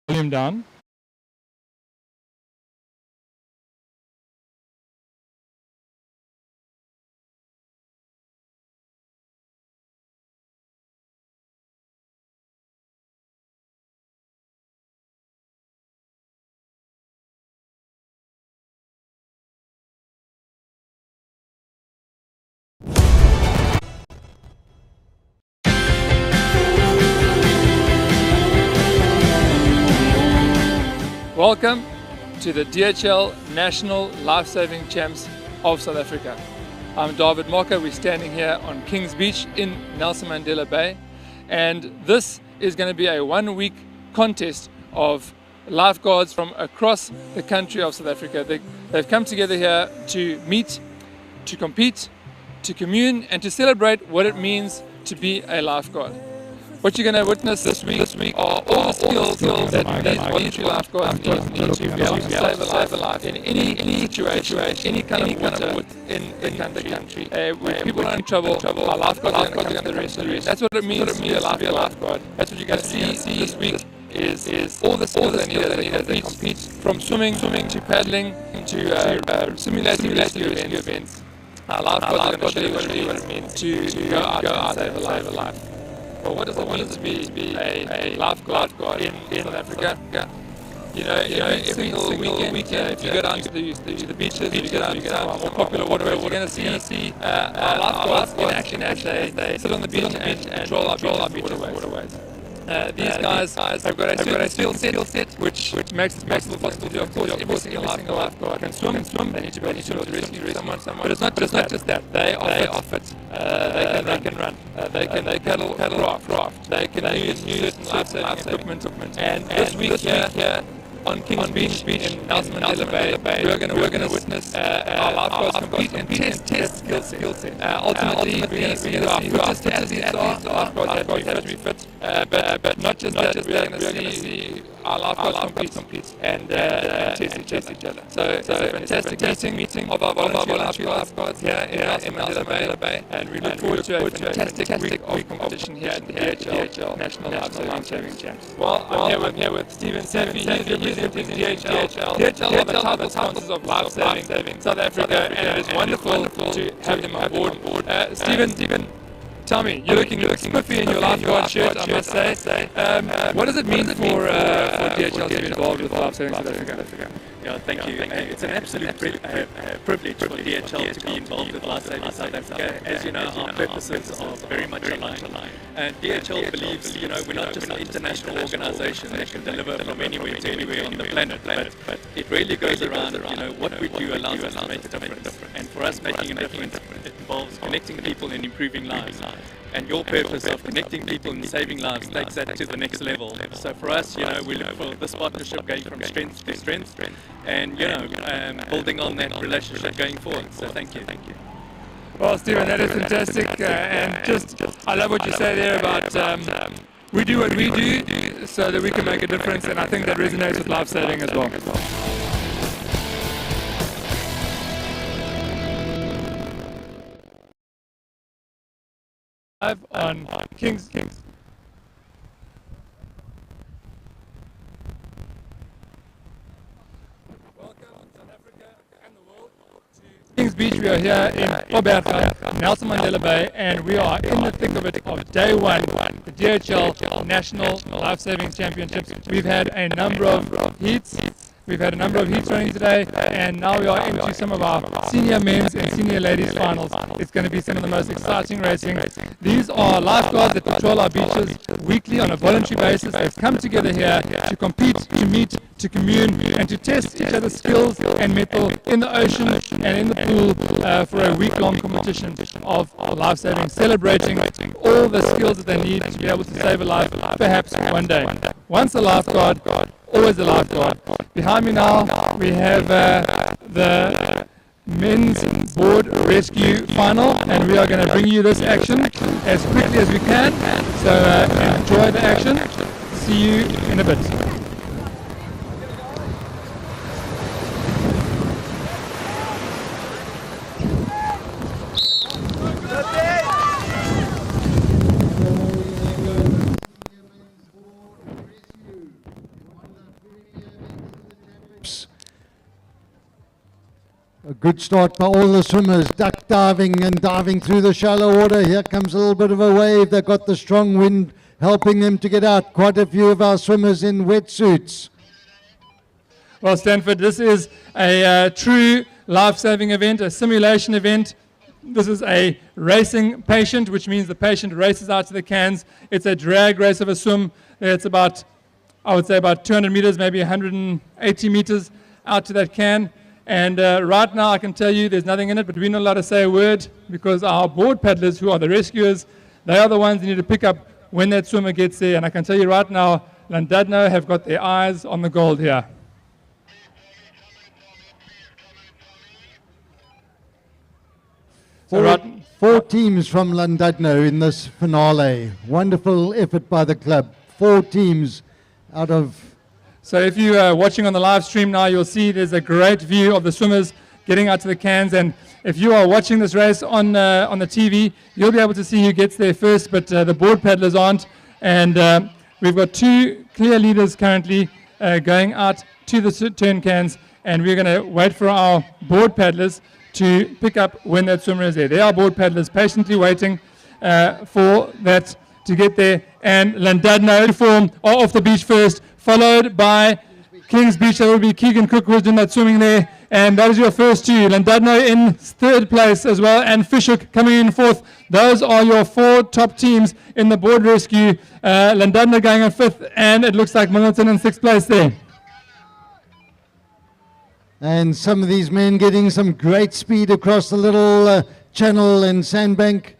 volume down. Welcome to the DHL National Lifesaving Champs of South Africa. I'm David Mocker. We're standing here on Kings Beach in Nelson Mandela Bay, and this is going to be a one-week contest of lifeguards from across the country of South Africa. They've come together here to meet, to compete, to commune, and to celebrate what it means to be a lifeguard. What you're going to witness this week are all the skills that these voluntary lifeguards need to be able to save a life in any situation, any kind of water in the country. When people are in trouble, our lifeguards are going to come to the rescue. That's what it means to be a lifeguard. That's what you're going to see this week is all the skills they need as they compete, from swimming to paddling to simulating rescue events. Our lifeguards are going to show you what it means to go out and save a life. Well, what does it mean to be a lifeguard in South Africa? You know, every single weekend, if you go down to the beaches, if you go down to some more popular waterways, you're going to see our lifeguards in action as they sit on the beach and patrol our beach waterways. These guys have got a certain skill set which makes it possible to do. Of course, every single lifeguard can swim. They need to be able to rescue someone. But it's not just that. They are fit. They can run. They can paddle raft. They can use certain life-saving equipment. And this week here on Kings Beach in Nelson Mandela Bay, we're going to witness our lifeguards compete and test skill set. Ultimately, we're going to see who our fittest athletes are. Lifeguards have to be fit. But not just that, we're going to see our lifeguards compete and test each other. So it's a fantastic meeting of our voluntary lifeguards here in Nelson Mandela Bay, and we look forward to a fantastic week of competition here at the DHL National Lifesaving Champs. Well, I'm here with Stephen Safi. He's representing DHL. DHL have the title sponsors of Lifesaving South Africa, and it is wonderful to have them on board. Stephen, tell me, you're looking spiffy in your lifeguard shirt, I must say. What does it mean for DHL to be involved with Lifesaving South Africa? Yeah, thank you. It's an absolute privilege for DHL to be involved with Lifesaving South Africa. As you know, our purposes are very much aligned. DHL believes, we're not just an international organization that can deliver from anywhere to anywhere on the planet, but it really goes around, what we do allows us to make a difference. And for us, making a difference, it involves connecting people and improving lives. And your purpose of connecting people and saving lives takes that to the next level. So for us, we look for this partnership going from strength to strength, and building on that relationship going forward. So thank you. Well, Stephen, that is fantastic, and I love what you say there about we do what we do so that we can make a difference, and I think that resonates with lifesaving as well. Live on Kings. Welcome South Africa and the world to Kings Beach. We are here in Oberga, Nelson Mandela Bay, and we are in the thick of it of day one, the DHL National Lifesaving Championships. We've had a number of heats. We've had a number of heats running today, and now we are into some of our senior men's and senior ladies finals. It's going to be some of the most exciting racing. These are lifeguards that patrol our beaches weekly on a voluntary basis. They've come together here to compete, to meet, to commune, and to test each other's skills and mettle in the ocean and in the pool for a week-long competition of lifesaving, celebrating all the skills that they need to be able to save a life, perhaps one day. Once a lifeguard, always a lifeguard. Behind me now, we have the men's board rescue final, and we are going to bring you this action as quickly as we can. So enjoy the action. See you in a bit. good start by all the swimmers, duck diving and diving through the shallow water. Here comes a little bit of a wave. They've got the strong wind helping them to get out. Quite a few of our swimmers in wetsuits. Well, Stanford, this is a true life-saving event, a simulation event. This is a racing patient, which means the patient races out to the cans. It's a drag race of a swim. It's about, I would say, about 200 meters, maybe 180 meters out to that can. And right now, I can tell you there's nothing in it, but we're not allowed to say a word because our board paddlers, who are the rescuers, they are the ones who need to pick up when that swimmer gets there. And I can tell you right now, Llandudno have got their eyes on the gold here. Four teams from Llandudno in this finale. Wonderful effort by the club. 4 teams out of... So if you are watching on the live stream now, you'll see there's a great view of the swimmers getting out to the cans. And if you are watching this race on the TV, you'll be able to see who gets there first, but the board paddlers aren't. And we've got 2 clear leaders currently going out to the turn cans. And we're going to wait for our board paddlers to pick up when that swimmer is there. There are board paddlers patiently waiting for that to get there. And Llandudno form are off the beach first, followed by Kings Beach. That will be Keegan Cook who's doing that swimming there. And that is your first 2. Llandudno in 3rd place as well, and Fishhook coming in 4th. Those are your 4 top teams in the board rescue. Llandudno going in 5th, and it looks like Milnerton in 6th place there. And some of these men getting some great speed across the little channel and sandbank.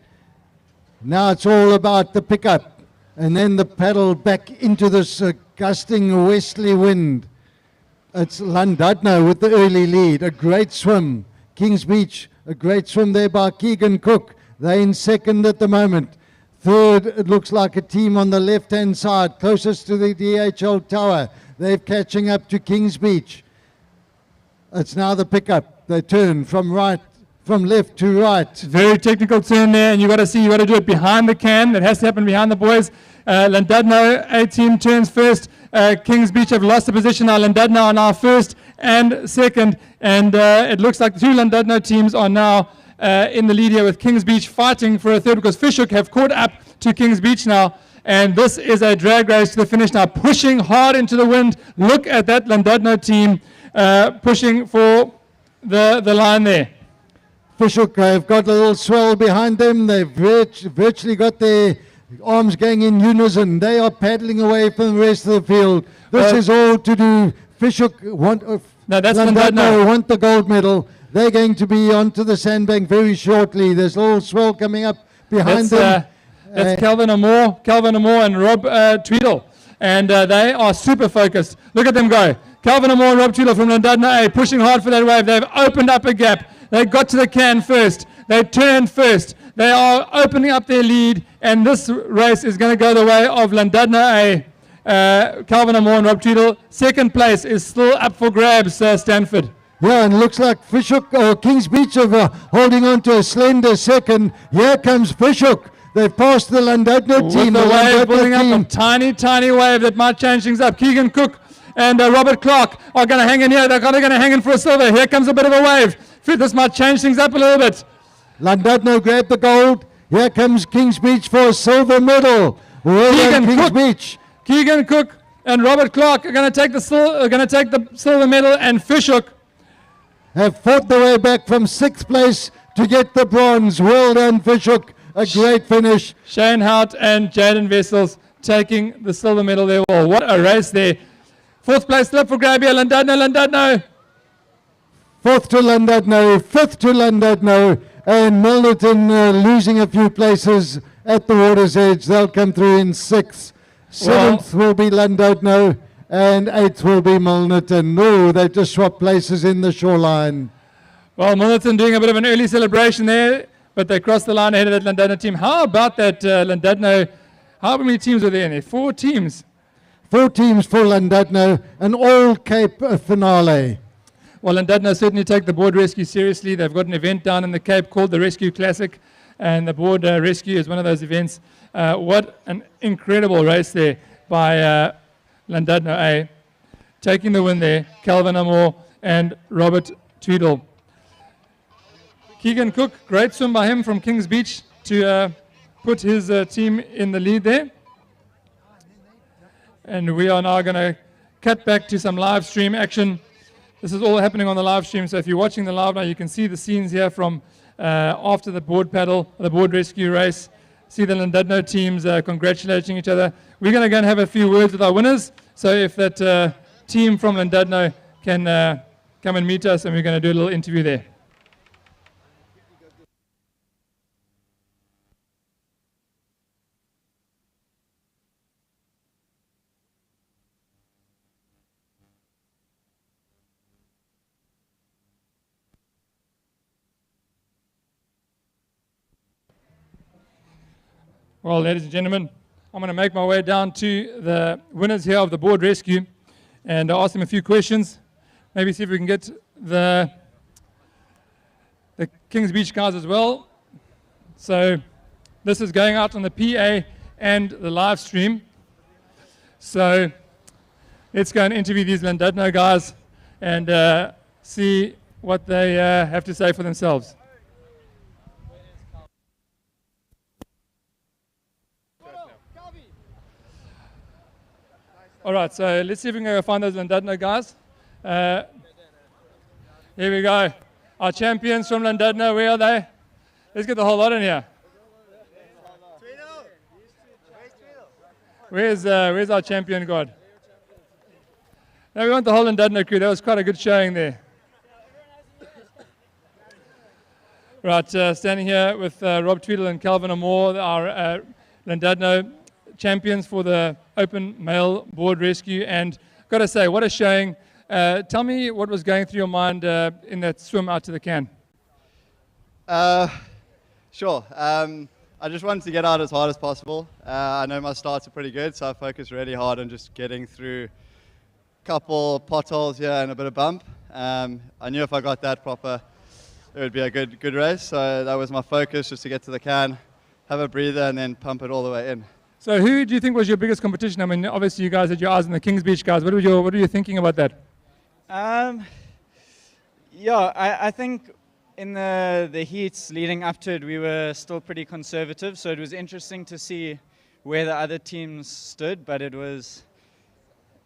Now it's all about the pickup and then the paddle back into this gusting westerly wind. It's Llandudno with the early lead. A great swim. Kings Beach, a great swim there by Keegan Cook. They're in 2nd at the moment. 3rd, it looks like a team on the left-hand side, closest to the DHL tower. They're catching up to Kings Beach. It's now the pickup. They turn from left to right. Very technical turn there, and you got to do it behind the can. That has to happen behind the boys. Llandudno, A team turns first. Kings Beach have lost the position now. Llandudno are now 1st and 2nd, and it looks like the 2 Llandudno teams are now in the lead here, with Kings Beach fighting for a 3rd because Fishhook have caught up to Kings Beach now. And this is a drag race to the finish now, pushing hard into the wind. Look at that Llandudno team pushing for the line there. Fishhook have got a little swell behind them. They've virtually got their arms going in unison. They are paddling away from the rest of the field. This is all to do. Fishhook want Llandudno want the gold medal. They're going to be onto the sandbank very shortly. There's a little swell coming up behind them. That's Calvin Amore and Rob Tweedle. And they are super focused. Look at them go. Calvin Amore and Rob Tweedle from Llandudno A pushing hard for that wave. They've opened up a gap. They got to the can first. They turned first. They are opening up their lead. And this race is going to go the way of Llandudno A. Calvin Amore and Rob Tweedle. 2nd place is still up for grabs, Stanford. Yeah, and looks like Fishhook or Kings Beach are holding on to a slender 2nd. Here comes Fishhook. They've passed the Llandudno team. The wave building up a tiny, tiny wave that might change things up. Keegan Cook and Robert Clark are going to hang in here. They're going to hang in for a silver. Here comes a bit of a wave. This might change things up a little bit. Llandudno grabbed the gold. Here comes Kings Beach for a silver medal. Keegan Cook and Robert Clark are going to take the silver medal, and Fishhook have fought their way back from 6th place to get the bronze. Well done, Fishhook. A great finish. Shane Hout and Jaden Vessels taking the silver medal there. Well, what a race there. 4th place still up for grab here. Llandudno. 4th to Llandudno, 5th to Llandudno, and Milnerton losing a few places at the water's edge. They'll come through in 6th. 7th will be Llandudno, and 8th will be Milnerton. Oh, they've just swapped places in the shoreline. Well, Milnerton doing a bit of an early celebration there, but they crossed the line ahead of that Llandudno team. How about that Llandudno? How many teams were there in there? 4 teams. 4 teams for Llandudno, an all-Cape finale. Well, Llandudno certainly take the board rescue seriously. They've got an event down in the Cape called the Rescue Classic, and the board rescue is one of those events. What an incredible race there by Llandudno A. Taking the win there, Calvin Amore and Robert Tweedle. Keegan Cook, great swim by him from Kings Beach to put his team in the lead there. And we are now going to cut back to some live stream action. This is all happening on the live stream, so if you're watching the live now, you can see the scenes here from after the board paddle, the board rescue race. See the Llandudno teams congratulating each other. We're going to go and have a few words with our winners. So if that team from Llandudno can come and meet us, and we're going to do a little interview there. Well, ladies and gentlemen, I'm going to make my way down to the winners here of the board rescue and ask them a few questions. Maybe see if we can get the Kings Beach guys as well. So this is going out on the PA and the live stream. So let's go and interview these Llandudno guys and see what they have to say for themselves. All right, so let's see if we can go find those Llandudno guys. Here we go. Our champions from Llandudno, where are they? Let's get the whole lot in here. Where's our champion god? Now we want the whole Llandudno crew. That was quite a good showing there. Right, standing here with Rob Tweedle and Calvin Amore, our Llandudno champions for the open male board rescue. And got to say, what a showing. Tell me what was going through your mind in that swim out to the can. Sure. I just wanted to get out as hard as possible. I know my starts are pretty good, so I focused really hard on just getting through a couple potholes here and a bit of bump. I knew if I got that proper, it would be a good race. So that was my focus, just to get to the can, have a breather, and then pump it all the way in. So who do you think was your biggest competition? I mean, obviously you guys had your eyes on the Kings Beach guys. What are you thinking about that? Yeah, I think in the heats leading up to it, we were still pretty conservative. So it was interesting to see where the other teams stood. But it was,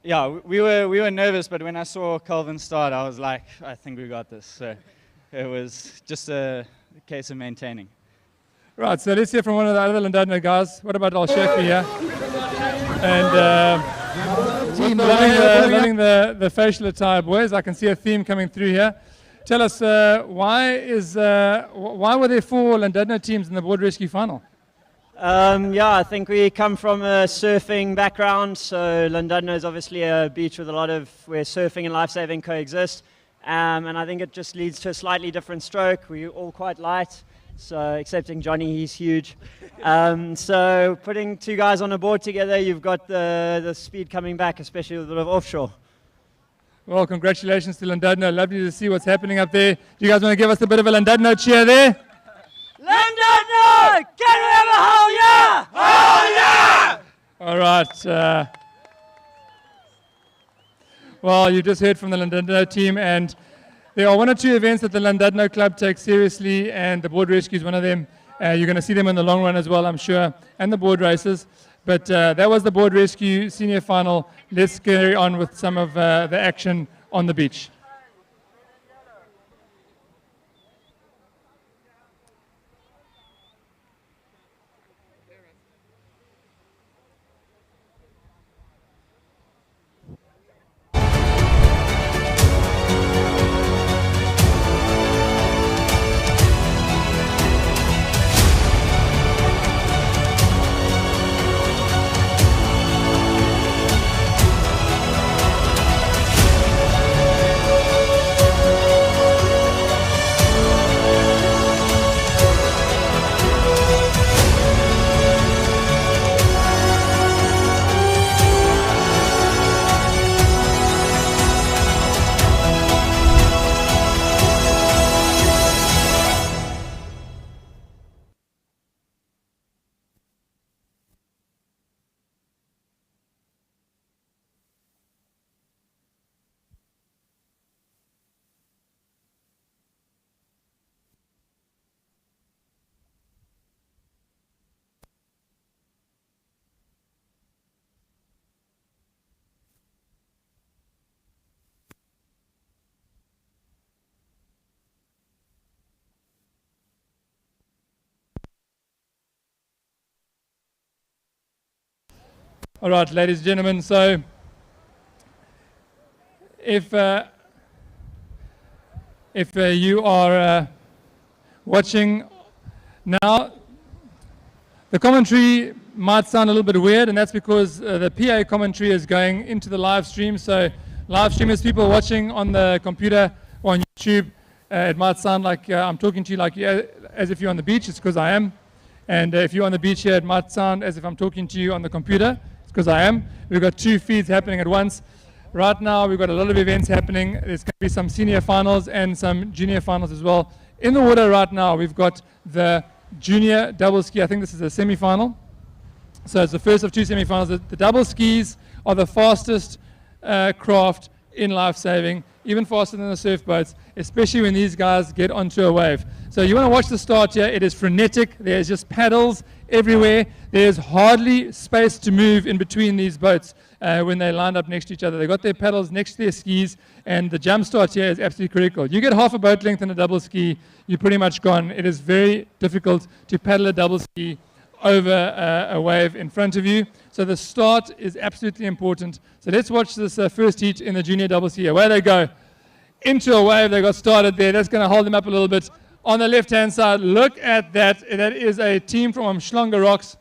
yeah, we were nervous. But when I saw Calvin start, I was like, I think we got this. So it was just a case of maintaining. Right, so let's hear from one of the other Llandudno guys. What about Al Shefi here? And loving the facial attire, boys. I can see a theme coming through here. Tell us, why were there 4 Llandudno teams in the board rescue final? Yeah, I think we come from a surfing background, so Llandudno is obviously a beach with a lot of where surfing and lifesaving coexist, and I think it just leads to a slightly different stroke. We're all quite light. So, excepting Johnny, he's huge. So, putting 2 guys on a board together, you've got the speed coming back, especially with a bit of offshore. Well, congratulations to Llandudno. Lovely to see what's happening up there. Do you guys want to give us a bit of a Llandudno cheer there? Llandudno! Can we have a whole yeah? Whole yeah! All right. Well, you just heard from the Llandudno team, and there are 1 or 2 events that the Llandudno club takes seriously, and the board rescue is one of them. You're going to see them in the long run as well, I'm sure, and the board races. But that was the board rescue senior final. Let's carry on with some of the action on the beach. All right, ladies and gentlemen, so if you are watching now, the commentary might sound a little bit weird, and that's because the PA commentary is going into the live stream. So live streamers, people watching on the computer or on YouTube, it might sound like I'm talking to you like as if you're on the beach. It's because I am. And if you're on the beach here, it might sound as if I'm talking to you on the computer. It's because I am. We've got two feeds happening at once. Right now, we've got a lot of events happening. There's going to be some senior finals and some junior finals as well. In the water right now, we've got the junior double ski. I think this is a semi-final. So it's the first of two semi-finals. The double skis are the fastest craft in lifesaving, even faster than the surf boats, especially when these guys get onto a wave. So you want to watch the start here. It is frenetic. There's just paddles everywhere. There's hardly space to move in between these boats when they line up next to each other. They've got their paddles next to their skis, and the jump start here is absolutely critical. You get half a boat length in a double ski, you're pretty much gone. It is very difficult to paddle a double ski over a wave in front of you. So the start is absolutely important. So let's watch this first heat in the junior double ski. Away they go. Into a wave, they got started there. That's going to hold them up a little bit. On the left-hand side, look at that. That is a team from Umhlanga Rocks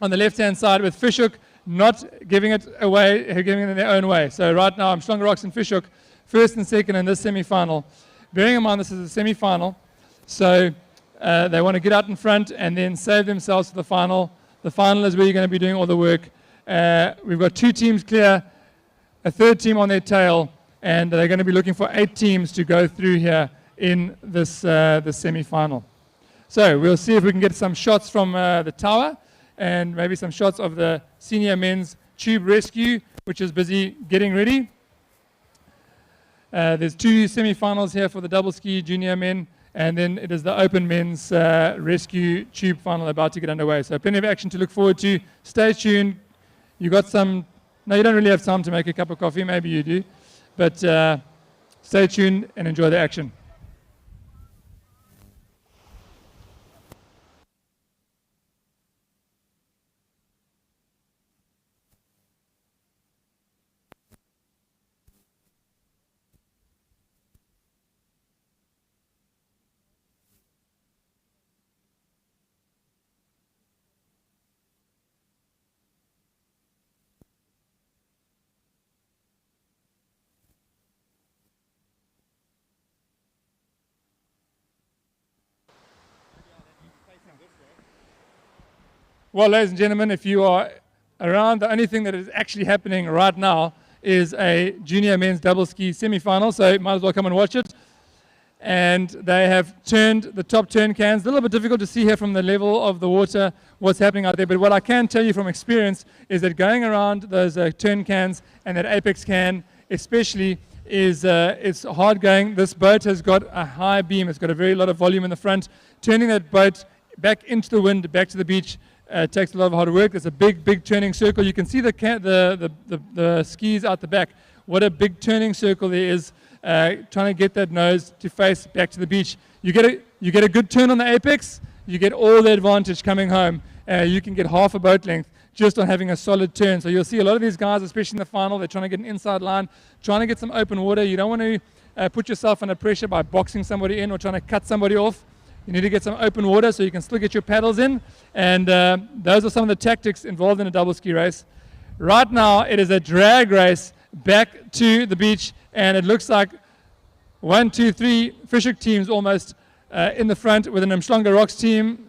on the left-hand side with Fishhook not giving it away, giving it in their own way. So right now, Umhlanga Rocks and Fishhook, first and second in this semi-final. Bearing in mind this is a semi-final, so they want to get out in front and then save themselves for the final. The final is where you're going to be doing all the work. We've got two teams clear, a third team on their tail, and they're going to be looking for 8 teams to go through here in this semi-final. So we'll see if we can get some shots from the tower and maybe some shots of the senior men's tube rescue, which is busy getting ready. There's 2 semi-finals here for the double ski junior men, and then it is the open men's rescue tube final about to get underway. So plenty of action to look forward to. Stay tuned. You got some, no, you don't really have time to make a cup of coffee, maybe you do, but stay tuned and enjoy the action. Well, ladies and gentlemen, if you are around, the only thing that is actually happening right now is a junior men's double ski semi-final, so you might as well come and watch it. And they have turned the top turn cans. A little bit difficult to see here from the level of the water what's happening out there, but what I can tell you from experience is that going around those turn cans and that apex can especially is it's hard going. This boat has got a high beam. It's got a very lot of volume in the front. Turning that boat back into the wind, back to the beach, takes a lot of hard work. There's a big turning circle. You can see the skis out the back. What a big turning circle there is, trying to get that nose to face back to the beach. You get a good turn on the apex, you get all the advantage coming home. You can get half a boat length just on having a solid turn. So you'll see a lot of these guys, especially in the final, they're trying to get an inside line, trying to get some open water. You don't want to put yourself under pressure by boxing somebody in or trying to cut somebody off. You need to get some open water so you can still get your paddles in. And those are some of the tactics involved in a double ski race. Right now, it is a drag race back to the beach. And it looks like 1, 2, 3 Fishhook teams almost in the front with an Umhlanga Rocks team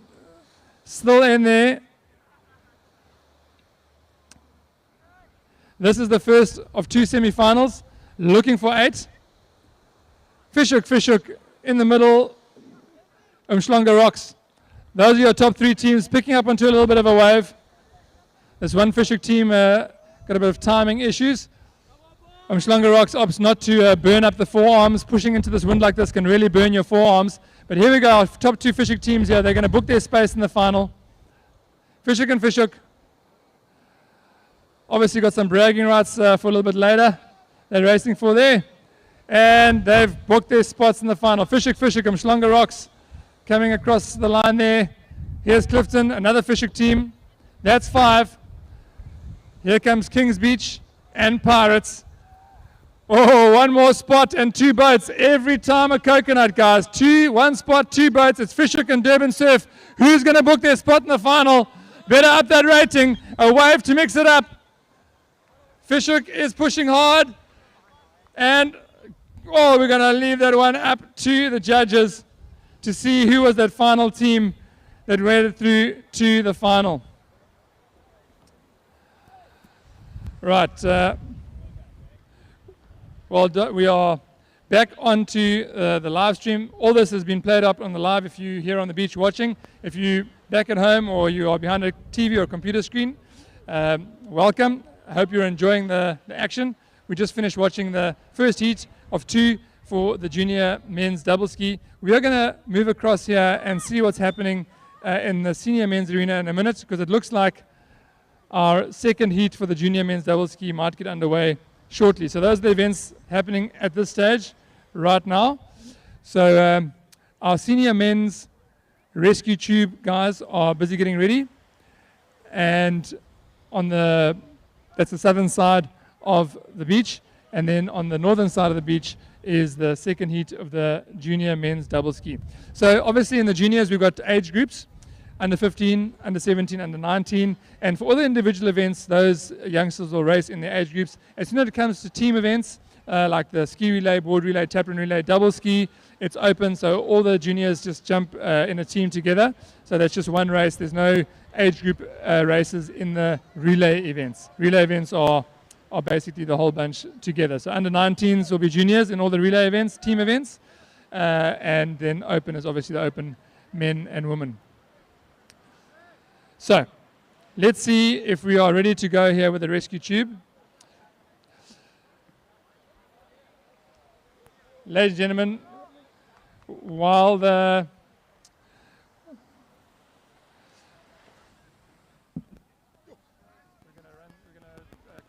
still in there. This is the first of 2 semi-finals. Looking for 8. Fishhook in the middle. Umhlanga Rocks. Those are your top 3 teams picking up onto a little bit of a wave. There's one Fishhook team got a bit of timing issues. Umhlanga Rocks opts not to burn up the forearms. Pushing into this wind like this can really burn your forearms. But here we go, our top 2 Fishhook teams here. They're going to book their space in the final. Fishhook and Fishhook. Obviously got some bragging rights for a little bit later. They're racing for there. And they've booked their spots in the final. Fishhook, Umhlanga Rocks. Coming across the line there. Here's Clifton, another Fishhook team. That's 5. Here comes Kings Beach and Pirates. Oh, one more spot and 2 boats. Every time a coconut, guys. 1 spot, 2 boats. It's Fishhook and Durban Surf. Who's going to book their spot in the final? Better up that rating. A wave to mix it up. Fishhook is pushing hard. And, oh, we're going to leave that one up to the judges to see who was that final team that made it through to the final. Right. Well, we are back onto the live stream. All this has been played up on the live if you're here on the beach watching. If you're back at home or you are behind a TV or computer screen, welcome. I hope you're enjoying the action. We just finished watching the first heat of 2 for the junior men's double ski. We are going to move across here and see what's happening in the senior men's arena in a minute, because it looks like our second heat for the junior men's double ski might get underway shortly. So those are the events happening at this stage right now. So our senior men's rescue tube guys are busy getting ready, and that's the southern side of the beach, and then on the northern side of the beach is the second heat of the junior men's double ski. So obviously in the juniors we've got age groups, under 15, under 17, under 19, and for all the individual events, those youngsters will race in the age groups. As soon as it comes to team events, like the ski relay, board relay, taproom relay, double ski, it's open, so all the juniors just jump in a team together. So that's just one race. There's no age group races in the relay events. Relay events are basically the whole bunch together. So under 19s will be juniors in all the relay events, team events, and then open is obviously the open men and women. So let's see if we are ready to go here with the rescue tube. Ladies and gentlemen, while the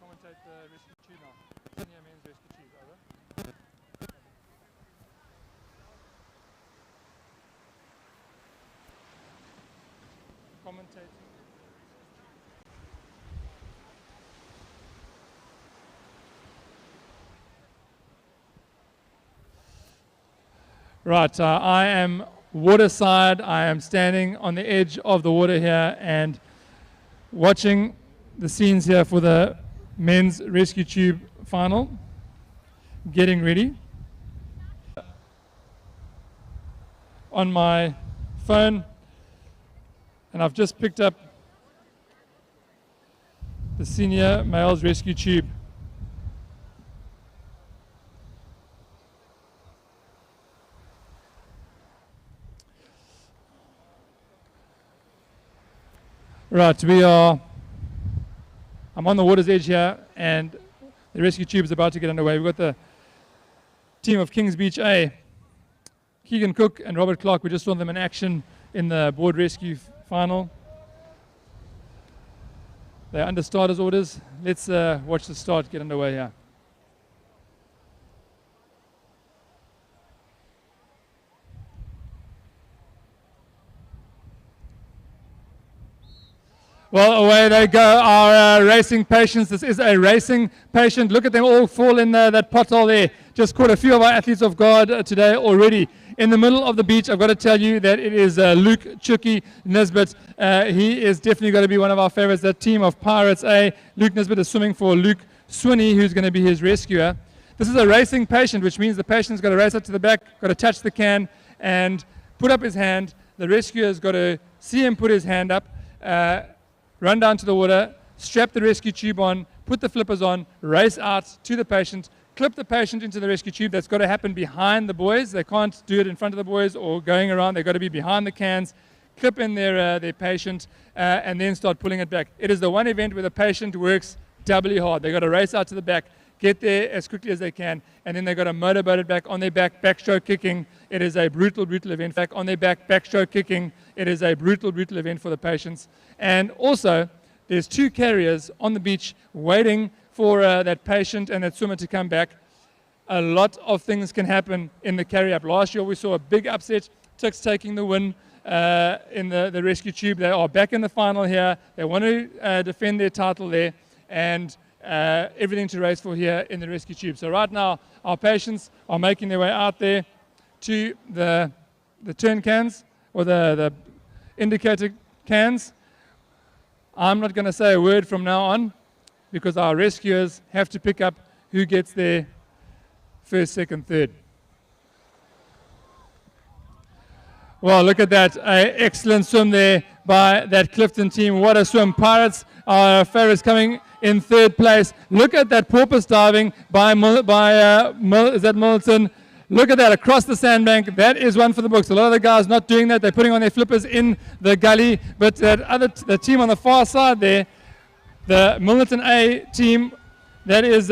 commentate the rescue tube now. Senior men's rescue tube, over. Commentating. Right, I am waterside. I am standing on the edge of the water here and watching the scenes here for the men's rescue tube final. Getting ready. On my phone, and I've just picked up the senior males rescue tube. Right, I'm on the water's edge here, and the rescue tube is about to get underway. We've got the team of Kings Beach A, Keegan Cook and Robert Clark. We just saw them in action in the board rescue final. They're under starters orders. Let's watch the start get underway here. Well, away they go, our racing patients. This is a racing patient. Look at them all fall in that pothole there. Just caught a few of our athletes off guard today already. In the middle of the beach, I've got to tell you that it is Luke Chucky Nisbet. He is definitely going to be one of our favorites, that team of Pirates A. Luke Nisbet is swimming for Luke Swinney, who's going to be his rescuer. This is a racing patient, which means the patient's got to race up to the back, got to touch the can and put up his hand. The rescuer's got to see him put his hand up, run down to the water, strap the rescue tube on, put the flippers on, race out to the patient, clip the patient into the rescue tube. That's got to happen behind the boys. They can't do it in front of the boys or going around. They've got to be behind the cans, clip in their patient, and then start pulling it back. It is the one event where the patient works doubly hard. They've got to race out to the back, get there as quickly as they can, and then they've got to motorboat it back on their back, backstroke kicking. It is a brutal, brutal event. Back on their back, backstroke kicking. It is a brutal, brutal event for the patients. And also, there's 2 carriers on the beach waiting for that patient and that swimmer to come back. A lot of things can happen in the carry-up. Last year we saw a big upset, Tix taking the win in the rescue tube. They are back in the final here. They want to defend their title there. and everything to race for here in the rescue tube. So right now, our patients are making their way out there to the turn cans, or the indicator cans. I'm not going to say a word from now on, because our rescuers have to pick up who gets there first, second, third. Well, look at that. Excellent swim there by that Clifton team. What a swim. Pirates are favorites coming in third place. Look at that porpoise diving by is that Milton? Look at that across the sandbank. That is one for the books. A lot of the guys not doing that. They're putting on their flippers in the gully. But the team on the far side there, the Milton A team, that is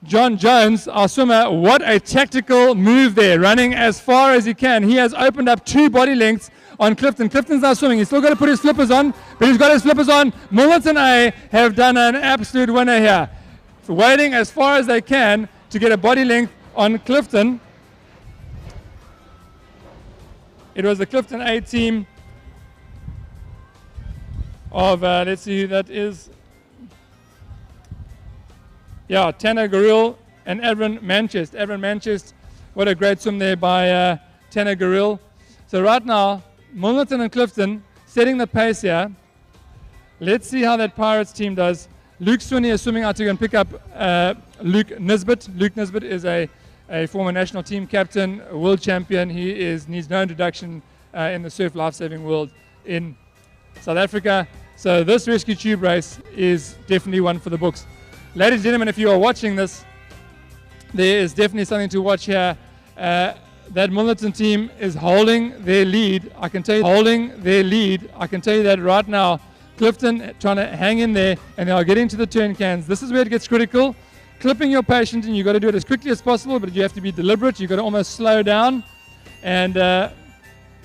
John Jones, our swimmer. What a tactical move there, running as far as he can. He has opened up 2 body lengths on Clifton. Clifton's now swimming. He's still got to put his flippers on, but he's got his flippers on. Milton A have done an absolute winner here, waiting as far as they can to get a body length on Clifton. It was the Clifton A team of, let's see who that is. Yeah, Tanner Garil and Avron Manchester. Avron Manchester, what a great swim there by Tanner Garil. So right now, Milton and Clifton setting the pace here. Let's see how that Pirates team does. Luke Swinney is swimming out to go and pick up Luke Nisbet. Luke Nisbet is a former national team captain, a world champion. He needs no introduction in the surf lifesaving world in South Africa. So this rescue tube race is definitely one for the books. Ladies and gentlemen, if you are watching this, there is definitely something to watch here. That Milton team is holding their lead. I can tell you, that right now. Clifton trying to hang in there, and they are getting to the turn cans. This is where it gets critical. Clipping your patient, and you've got to do it as quickly as possible, but you have to be deliberate. You've got to almost slow down and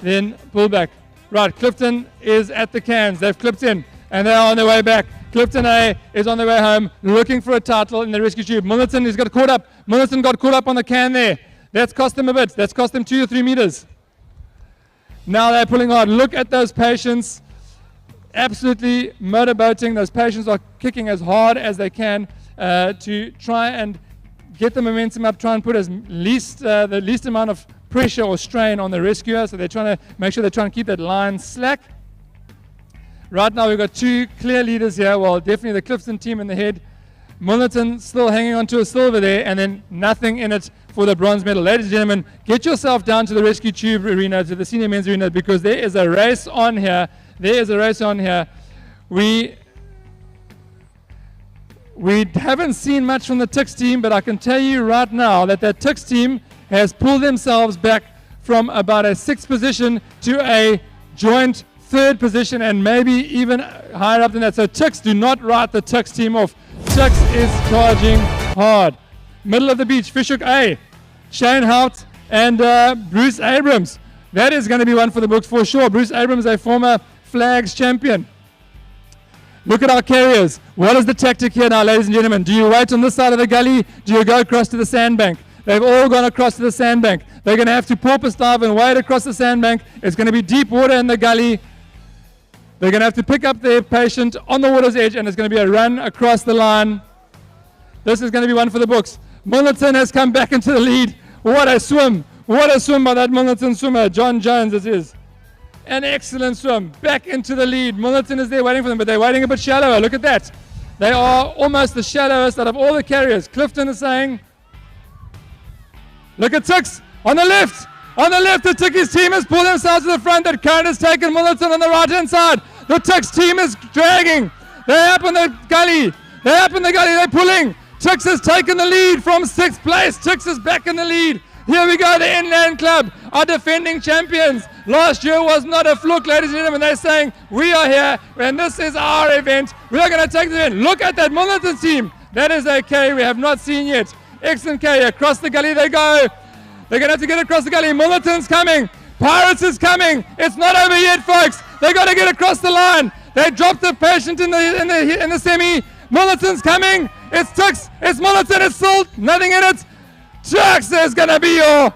then pull back. Right, Clifton is at the cans. They've clipped in, and they're on their way back. Clifton A is on their way home, looking for a title in the rescue tube. Milton has got caught up. Milton got caught up on the can there. That's cost them a bit. That's cost them 2 or 3 meters. Now they're pulling hard. Look at those patients. Absolutely motorboating. Those patients are kicking as hard as they can to try and get the momentum up, try and put the least amount of pressure or strain on the rescuer. So they're trying to make sure they're trying to keep that line slack. Right now we've got 2 clear leaders here. Well, definitely the Clifton team in the head. Milton still hanging on to a silver there, and then nothing in it for the bronze medal. Ladies and gentlemen, get yourself down to the rescue tube arena, to the senior men's arena, because there is a race on here. We haven't seen much from the Tix team, but I can tell you right now that the Tix team has pulled themselves back from about a 6th position to a joint 3rd position, and maybe even higher up than that. So Tix, do not write the Tix team off. Tix is charging hard. Middle of the beach, Fishhook A, Shane Hout and Bruce Abrams. That is going to be one for the books for sure. Bruce Abrams, a former flags champion. Look at our carriers. What is the tactic here now, ladies and gentlemen? Do you wait on this side of the gully? Do you go across to the sandbank? They've all gone across to the sandbank. They're going to have to porpoise dive and wade across the sandbank. It's going to be deep water in the gully. They're going to have to pick up their patient on the water's edge, and it's going to be a run across the line. This is going to be one for the books. Milton has come back into the lead. What a swim. What a swim by that Milton swimmer, John Jones it is. An excellent swim. Back into the lead. Milton is there waiting for them, but they're waiting a bit shallower. Look at that. They are almost the shallowest out of all the carriers. Clifton is saying, look at Tix on the left. On the left, the Tickies team has pulled themselves to the front. That current has taken Milton on the right-hand side. The Tix team is dragging. They're up in the gully. They're pulling. Tix has taken the lead from 6th place. Tix is back in the lead. Here we go, the Inland Club, our defending champions. Last year was not a fluke, ladies and gentlemen. They're saying, we are here, and this is our event. We are going to take the event. Look at that Milton team. That is a K we have not seen yet. Excellent K. Across the gully they go. They're going to have to get across the gully. Milton's coming. Pirates is coming. It's not over yet, folks. They got to get across the line. They dropped the patient in the semi. Milton's coming. It's Tix. It's Milton. It's still nothing in it. Tix is going to be your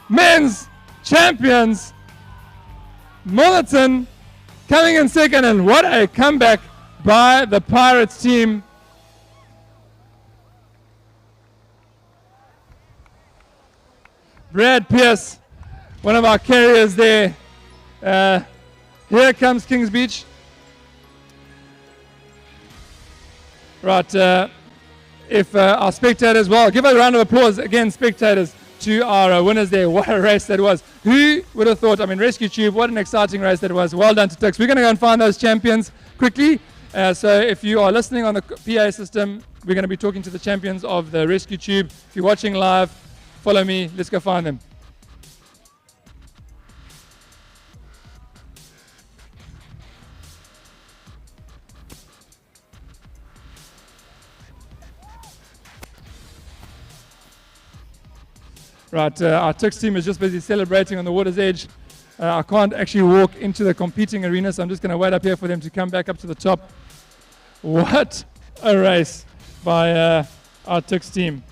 men's champions. Milton coming in second, and what a comeback by the Pirates team. Brad Pierce, one of our carriers there. Here comes Kings Beach. Right, if our spectators, well, give a round of applause again, spectators, to our winners there. What a race that was. Who would have thought? I mean, Rescue Tube, what an exciting race that was. Well done to Tix. We're going to go and find those champions quickly. So if you are listening on the PA system, we're going to be talking to the champions of the Rescue Tube. If you're watching live, follow me. Let's go find them. Right, our Tix team is just busy celebrating on the water's edge. I can't actually walk into the competing arena, so I'm just going to wait up here for them to come back up to the top. What a race by our Tix team.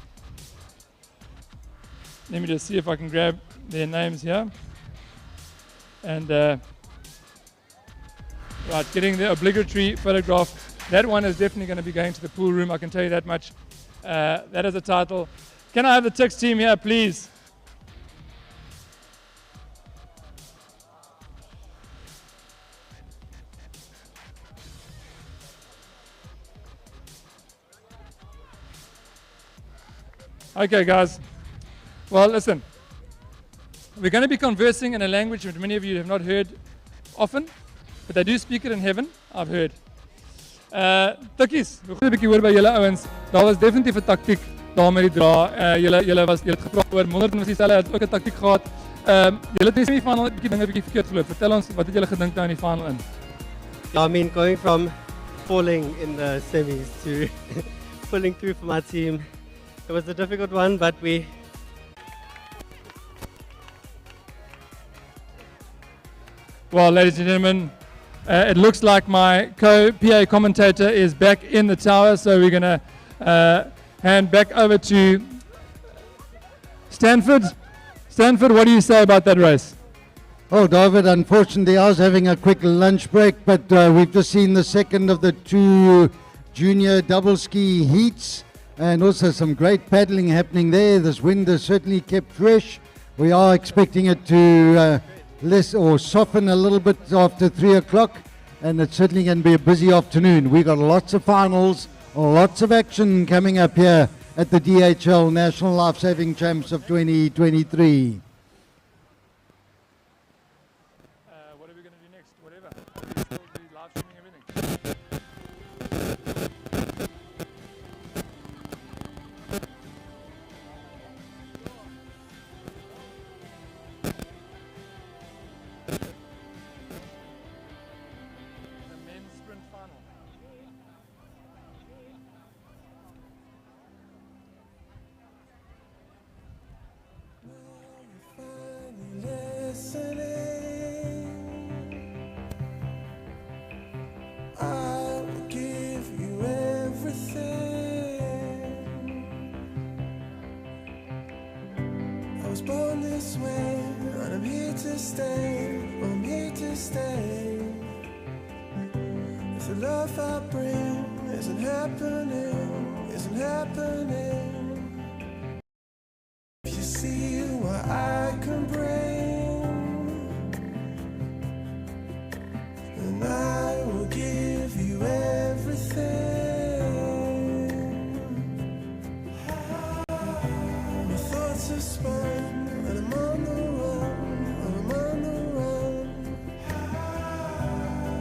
Let me just see if I can grab their names here. And right, getting the obligatory photograph. That one is definitely going to be going to the pool room, I can tell you that much. That is a title. Can I have the Tix team here, please? Okay, guys. Well, listen. We're going to be conversing in a language that many of you have not heard often, but they do speak it in heaven, I've heard. Tikkies, ek wil 'n bietjie hoor by julle ouens. Daar was definitief 'n taktiek daar met die dra. Julle het gevra oor Monderden was dieselfde, het ook 'n taktiek gehad. Julle het in die semifinal 'n bietjie dinge bietjie verkeerd geloop. Vertel ons, wat het julle gedink daar in die final in? Yeah, I mean, going from falling in the semis to pulling through for my team, it was a difficult one, but we. Well, ladies and gentlemen, it looks like my co-PA commentator is back in the tower, so we're going to hand back over to Stanford. Stanford, what do you say about that race? Oh, David, unfortunately, I was having a quick lunch break, but we've just seen the second of the two junior double ski heats, and also some great paddling happening there. This wind has certainly kept fresh. We are expecting it to less or soften a little bit after 3 o'clock, and it's certainly going to be a busy afternoon. We've got lots of finals, lots of action coming up here at the DHL National Lifesaving Champs of 2023. What are we going to do next? Whatever. We'll still be live streaming everything. The men's sprint final. I will give you everything. I was born this way, and I'm here to stay. I'm here to stay. If the love I bring isn't happening, isn't happening. If you see what I can bring, and I will give you everything. My thoughts are spun, and I'm on the run, I'm on the run.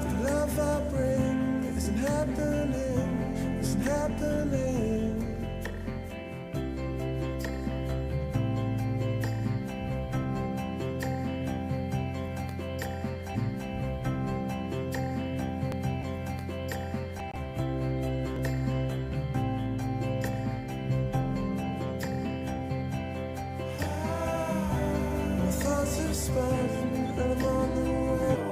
The love I bring isn't happening, isn't happening. My thoughts have spun, and I'm on the run.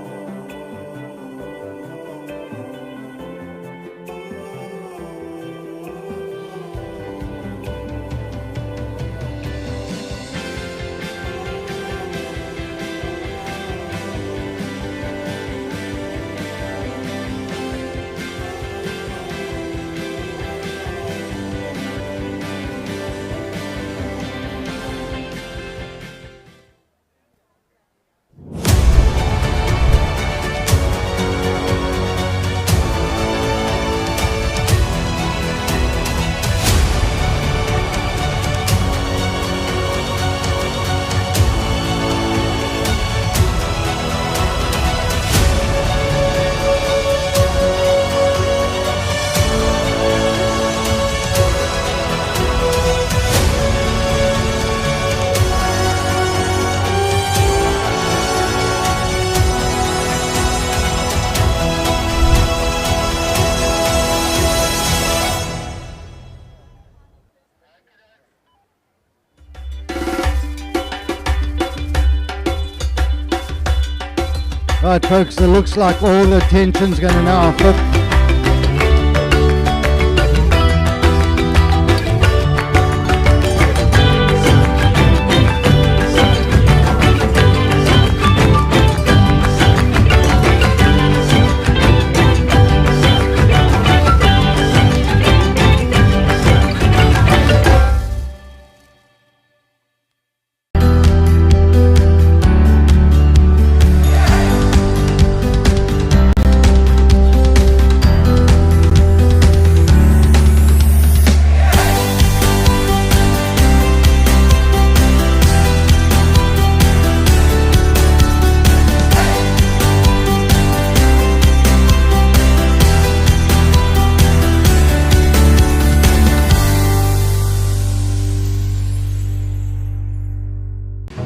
Right, folks, it looks like all the tension's going to now flip.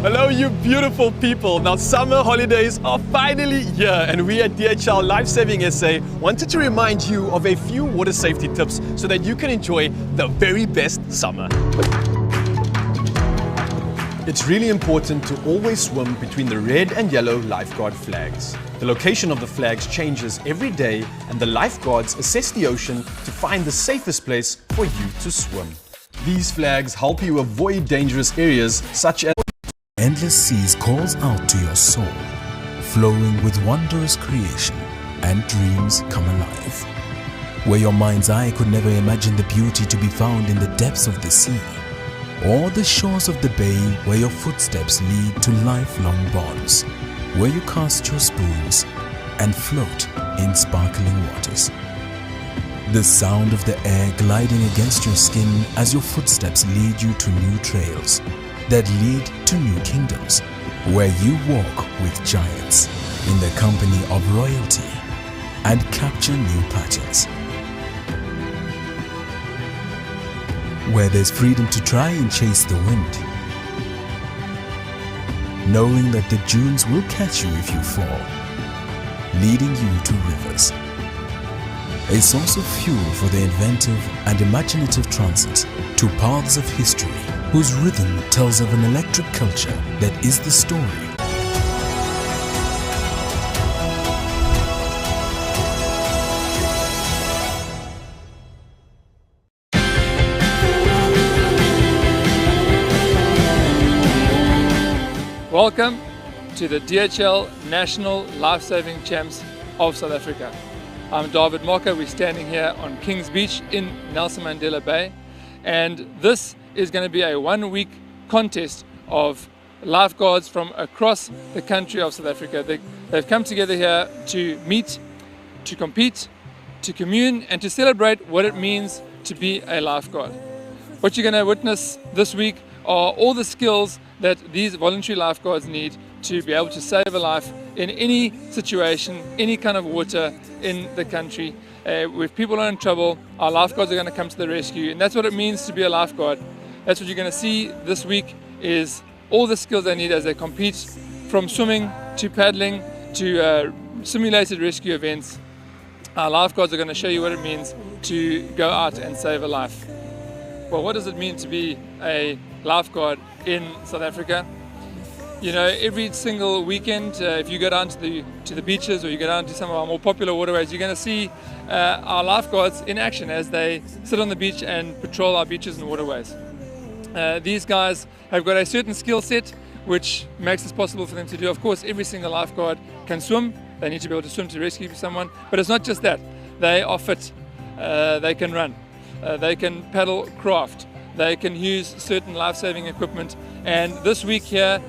Hello you beautiful people. Now summer holidays are finally here and we at DHL Lifesaving SA wanted to remind you of a few water safety tips so that you can enjoy the very best summer. It's really important to always swim between the red and yellow lifeguard flags. The location of the flags changes every day and the lifeguards assess the ocean to find the safest place for you to swim. These flags help you avoid dangerous areas such as endless seas calls out to your soul, flowing with wondrous creation and dreams come alive. Where your mind's eye could never imagine the beauty to be found in the depths of the sea, or the shores of the bay where your footsteps lead to lifelong bonds, where you cast your spoons and float in sparkling waters. The sound of the air gliding against your skin as your footsteps lead you to new trails that lead to new kingdoms, where you walk with giants in the company of royalty and capture new patterns. Where there's freedom to try and chase the wind, knowing that the dunes will catch you if you fall, leading you to rivers. A source of fuel for the inventive and imaginative transit to paths of history whose rhythm tells of an electric culture that is the story. Welcome to the DHL National Lifesaving Champs of South Africa. I'm David Mocker. We're standing here on Kings Beach in Nelson Mandela Bay, and this is going to be a one-week contest of lifeguards from across the country of South Africa. They've come together here to meet, to compete, to commune, and to celebrate what it means to be a lifeguard. What you're going to witness this week are all the skills that these voluntary lifeguards need to be able to save a life in any situation, any kind of water in the country. If people are in trouble, our lifeguards are going to come to the rescue, and that's what it means to be a lifeguard. That's what you're going to see this week, is all the skills they need as they compete, from swimming to paddling to simulated rescue events. Our lifeguards are going to show you what it means to go out and save a life. Well, what does it mean to be a lifeguard in South Africa? You know, every single weekend, if you go down to the beaches or you go down to some of our more popular waterways, you're going to see our lifeguards in action as they sit on the beach and patrol our beaches and waterways. These guys have got a certain skill set which makes it possible for them to do. Of course, every single lifeguard can swim. They need to be able to swim to rescue someone. But it's not just that. They are fit. They can run. They can paddle craft. They can use certain life-saving equipment. And this week here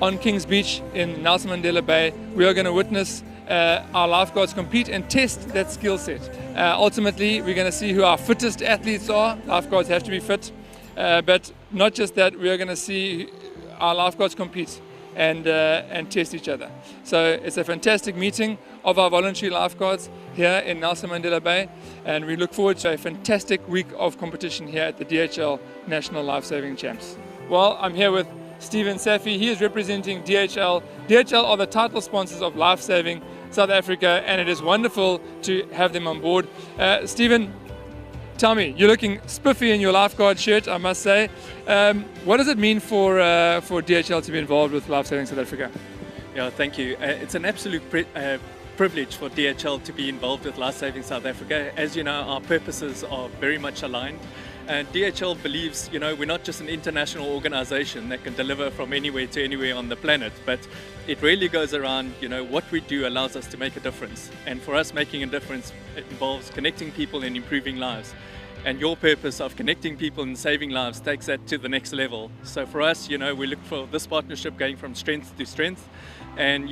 on Kings Beach in Nelson Mandela Bay, we are going to witness our lifeguards compete and test that skill set. Ultimately, we're going to see who our fittest athletes are. Lifeguards have to be fit. But not just that, we are going to see our lifeguards compete and test each other. So it's a fantastic meeting of our voluntary lifeguards here in Nelson Mandela Bay, and we look forward to a fantastic week of competition here at the DHL National Lifesaving Champs. Well, I'm here with Stephen Safi. He is representing DHL. DHL are the title sponsors of Lifesaving South Africa, and it is wonderful to have them on board. Stephen, tell me, you're looking spiffy in your lifeguard shirt, I must say. What does it mean for DHL to be involved with Lifesaving South Africa? Yeah, thank you. It's an absolute privilege for DHL to be involved with Lifesaving South Africa. As you know, our purposes are very much aligned. And DHL believes, we're not just an international organization that can deliver from anywhere to anywhere on the planet, but it really goes around, what we do allows us to make a difference. And for us, making a difference, it involves connecting people and improving lives. And your purpose of connecting people and saving lives takes that to the next level. So for us, we look for this partnership going from strength to strength and,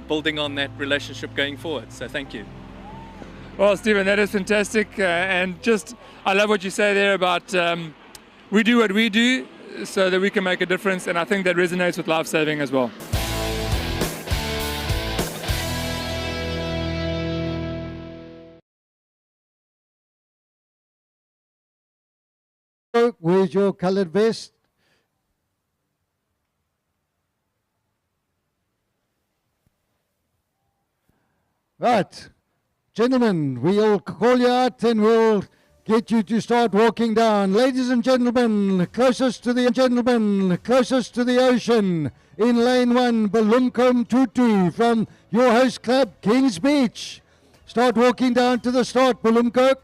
building on that relationship going forward. So thank you. Well, Stephen, that is fantastic. I love what you say there about we do what we do so that we can make a difference. And I think that resonates with Lifesaving as well. Where's your colored vest? Right. Gentlemen, we'll call you out and we'll get you to start walking down. Ladies and gentlemen, closest to the ocean, in lane 1, Balumkom Tutu from your host club, Kings Beach. Start walking down to the start, Balumko.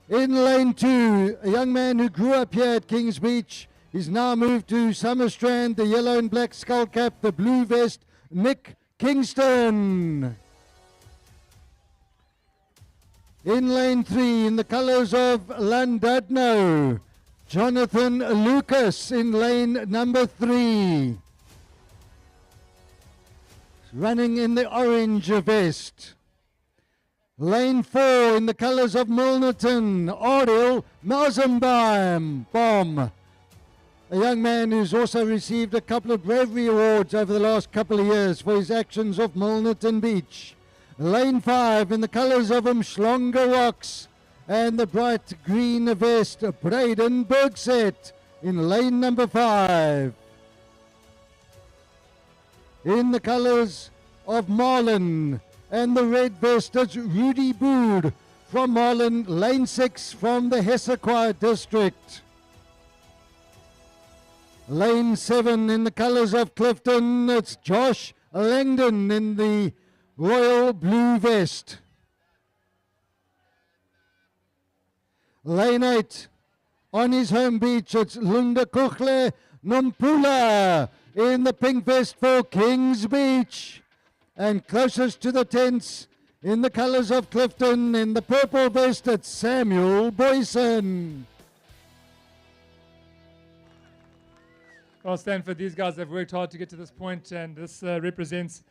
In lane 2, a young man who grew up here at Kings Beach is now moved to Summerstrand, the yellow and black skull cap, the blue vest, Nick Kingston. In lane 3, in the colours of Llandudno, Jonathan Lucas in lane number 3. Running in the orange vest. Lane 4, in the colours of Milnerton, Ariel Mausenbaum, Bomb. A young man who's also received a couple of bravery awards over the last couple of years for his actions off Milnerton Beach. Lane 5, in the colours of Umhlonga Rocks, and the bright green vest, Braden Bergset in lane number 5. In the colours of Marlin, and the red vest, it's Rudy Bood from Marlin, lane 6 from the Hessequa district. Lane 7, in the colours of Clifton, it's Josh Langdon in the royal blue vest. Lane 8, on his home beach, it's Lunda Kuchle Nompula in the pink vest for Kings Beach. And closest to the tents, in the colours of Clifton, in the purple vest, it's Samuel Boyson. Well, Stanford, these guys have worked hard to get to this point, and this represents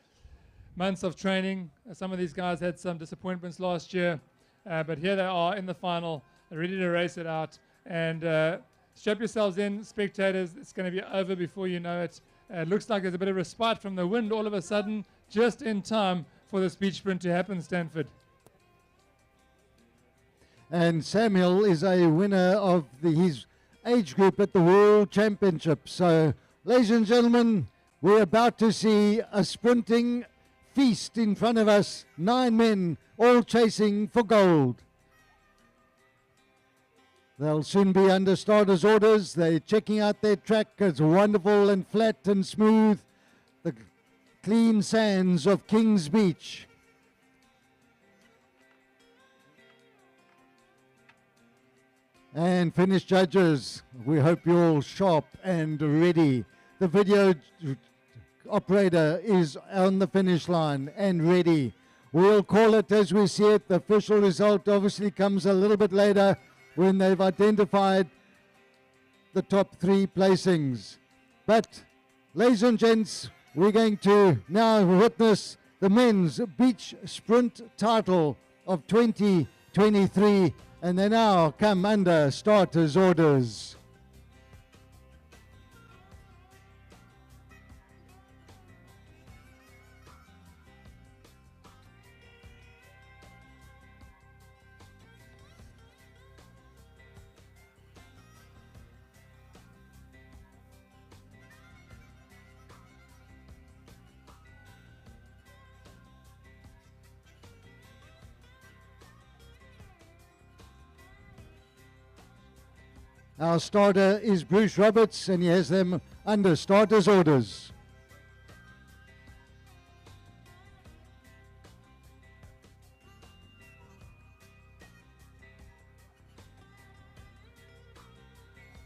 months of training. Some of these guys had some disappointments last year, but here they are in the final, ready to race it out. And strap yourselves in, spectators. It's going to be over before you know it. It looks like there's a bit of respite from the wind all of a sudden, just in time for the speed sprint to happen, Stanford. And Samuel is a winner of his age group at the World Championship. So, ladies and gentlemen, we're about to see a sprinting feast in front of us. 9 men all chasing for gold. They'll soon be under starters' orders. They're checking out their track. It's wonderful and flat and smooth. The clean sands of Kings Beach. And finish judges, we hope you're all sharp and ready. The video operator is on the finish line and ready. We'll call it as we see it. The official result obviously comes a little bit later when they've identified the top 3 placings. But, ladies and gents, we're going to now witness the men's beach sprint title of 2023, and they now come under starters' orders. Our starter is Bruce Roberts, and he has them under starters' orders.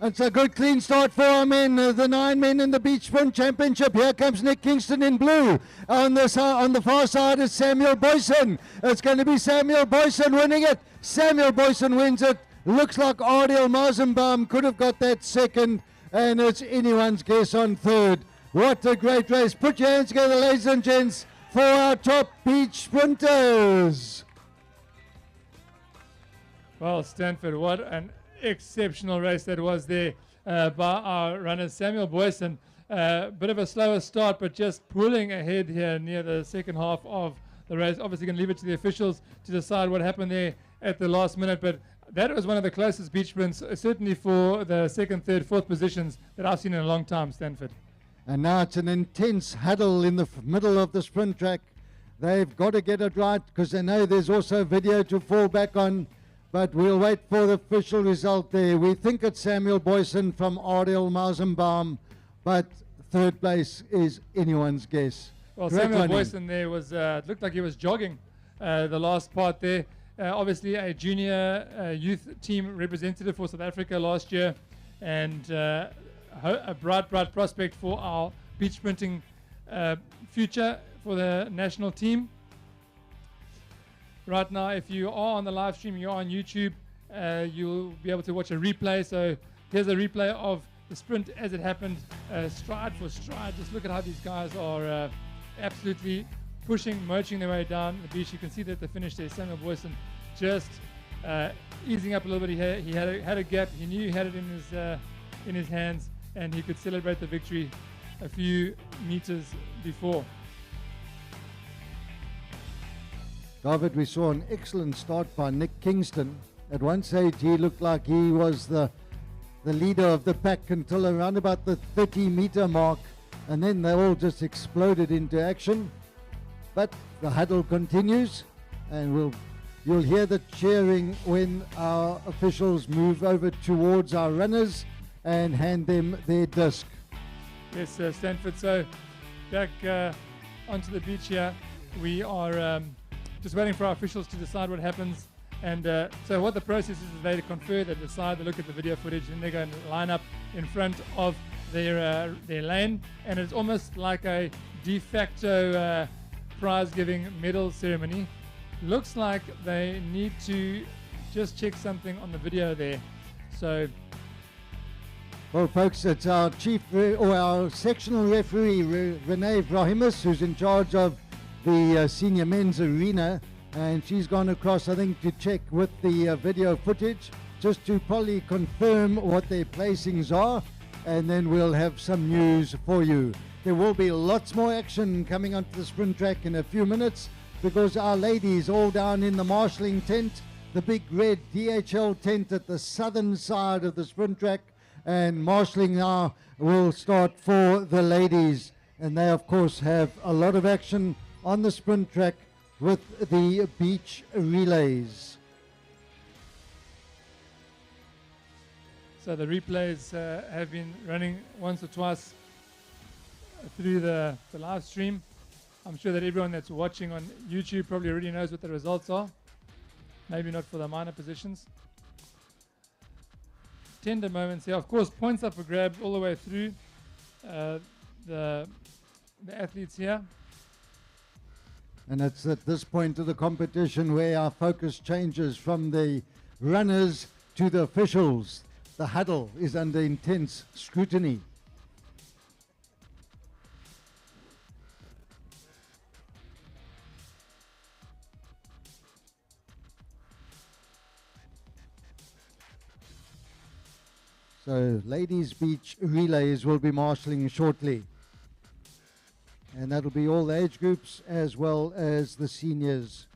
It's a good clean start for our men, the 9 men in the Beach Sprint Championship. Here comes Nick Kingston in blue. On the far side is Samuel Boyson. It's going to be Samuel Boyson winning it. Samuel Boyson wins it. Looks like Ardeel Mazenbaum could have got that second, and it's anyone's guess on third. What a great race. Put your hands together, ladies and gents, for our top beach sprinters. Well, Stanford, what an exceptional race that was there by our runner Samuel Boyson. Bit of a slower start, but just pulling ahead here near the second half of the race. Obviously going to leave it to the officials to decide what happened there at the last minute, but that was one of the closest beach sprints, certainly for the second, third, fourth positions that I've seen in a long time, Stanford. And now it's an intense huddle in the middle of the sprint track. They've got to get it right because they know there's also video to fall back on. But we'll wait for the official result there. We think it's Samuel Boyson from Ardeel Mazenbaum, but third place is anyone's guess. Well, Samuel Boyson there was, looked like he was jogging the last part there. Obviously a junior youth team representative for South Africa last year, and a bright prospect for our beach sprinting future for the national team. Right now, if you are on the live stream, you're on YouTube, you'll be able to watch a replay. So here's a replay of the sprint as it happened, stride for stride. Just look at how these guys are absolutely pushing, marching their way down the beach. You can see that the finish there, Samuel Boyson just easing up a little bit. He had a gap. He knew he had it in his hands, and he could celebrate the victory a few meters before. David, we saw an excellent start by Nick Kingston. At one stage, he looked like he was the leader of the pack until around about the 30-meter mark, and then they all just exploded into action. But the huddle continues, and you'll hear the cheering when our officials move over towards our runners and hand them their disc. Yes, Stanford. So back onto the beach here. We are just waiting for our officials to decide what happens. And so what the process is they confer, they decide, they look at the video footage, and they go and line up in front of their lane. And it's almost like a de facto prize-giving medal ceremony. Looks like they need to just check something on the video there. So, well, folks, it's our our sectional referee, Renee Vrahimis, who's in charge of the senior men's arena, and she's gone across, I think, to check with the video footage just to probably confirm what their placings are, and then we'll have some news for you. There will be lots more action coming onto the sprint track in a few minutes, because our ladies all down in the marshalling tent, the big red DHL tent at the southern side of the sprint track, and marshalling now will start for the ladies, and they of course have a lot of action on the sprint track with the beach relays. So the replays have been running once or twice through the live stream. I'm sure that everyone that's watching on YouTube probably already knows what the results are. Maybe not for the minor positions. Tender moments here. Of course, points up for grab all the way through the athletes here. And it's at this point of the competition where our focus changes from the runners to the officials. The huddle is under intense scrutiny. So ladies beach relays will be marshalling shortly. And that'll be all the age groups as well as the seniors.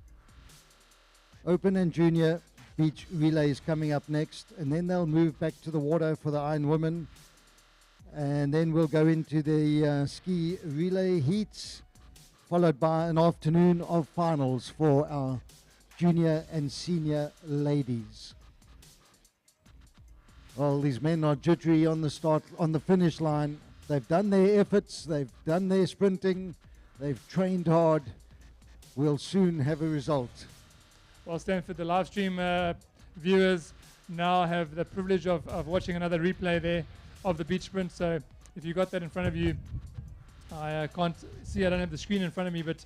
Open and junior beach relays coming up next, and then they'll move back to the water for the Iron Women, and then we'll go into the ski relay heats, followed by an afternoon of finals for our junior and senior ladies. Well, these men are jittery on the finish line. They've done their efforts, they've done their sprinting, they've trained hard. We'll soon have a result. Well, Stanford, the live stream viewers now have the privilege of watching another replay there of the beach sprint. So if you got that in front of you, I can't see, I don't have the screen in front of me, but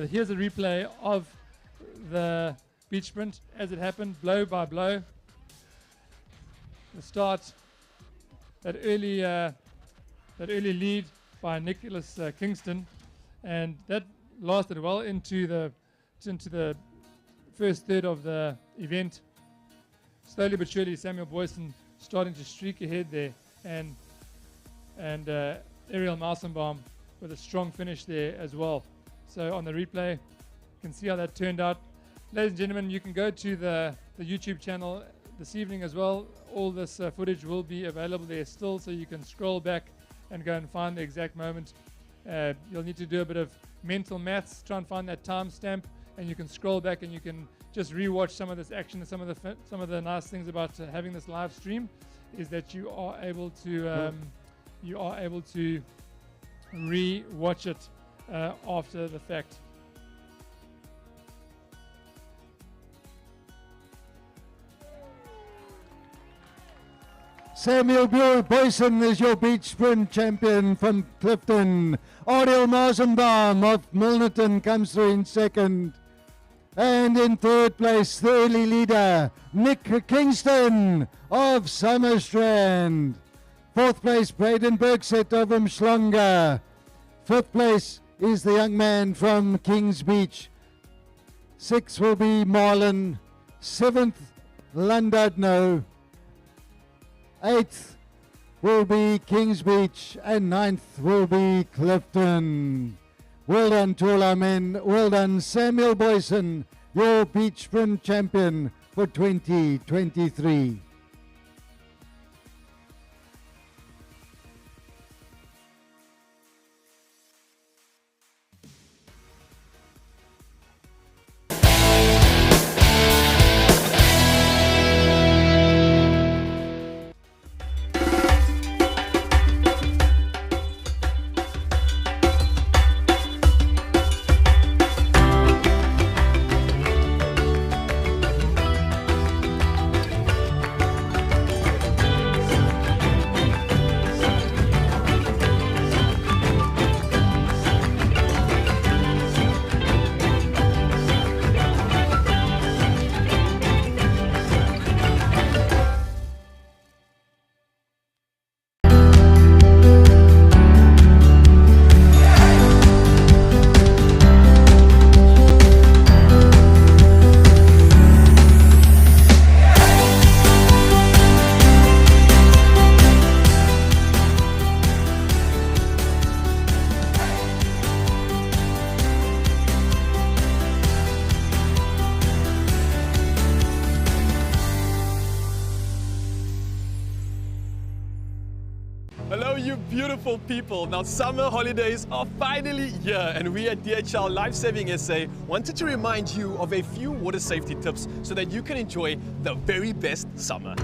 here's a replay of the beach sprint as it happened, blow by blow. The start, that early lead by Nicholas Kingston, and that lasted well into the first third of the event. Slowly but surely, Samuel Boyson starting to streak ahead there, and Ariel Mousenbaum with a strong finish there as well. So on the replay, you can see how that turned out. Ladies and gentlemen, you can go to the YouTube channel this evening as well. All this footage will be available there still, so you can scroll back and go and find the exact moment. You'll need to do a bit of mental maths, try and find that timestamp, and you can scroll back and you can just re-watch some of this action. And some of the nice things about having this live stream is that you are able to re-watch it after the fact. Samuel Boyson is your beach sprint champion from Clifton. Ariel Mousenbaum of Milnerton comes through in second. And in third place, the early leader, Nick Kingston of Summerstrand. Fourth place, Braden Bergset of Umhlanga. Fifth place is the young man from Kings Beach. Sixth will be Marlon. Seventh, Llandudno. Eighth will be Kings Beach, and ninth will be Clifton. Well done to all our men. Well done, Samuel Boyson, your beach sprint champion for 2023. Hello you beautiful people. Now summer holidays are finally here and we at DHL Lifesaving SA wanted to remind you of a few water safety tips so that you can enjoy the very best summer.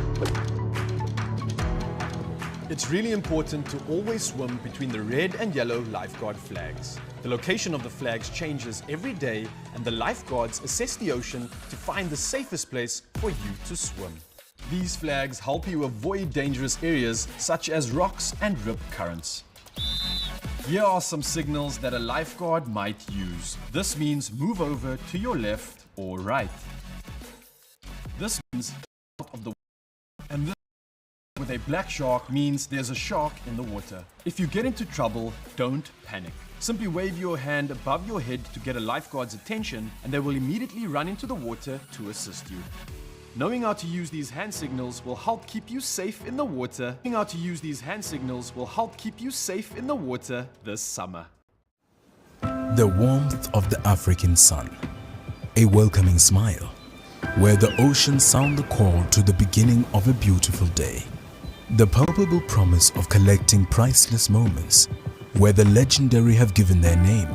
It's really important to always swim between the red and yellow lifeguard flags. The location of the flags changes every day and the lifeguards assess the ocean to find the safest place for you to swim. These flags help you avoid dangerous areas such as rocks and rip currents. Here are some signals that a lifeguard might use. This means move over to your left or right. This means out of the water. And this with a black shark means there's a shark in the water. If you get into trouble, don't panic. Simply wave your hand above your head to get a lifeguard's attention and they will immediately run into the water to assist you. Knowing how to use these hand signals will help keep you safe in the water. Knowing how to use these hand signals will help keep you safe in the water this summer. The warmth of the African sun, a welcoming smile, where the oceans sound the call to the beginning of a beautiful day. The palpable promise of collecting priceless moments, where the legendary have given their name,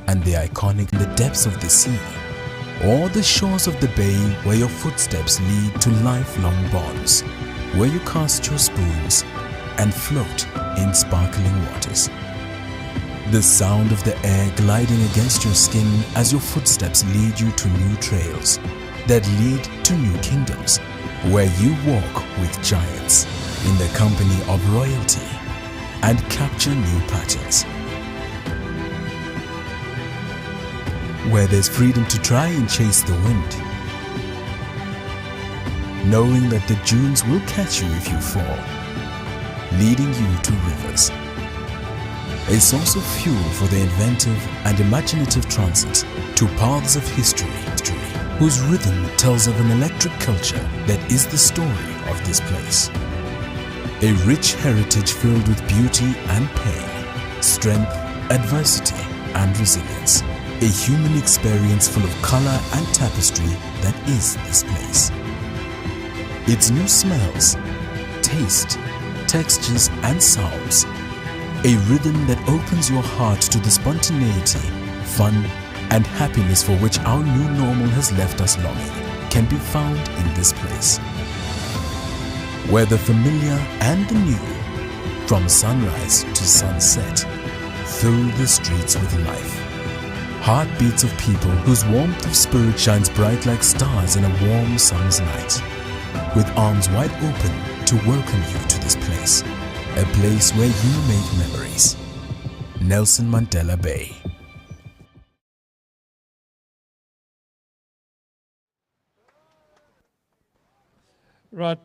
and the iconic in the depths of the sea, or the shores of the bay where your footsteps lead to lifelong bonds, where you cast your spoons and float in sparkling waters. The sound of the air gliding against your skin as your footsteps lead you to new trails that lead to new kingdoms, where you walk with giants in the company of royalty and capture new patterns. Where there's freedom to try and chase the wind, knowing that the dunes will catch you if you fall, leading you to rivers. A source of fuel for the inventive and imaginative transit to paths of history, whose rhythm tells of an electric culture that is the story of this place. A rich heritage filled with beauty and pain, strength, adversity and resilience. A human experience full of color and tapestry that is this place. Its new smells, taste, textures and sounds. A rhythm that opens your heart to the spontaneity, fun and happiness for which our new normal has left us longing can be found in this place. Where the familiar and the new, from sunrise to sunset, fill the streets with life. Heartbeats of people whose warmth of spirit shines bright like stars in a warm summer's night, with arms wide open to welcome you to this place, a place where you make memories. Nelson Mandela Bay. Right.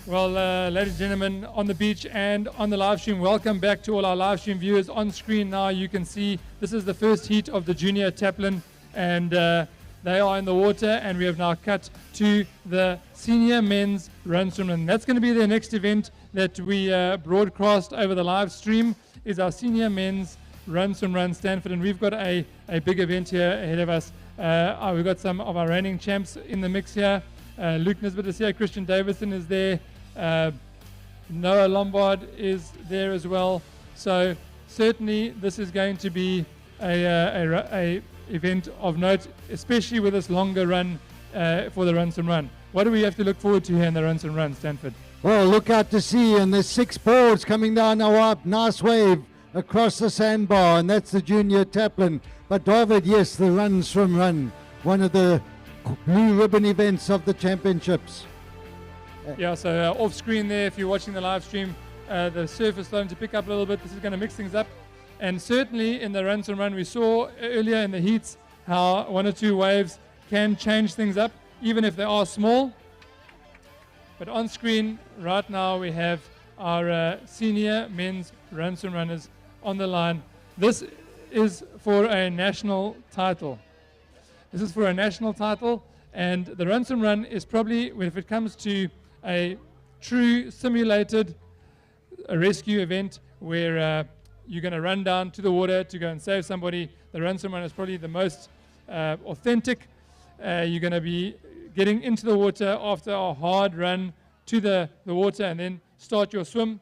Well, ladies and gentlemen, on the beach and on the live stream, welcome back to all our live stream viewers. On screen now, you can see this is the first heat of the junior Taplin, and they are in the water, and we have now cut to the senior men's Ransom, and that's going to be their next event that we broadcast over the live stream, is our senior men's Ransom Run Stanford, and we've got a big event here ahead of us. We've got some of our reigning champs in the mix here. Luke Nisbet is here, Christian Davison is there, Noah Lombard is there as well. So certainly this is going to be a event of note, especially with this longer run for the Ransom Run. What do we have to look forward to here in the Ransom Run, Stanford? Well, look out to sea, and there's 6 boards coming down now up. Nice wave across the sandbar, and that's the junior Taplin. But David, yes, the Ransom Run, one of the blue ribbon events of the championships. Yeah, so off screen there, if you're watching the live stream, the surf is starting to pick up a little bit. This is going to mix things up. And certainly in the Ransom Run, we saw earlier in the heats how 1 or 2 waves can change things up, even if they are small. But on screen right now, we have our senior men's Ransom runners on the line. This is for a national title. This is for a national title, and the Ransom Run is probably, if it comes to a true simulated rescue event where you're going to run down to the water to go and save somebody, the Ransom Run is probably the most authentic. You're going to be getting into the water after a hard run to the water and then start your swim.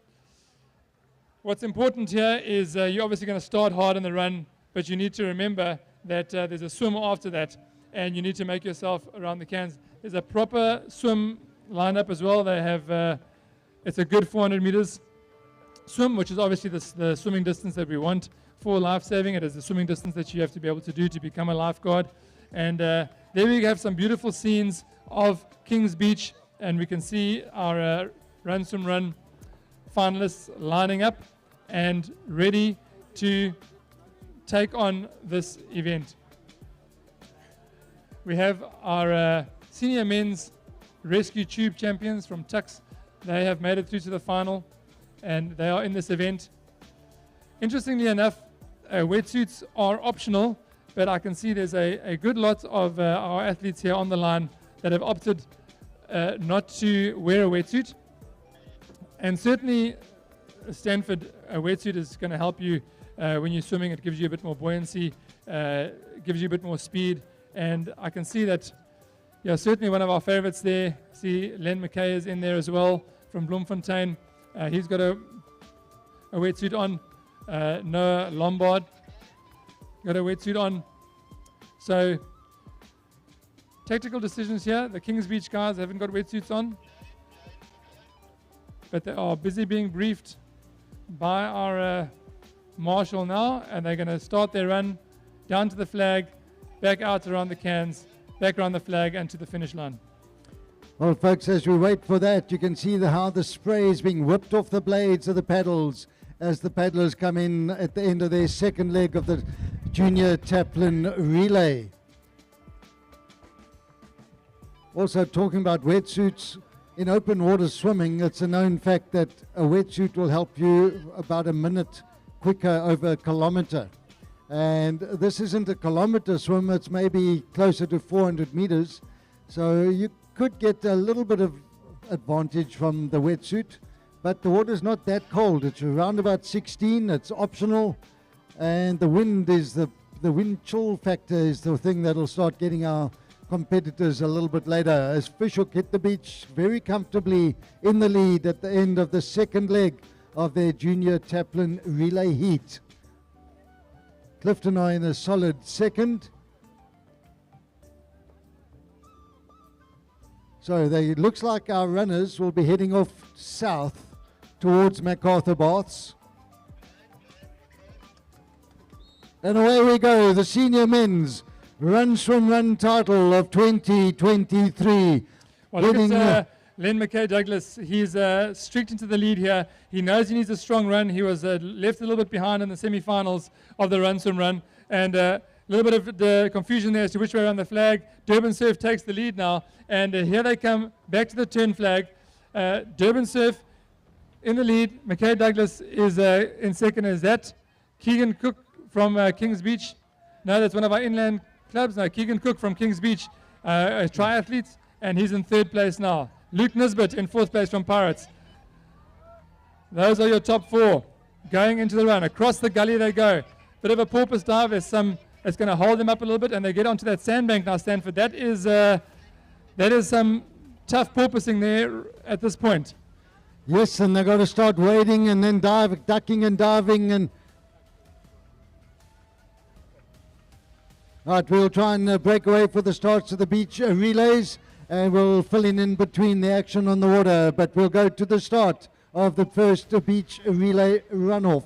What's important here is you're obviously going to start hard in the run, but you need to remember that there's a swim after that, and you need to make yourself around the cans. There's a proper swim lineup as well. They have, it's a good 400 meters swim, which is obviously the swimming distance that we want for lifesaving. It is the swimming distance that you have to be able to do to become a lifeguard. And there we have some beautiful scenes of Kings Beach, and we can see our Ransom Run finalists lining up and ready to take on this event. We have our senior men's rescue tube champions from Tux. They have made it through to the final, and they are in this event. Interestingly enough, wetsuits are optional, but I can see there's a good lot of our athletes here on the line that have opted not to wear a wetsuit. And certainly, Stanford, a wetsuit is going to help you when you're swimming. It gives you a bit more buoyancy, gives you a bit more speed. And I can see that, yeah, certainly one of our favorites there. See, Len McKay is in there as well from Bloemfontein. He's got a wetsuit on. Noah Lombard got a wetsuit on. So, tactical decisions here. The Kings Beach guys haven't got wetsuits on, but they are busy being briefed by our marshal now, and they're going to start their run down to the flag, back out around the cans, back around the flag and to the finish line. Well, folks, as we wait for that, you can see how the spray is being whipped off the blades of the paddles as the paddlers come in at the end of their second leg of the junior Taplin relay. Also, talking about wetsuits, in open water swimming, it's a known fact that a wetsuit will help you about a minute quicker over a kilometer. And this isn't a kilometer swim, it's maybe closer to 400 meters. So you could get a little bit of advantage from the wetsuit, but the water's not that cold. It's around about 16, it's optional, and the wind is the wind chill factor is the thing that'll start getting our competitors a little bit later, as Fishhook hit the beach very comfortably in the lead at the end of the second leg of their junior Taplin relay heat. Clifton are in a solid second. So it looks like our runners will be heading off south towards MacArthur Baths. And away we go, the senior men's Run Swim Run title of 2023. Well, look at Len McKay-Douglas. He's streaked into the lead here. He knows he needs a strong run. He was left a little bit behind in the semi-finals of the Run Swim Run. And a little bit of the confusion there as to which way around the flag. Durban Surf takes the lead now. And here they come back to the turn flag. Durban Surf in the lead. McKay-Douglas is in second. Is that Keegan Cook from Kings Beach? No, that's one of our inland clubs. No, Keegan Cook from Kings Beach, a triathlete, and he's in third place now. Luke Nisbet in fourth place from Pirates. Those are your top four going into the run. Across the gully they go. Bit of a porpoise dive. It's going to hold them up a little bit, and they get onto that sandbank now, Stanford. That is some tough porpoising there at this point. Yes, and they've got to start wading and then ducking and diving. And right, we'll try and break away for the starts of the beach relays, and we'll fill in between the action on the water. But we'll go to the start of the first beach relay runoff.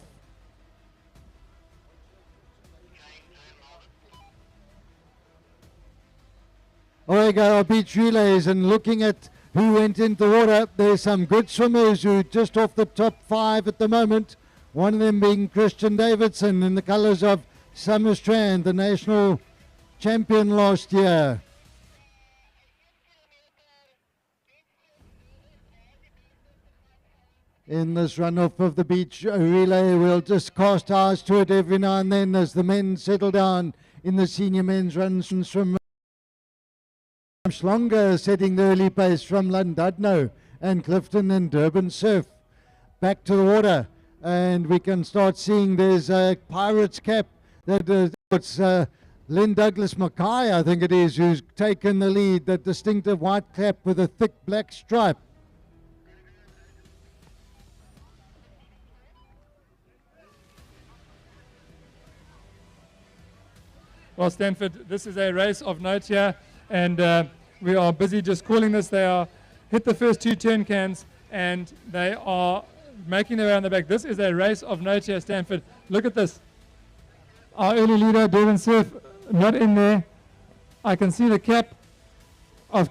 There we go, our beach relays, and looking at who went into the water, there's some good swimmers who are just off the top 5 at the moment. One of them being Christian Davidson in the colours of Summerstrand, the national champion last year. In this runoff of the beach relay, we'll just cast eyes to it every now and then as the men settle down in the senior men's run swim. Longer setting the early pace from Llandudno and Clifton and Durban Surf. Back to the water, and we can start seeing there's a Pirates cap that it's Len Douglas Mackay, I think it is, who's taken the lead, that distinctive white cap with a thick black stripe. Well, Stanford, this is a race of note here, and we are busy just calling this. They are hit the first 2 turn cans, and they are making their way on the back. This is a race of note here, Stanford. Look at this. Our early leader, Durban Surf, not in there. I can see the cap of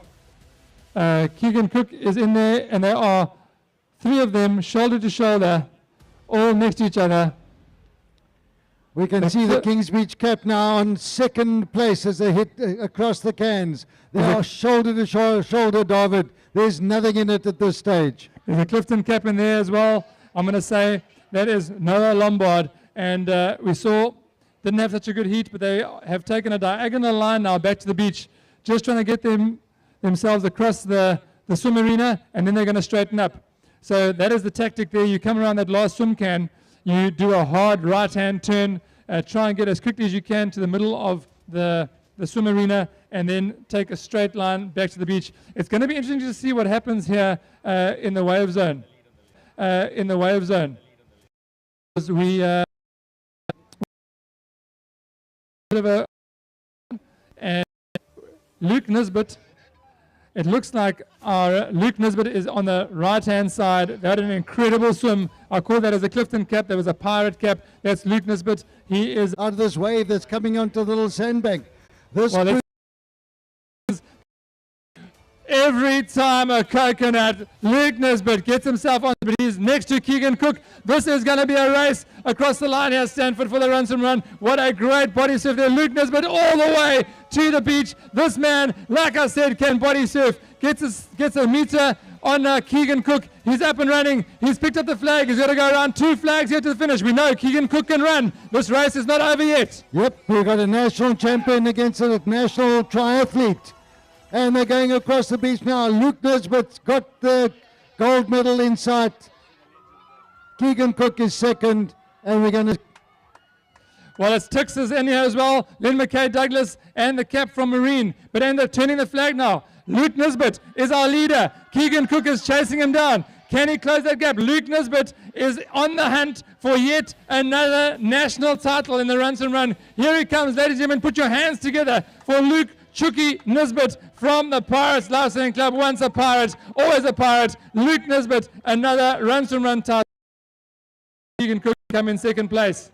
Keegan Cook is in there, and there are 3 of them shoulder to shoulder, all next to each other. We can see the Kings Beach cap now on second place as they hit across the cans. They are shoulder to shoulder, David. There's nothing in it at this stage. There's a Clifton cap in there as well. I'm going to say that is Noah Lombard. And we saw, didn't have such a good heat, but they have taken a diagonal line now back to the beach, just trying to get themselves across the swim arena, and then they're going to straighten up. So that is the tactic there. You come around that last swim can, you do a hard right-hand turn, try and get as quickly as you can to the middle of the swim arena, and then take a straight line back to the beach. It's going to be interesting to see what happens here in the wave zone. Because we and Luke Nisbet. It looks like our Luke Nisbet is on the right-hand side. They had an incredible swim. I call that as a Clifton cap. There was a pirate cap. That's Luke Nisbet. He is out of this wave that's coming onto the little sandbank. This every time a coconut. Luke Nisbet gets himself on, but he's next to Keegan Cook. This is going to be a race across the line here, Stanford, for the Ransom run. What a great body surf there. Luke Nisbet all the way to the beach. This man, like I said, can body surf. Gets a meter on Keegan Cook. He's up and running. He's picked up the flag. He's got to go around 2 flags here to the finish. We know Keegan Cook can run. This race is not over yet. Yep, we've got a national champion against a national triathlete. And they're going across the beach now. Luke Nisbet's got the gold medal in sight. Keegan Cook is second. And we're going to... Well, it's Tix is in here as well. Len McKay Douglas and the cap from Marine. But end up turning the flag now. Luke Nisbet is our leader. Keegan Cook is chasing him down. Can he close that gap? Luke Nisbet is on the hunt for yet another national title in the Ransom run. Here he comes, ladies and gentlemen. Put your hands together for Luke Chucky Nisbet from the Pirates Lifesaving Club. Once a pirate, always a pirate. Luke Nisbet, another Ransom run title. Keegan Cook come in second place.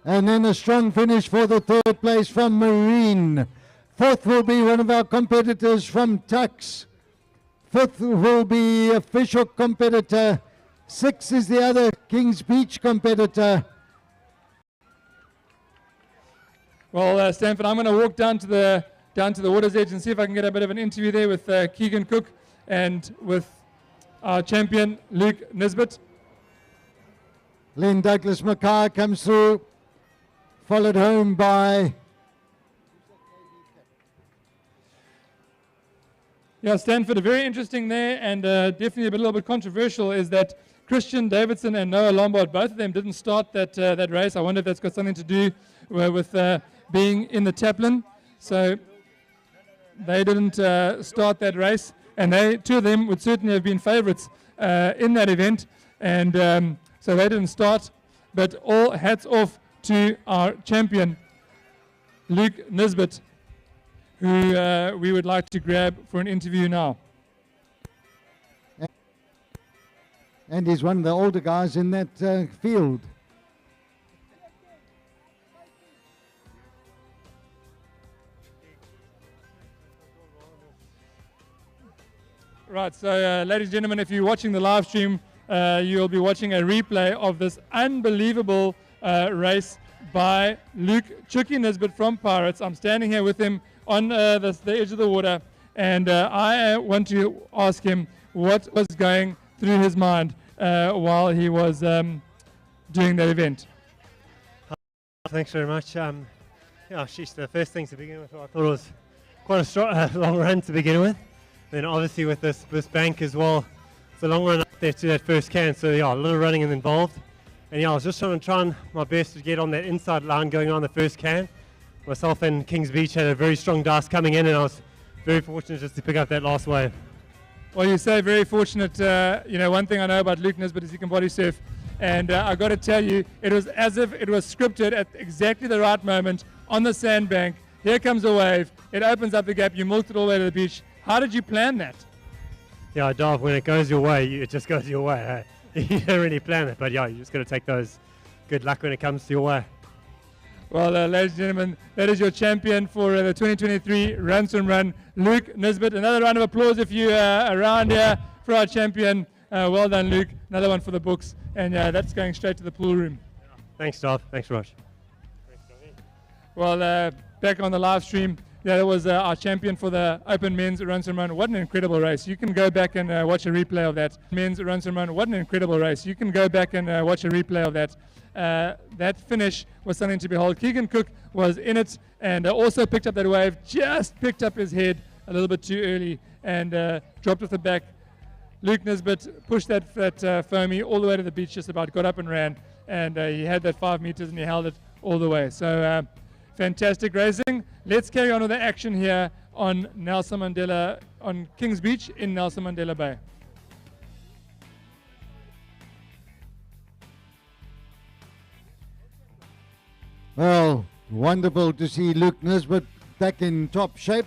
And then a strong finish for the third place from Marine. Fourth will be one of our competitors from Tux. Fifth will be a Fisher competitor. Sixth is the other Kings Beach competitor. Well, Stanford, I'm going to walk down to the water's edge and see if I can get a bit of an interview there with Keegan Cook and with our champion Luke Nisbet. Len Douglas Mackay comes through, followed home by... Yeah, Stanford, very interesting there, and definitely a little bit controversial is that Christian Davidson and Noah Lombard, both of them didn't start that race. I wonder if that's got something to do with being in the Taplin. So they didn't start that race, and two of them would certainly have been favorites in that event, and so they didn't start. But all hats off to our champion, Luke Nisbet, who we would like to grab for an interview now. And he's one of the older guys in that field. Right, so ladies and gentlemen, if you're watching the live stream, you'll be watching a replay of this unbelievable race by Luke Chucky Nisbet from Pirates. I'm standing here with him on the edge of the water, and I want to ask him what was going through his mind while he was doing that event. Thanks very much. Yeah, she's the first thing to begin with. I thought it was quite a long run to begin with. Then obviously with this bank as well, it's a long run up there to that first can. So yeah, a little running involved. And yeah, I was just trying my best to get on that inside line going on the first can. Myself and Kings Beach had a very strong dice coming in, and I was very fortunate just to pick up that last wave. Well, you say very fortunate. You know, one thing I know about Luke Nisbet is he can body surf. And I got to tell you, it was as if it was scripted at exactly the right moment on the sandbank. Here comes a wave. It opens up the gap. You milked it all the way to the beach. How did you plan that? Yeah, Dov, when it goes your way, it just goes your way. Hey? You don't really plan it, but yeah, you just got to take those good luck when it comes to your way. Well, ladies and gentlemen, that is your champion for the 2023 Ransom Run, Luke Nisbet. Another round of applause if you are around here for our champion. Well done, Luke. Another one for the books. And that's going straight to the pool room. Thanks, Dov. Thanks very much. Well, back on the live stream, that was our champion for the Open Men's Ransom Run. What an incredible race. You can go back and watch a replay of that. Men's Ransom Run. What an incredible race. You can go back and watch a replay of that. That finish was something to behold. Keegan Cook was in it and also picked up that wave, just picked up his head a little bit too early and dropped off the back. Luke Nisbet pushed that foamy all the way to the beach, just about got up and ran, and he had that 5 meters and he held it all the way. So fantastic racing. Let's carry on with the action here on Nelson Mandela, on Kings Beach in Nelson Mandela Bay. Well, wonderful to see Luke Nisbet back in top shape.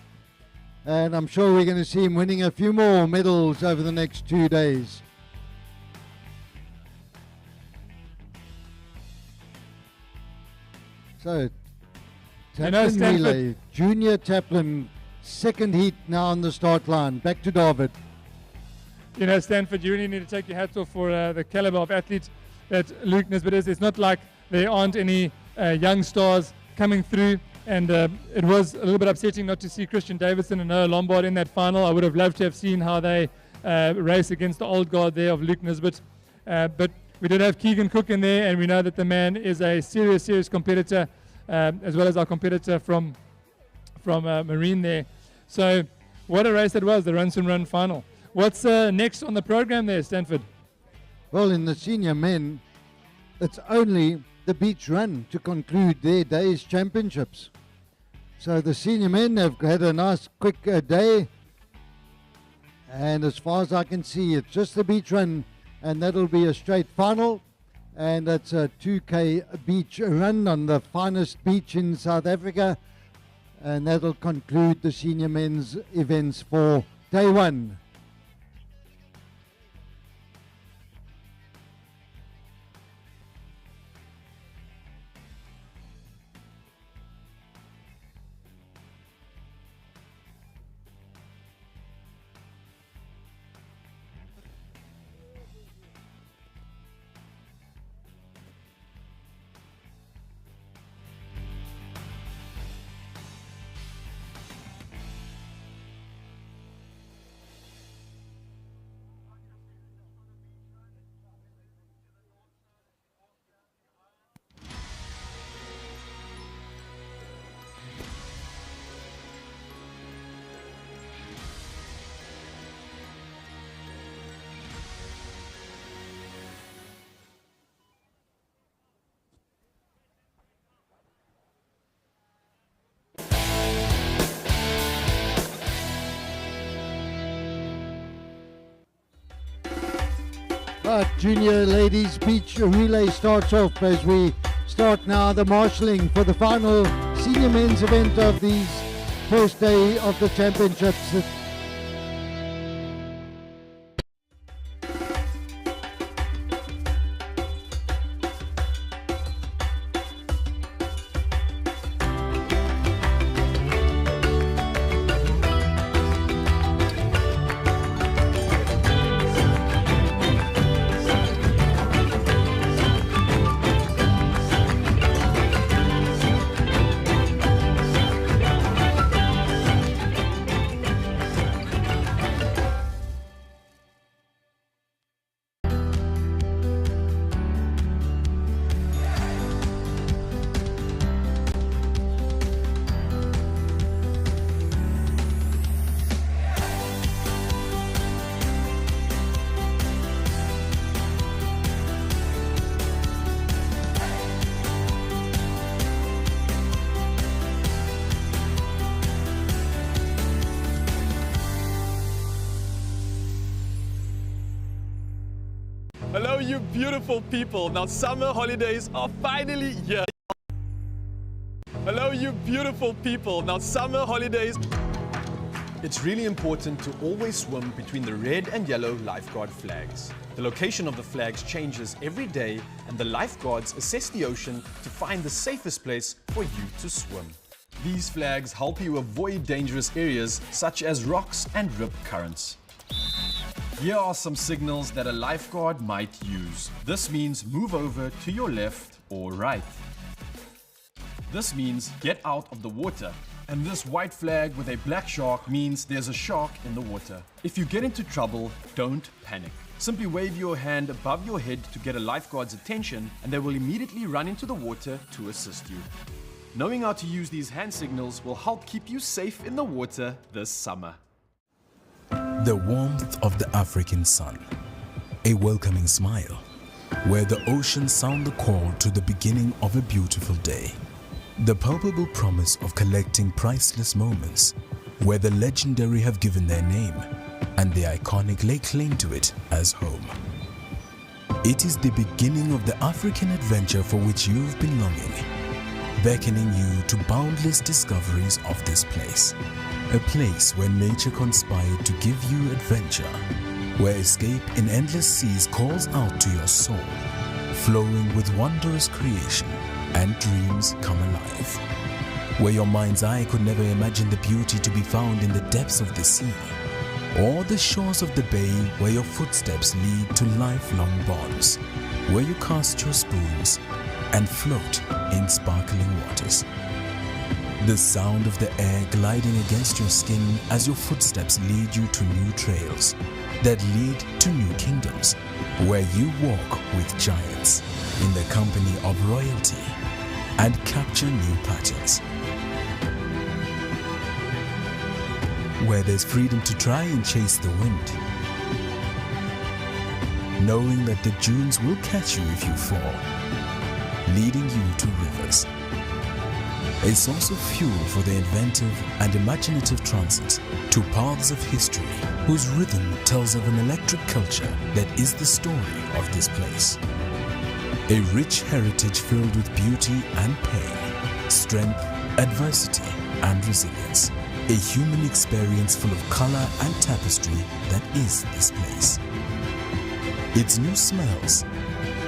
And I'm sure we're going to see him winning a few more medals over the next 2 days. So, Taplin relay, Junior Taplin second heat now on the start line. Back to David. You know, Stanford, you really need to take your hats off for the caliber of athlete that Luke Nisbet is. It's not like there aren't any young stars coming through, and it was a little bit upsetting not to see Christian Davidson and Noah Lombard in that final. I would have loved to have seen how they race against the old guard there of Luke Nisbet. But we did have Keegan Cook in there, and we know that the man is a serious competitor, as well as our competitor from Marine there. So what a race that was, the Ransom Run final. What's next on the program there, Stanford? Well, in the senior men, it's only the beach run to conclude their day's championships. So the senior men have had a nice quick day, and as far as I can see, it's just the beach run, and that'll be a straight final, and it's a 2K beach run on the finest beach in South Africa, and that'll conclude the senior men's events for day one. Junior ladies beach relay starts off as we start now the marshalling for the final senior men's event of these first day of the championships. Hello, you beautiful people. Now summer holidays are finally here. Hello, you beautiful people. Now summer holidays. It's really important to always swim between the red and yellow lifeguard flags. The location of the flags changes every day, and the lifeguards assess the ocean to find the safest place for you to swim. These flags help you avoid dangerous areas such as rocks and rip currents. Here are some signals that a lifeguard might use. This means move over to your left or right. This means get out of the water. And this white flag with a black shark means there's a shark in the water. If you get into trouble, don't panic. Simply wave your hand above your head to get a lifeguard's attention, and they will immediately run into the water to assist you. Knowing how to use these hand signals will help keep you safe in the water this summer. The warmth of the African sun, a welcoming smile, where the oceans sound the call to the beginning of a beautiful day. The palpable promise of collecting priceless moments, where the legendary have given their name, and the iconic lay claim to it as home. It is the beginning of the African adventure for which you've been longing, beckoning you to boundless discoveries of this place. A place where nature conspired to give you adventure, where escape in endless seas calls out to your soul, flowing with wondrous creation and dreams come alive. where your mind's eye could never imagine the beauty to be found in the depths of the sea, or the shores of the bay where your footsteps lead to lifelong bonds, where you cast your spoons and float in sparkling waters. The sound of the air gliding against your skin as your footsteps lead you to new trails that lead to new kingdoms, where you walk with giants in the company of royalty and capture new patterns. Where there's freedom to try and chase the wind, knowing that the dunes will catch you if you fall, leading you to rivers. A source of fuel for the inventive and imaginative transit to paths of history whose rhythm tells of an electric culture that is the story of this place. A rich heritage filled with beauty and pain, strength, adversity and resilience. A human experience full of color and tapestry that is this place. Its new smells,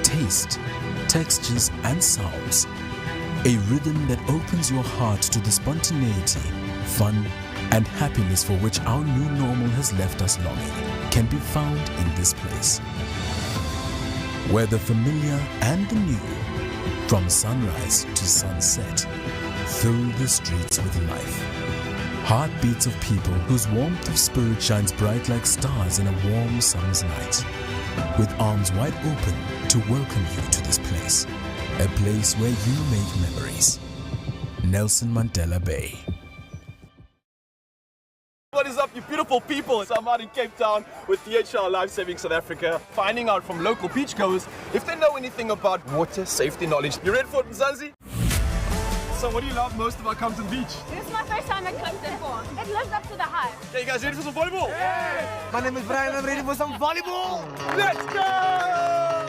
taste, textures and sounds. A rhythm that opens your heart to the spontaneity, fun and happiness for which our new normal has left us longing can be found in this place. Where the familiar and the new, from sunrise to sunset, fill the streets with life. Heartbeats of people whose warmth of spirit shines bright like stars in a warm summer's night, with arms wide open to welcome you to this place, a place where you make memories. Nelson Mandela Bay. What is up, you beautiful people? So I'm out in Cape Town with DHL Lifesaving South Africa, finding out from local beachgoers if they know anything about water safety knowledge. You ready for it, Mzansi? So what do you love most about Compton Beach? This is my first time at Compton Falls. It lives up to the hype. Okay, you guys ready for some volleyball? Yeah. My name is Brian, I'm ready for some volleyball. Let's go!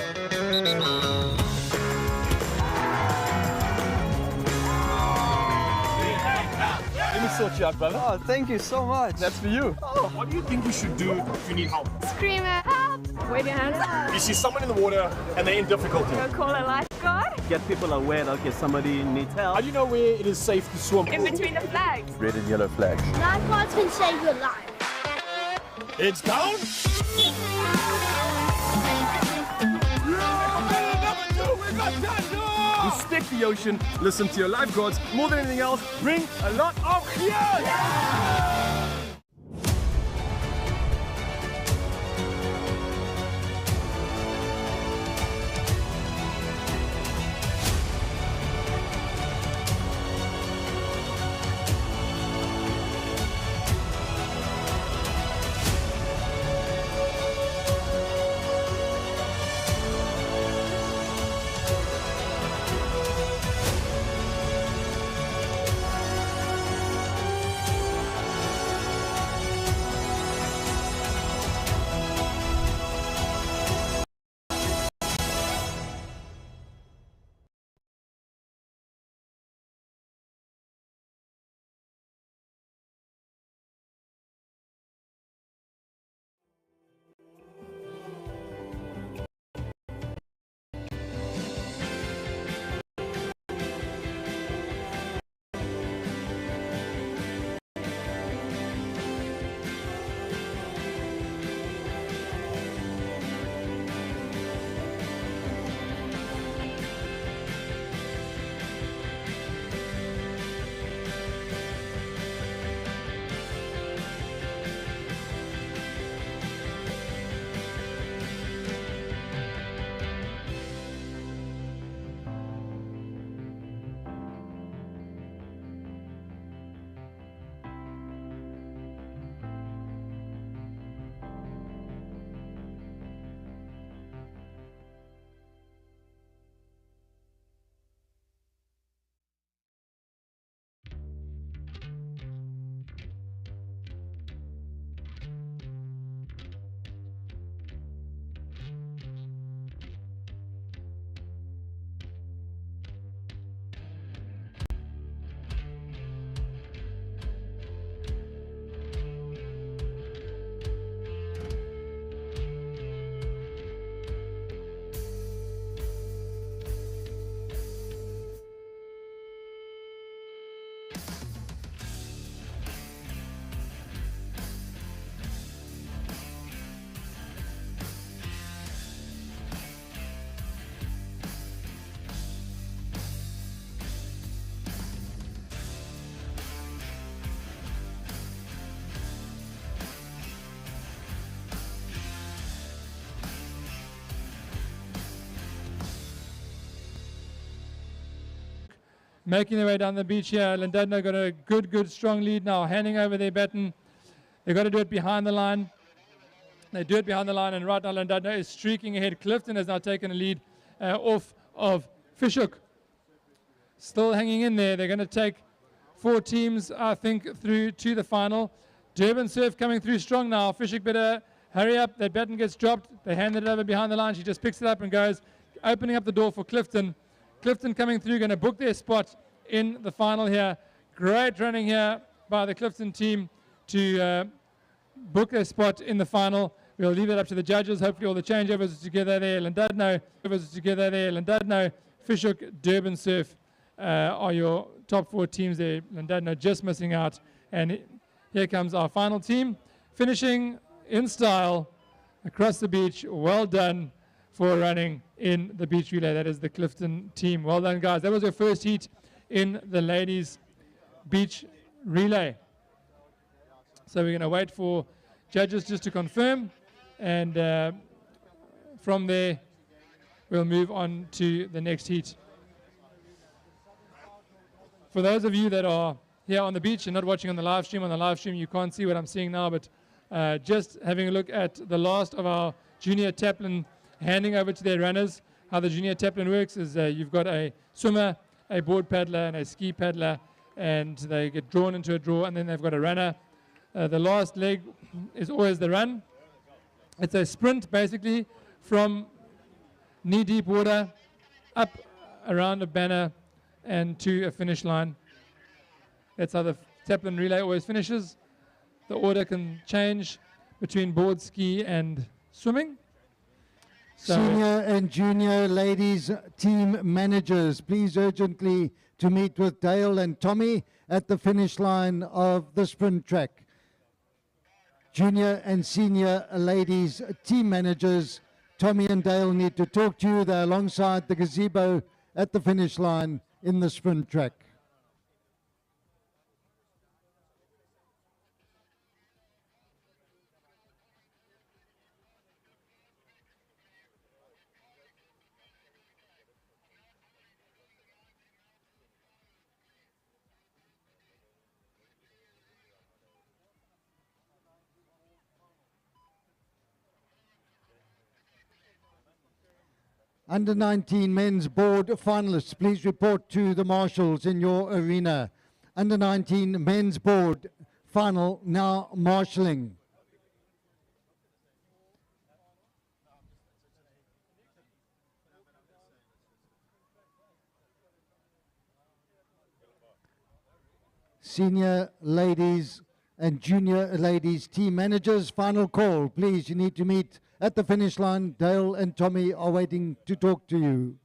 Let me sort you out, brother. Oh, thank you so much. That's for you. Oh. What do you think we should do if you need help? Scream it, help! Wave your hands up. You see someone in the water and they're in difficulty. Go call a lifeguard. Get people aware that, okay, somebody needs help. How do you know where it is safe to swim? In between the flags. Red and yellow flags. Lifeguards can save your life. It's down. Respect the ocean, listen to your lifeguards. More than anything else, bring a lot of cheers! making their way down the beach here. Llandudno got a good, strong lead now, handing over their baton. They've got to do it behind the line. They do it behind the line, and right now Llandudno is streaking ahead. Clifton has now taken a lead off of Fishhook. Still hanging in there. They're going to take 4 teams, I think, through to the final. Durban Surf coming through strong now. Fishhook better hurry up. That baton gets dropped. They hand it over behind the line. She just picks it up and goes, opening up the door for Clifton. Clifton coming through, going to book their spot in the final here. Great running here by the Clifton team to book their spot in the final. We'll leave it up to the judges. Hopefully all the changeovers are together there. Llandudno, Fishhook, Durban Surf are your top 4 teams there. Llandudno just missing out. And here comes our final team, finishing in style across the beach. Well done for running in the beach relay. That is the Clifton team. Well done, guys. That was your first heat in the ladies beach relay. So we're going to wait for judges just to confirm, and from there we'll move on to the next heat. For those of you that are here on the beach and not watching on the live stream you can't see what I'm seeing now, but just having a look at the last of our junior taplin handing over to their runners. How the junior taplin works is you've got a swimmer, a board paddler, and a ski paddler, and they get drawn into a draw, and then they've got a runner. The last leg is always the run. It's a sprint basically from knee-deep water up around a banner and to a finish line. That's how the taplin relay always finishes. The order can change between board, ski, and swimming. So Senior and junior ladies team managers, please urgently to meet with Dale and Tommy at the finish line of the sprint track. Junior and senior ladies team managers, Tommy and Dale need to talk to you. They're alongside the gazebo at the finish line in the sprint track. Under 19 men's board finalists, please report to the marshals in your arena. Under 19 men's board final now marshalling. Senior ladies and junior ladies team managers, final call. Please, you need to meet at the finish line. Dale and Tommy are waiting to talk to you.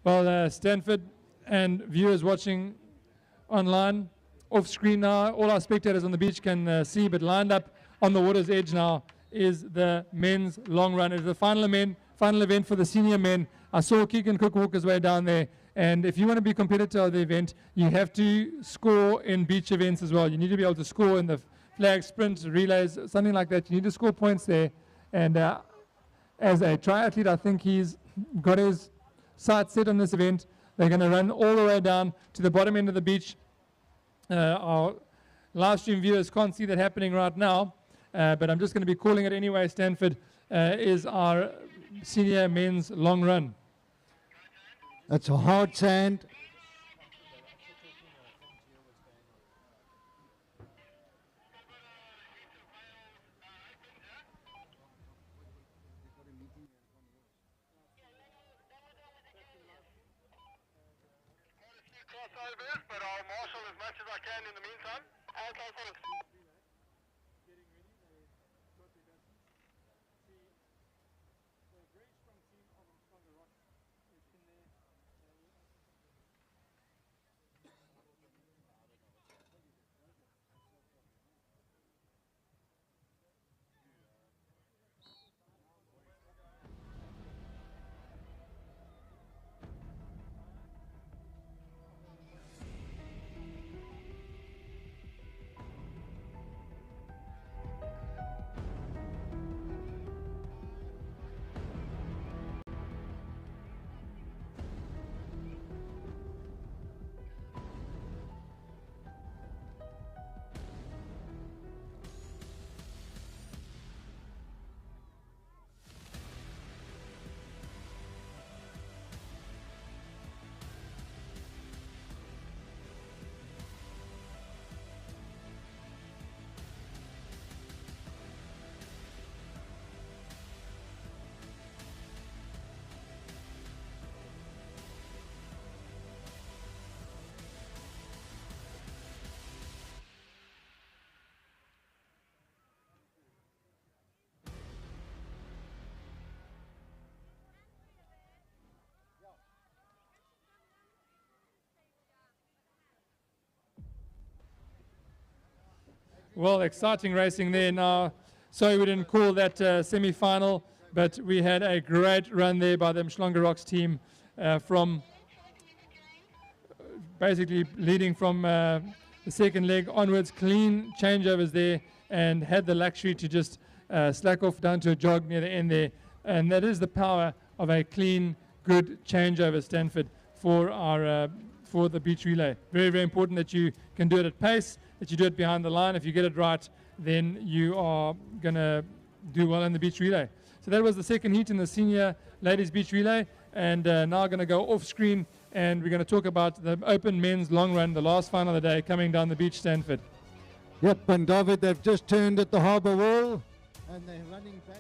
Well, Stanford and viewers watching online, off screen now, all our spectators on the beach can see, but lined up on the water's edge now is the men's long run. It's the final event for the senior men. I saw Keegan Cook walk his way down there, and if you want to be competitor of the event, you have to score in beach events as well. You need to be able to score in the flag sprints, relays, something like that. You need to score points there, and as a triathlete, I think he's got his sights set on this event. They're going to run all the way down to the bottom end of the beach. Our live stream viewers can't see that happening right now, but I'm just going to be calling it anyway. Stanford is our senior men's long run. That's a hard sand. But I'll marshal as much as I can in the meantime. Okay, thanks. Well, exciting racing there now. Sorry we didn't call that semi-final, but we had a great run there by the Mshlonga Rocks team from basically leading from the second leg onwards, clean changeovers there, and had the luxury to just slack off down to a jog near the end there. And that is the power of a clean, good changeover, Stanford, for our for the beach relay. Very, very important that you can do it at pace, that you do it behind the line. If you get it right, then you are going to do well in the beach relay. So that was the second heat in the senior ladies beach relay, and now going to go off screen, and we're going to talk about the open men's long run, the last final of the day, coming down the beach, Stanford. Yep, and David, they've just turned at the harbour wall, and they're running back.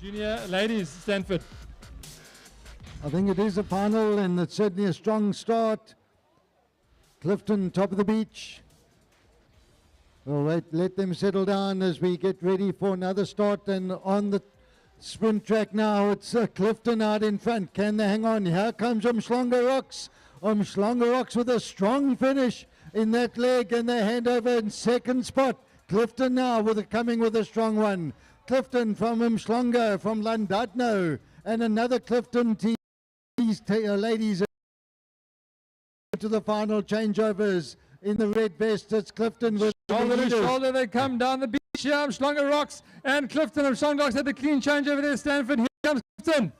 Junior ladies, Stanford. I think it is a final, and it's certainly a strong start. Clifton, top of the beach. All right, let them settle down as we get ready for another start. And on the sprint track now, it's Clifton out in front. Can they hang on? Here comes Umhlanga Rocks. Umhlanga Rocks with a strong finish in that leg, and they hand over in second spot. Clifton now coming with a strong one. Clifton from Umhlanga, from Llandudno, and another Clifton team. These ladies to the final changeovers. In the red vest, it's Clifton with shoulder to shoulder. They come down the beach here. Umhlanga Rocks and Clifton. Umhlanga Rocks had the clean change over there. Stanford. Here comes Clifton.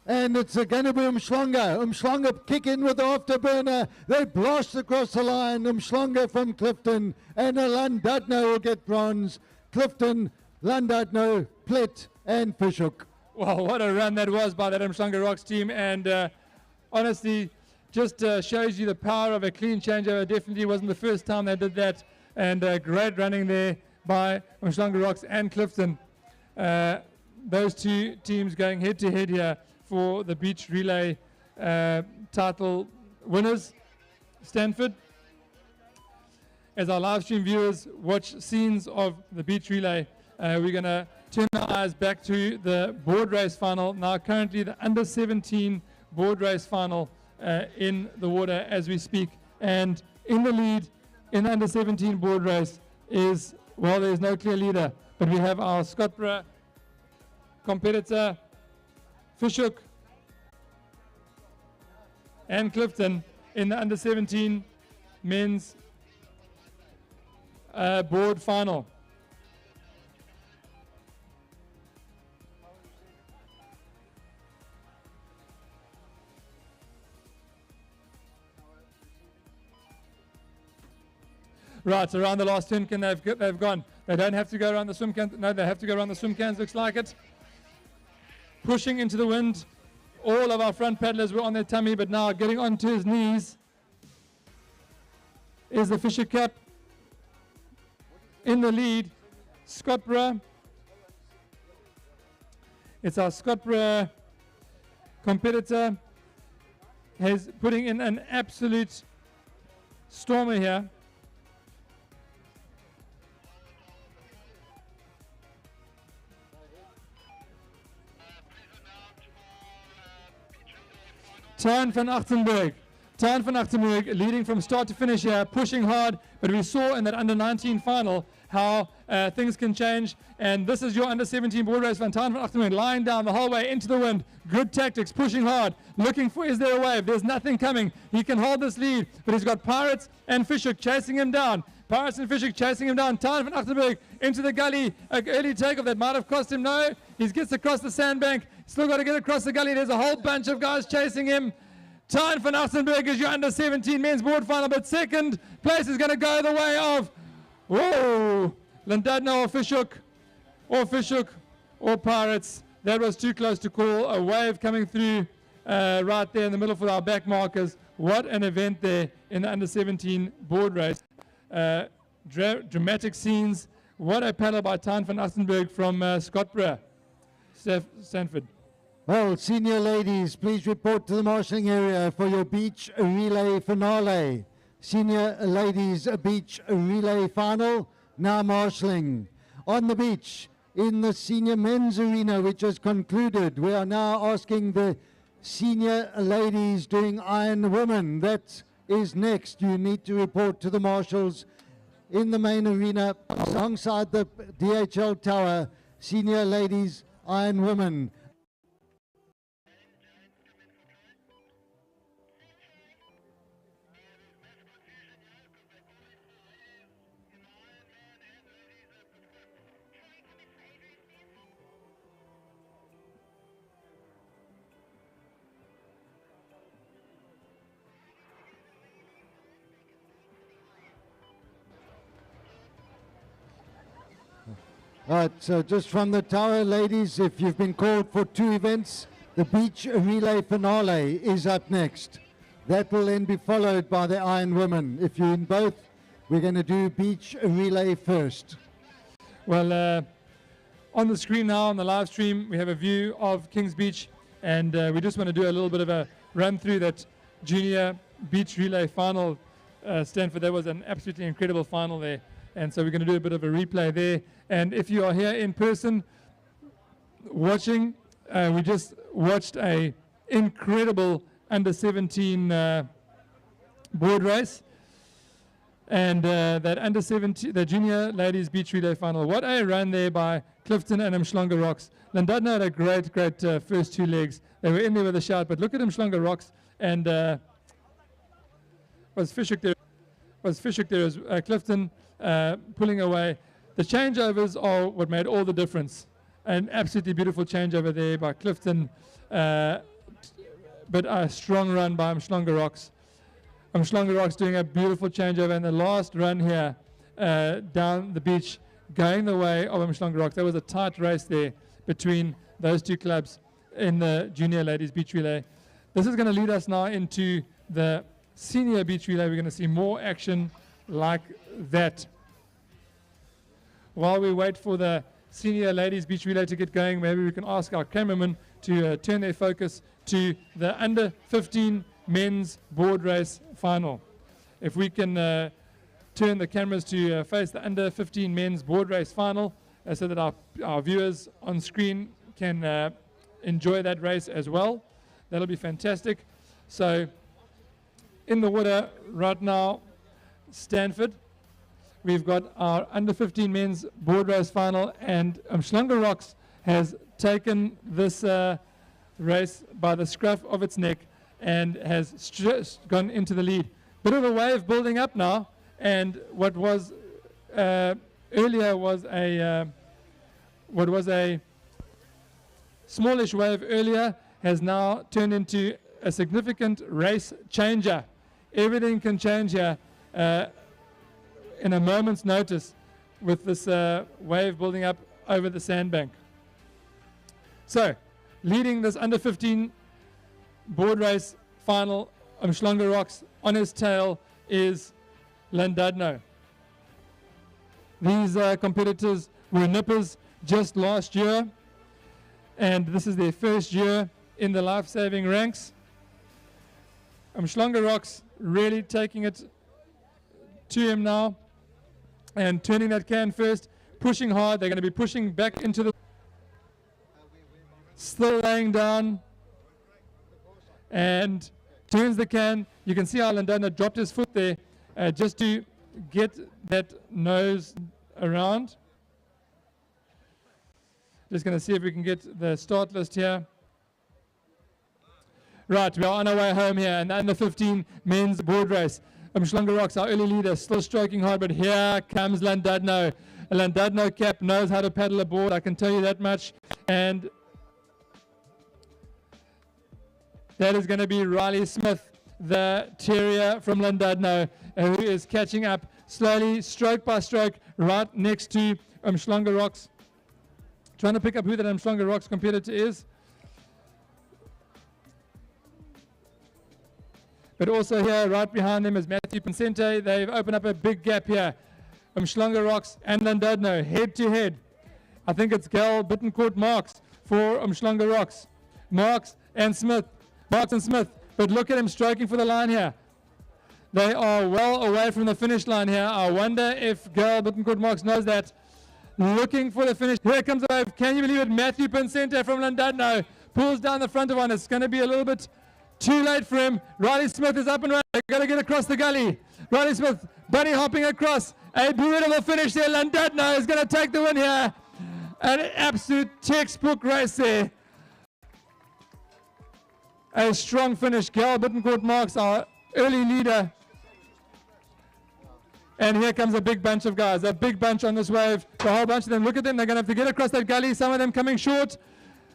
And it's going to be Umhlanga. Umhlanga kick in with the afterburner. They blast across the line. Umhlanga from Clifton. And Llandudno will get bronze. Clifton, Llandudno, Plet, and Fishhook. Wow, what a run that was by that Umhlanga Rocks team. And honestly, just shows you the power of a clean changeover. Definitely wasn't the first time they did that. And great running there by Umhlanga Rocks and Clifton. Those two teams going head to head here for the beach relay title winners. Stanford. As our live stream viewers watch scenes of the beach relay, we're going to turn our eyes back to the board race final. Now currently the under 17 board race final in the water as we speak. And in the lead in the under 17 board race is, well, there's no clear leader, but we have our Scotborough competitor Fishhook and Clifton in the under 17 men's board final. Right, around the last swim can they've gone. They don't have to go around the swim can. No, they have to go around the swim cans, looks like it. Pushing into the wind. All of our front paddlers were on their tummy, but now getting onto his knees is the Fisher Cap. In the lead, Scotborough. It's our Scotborough competitor. He's putting in an absolute stormer here. Tuin van Achtenberg. Tuin van Achtenberg leading from start to finish here, pushing hard, but we saw in that under 19 final how things can change, and this is your under 17 board race. Tuin van Achtenberg lying down the whole way into the wind. Good tactics, pushing hard, looking for, is there a wave? There's nothing coming. He can hold this lead, but he's got Pirates and Fishhook chasing him down. Pirates and Fishhook chasing him down. Tuin van Achtenberg into the gully. An early takeoff that might have cost him. No, he gets across the sandbank. Still got to get across the gully. There's a whole bunch of guys chasing him. Tuin van Achtenberg is your under 17 men's board final, but second place is going to go the way of, whoa, Llandudno or Fishhook or Pirates. That was too close to call. A wave coming through right there in the middle for our back markers. What an event there in the under 17 board race. Dramatic scenes. What a paddle by Tuin van Achtenberg from Scotborough, Stanford. Well, senior ladies, please report to the marshalling area for your beach relay finale. Senior ladies beach relay final, now marshalling. On the beach, in the senior men's arena, which has concluded, we are now asking the senior ladies doing Iron Women. That is next. You need to report to the marshals in the main arena alongside the DHL Tower. Senior ladies, Iron Women. Right, so just from the tower, ladies, if you've been called for two events, the beach relay finale is up next. That will then be followed by the Iron Women. If you're in both, we're going to do beach relay first. Well, on the screen now on the live stream, we have a view of Kings Beach, and we just want to do a little bit of a run through that junior beach relay final. Stanford, that was an absolutely incredible final there, and so we're going to do a bit of a replay there. And if you are here in person watching, we just watched a incredible under 17 board race, and that under 17, the junior ladies beach relay final. What a run there by Clifton and Mshlonga Rocks. Llandudno had a great first two legs. They were in there with a shout, but look at Mshlonga Rocks, and was Fishhook there as Clifton pulling away. The changeovers are what made all the difference. An absolutely beautiful changeover there by Clifton, but a strong run by Mshlonga Rocks. Mshlonga Rocks doing a beautiful changeover, and the last run here down the beach going the way of Mshlonga Rocks. There was a tight race there between those two clubs in the junior ladies beach relay. This is going to lead us now into the senior beach relay. We're going to see more action like that. While we wait for the senior ladies beach relay to get going, maybe we can ask our cameraman to turn their focus to the under 15 men's board race final. If we can turn the cameras to face the under 15 men's board race final, so that our viewers on screen can enjoy that race as well. That'll be fantastic. So in the water right now, Stanford, we've got our under 15 men's board race final, and Mshlonga Rocks has taken this race by the scruff of its neck and has gone into the lead. Bit of a wave building up now, and what was earlier was a smallish wave earlier has now turned into a significant race changer. Everything can change here in a moment's notice with this wave building up over the sandbank. So, leading this under 15 board race final, Mshlonga Rocks, on his tail is Llandudno. These competitors were nippers just last year, and this is their first year in the life-saving ranks. Mshlonga Rocks really taking it to him now and turning that can first, pushing hard. They're going to be pushing back into the... Still laying down and turns the can. You can see how Llandudno dropped his foot there just to get that nose around. Just going to see if we can get the start list here. Right, we are on our way home here, and the under 15 men's board race. Mshlonga Rocks, our early leader, still stroking hard, but here comes Llandudno. A Llandudno cap knows how to paddle a board, I can tell you that much. And that is going to be Riley Smith, the terrier from Llandudno, who is catching up slowly, stroke by stroke, right next to Mshlonga Rocks. Trying to pick up who that Mshlonga Rocks competitor is. But also here, right behind them is Matthew Pincente. They've opened up a big gap here. Mshlonga Rocks and Llandudno, head to head. I think it's Gal Bittencourt Marks for Mshlonga Rocks. Marks and Smith. But look at him stroking for the line here. They are well away from the finish line here. I wonder if Gal Bittencourt Marks knows that. Looking for the finish. Here comes the wave. Can you believe it? Matthew Pincente from Llandudno pulls down the front of one. It's going to be a little bit too late for him. Riley Smith is up and running. They've got to get across the gully. Riley Smith bunny hopping across. A beautiful finish there. Llandudno is going to take the win here. An absolute textbook race there. A strong finish. Gal Bittencourt Marks, our early leader. And here comes a big bunch of guys. A big bunch on this wave. The whole bunch of them. Look at them. They're going to have to get across that gully. Some of them coming short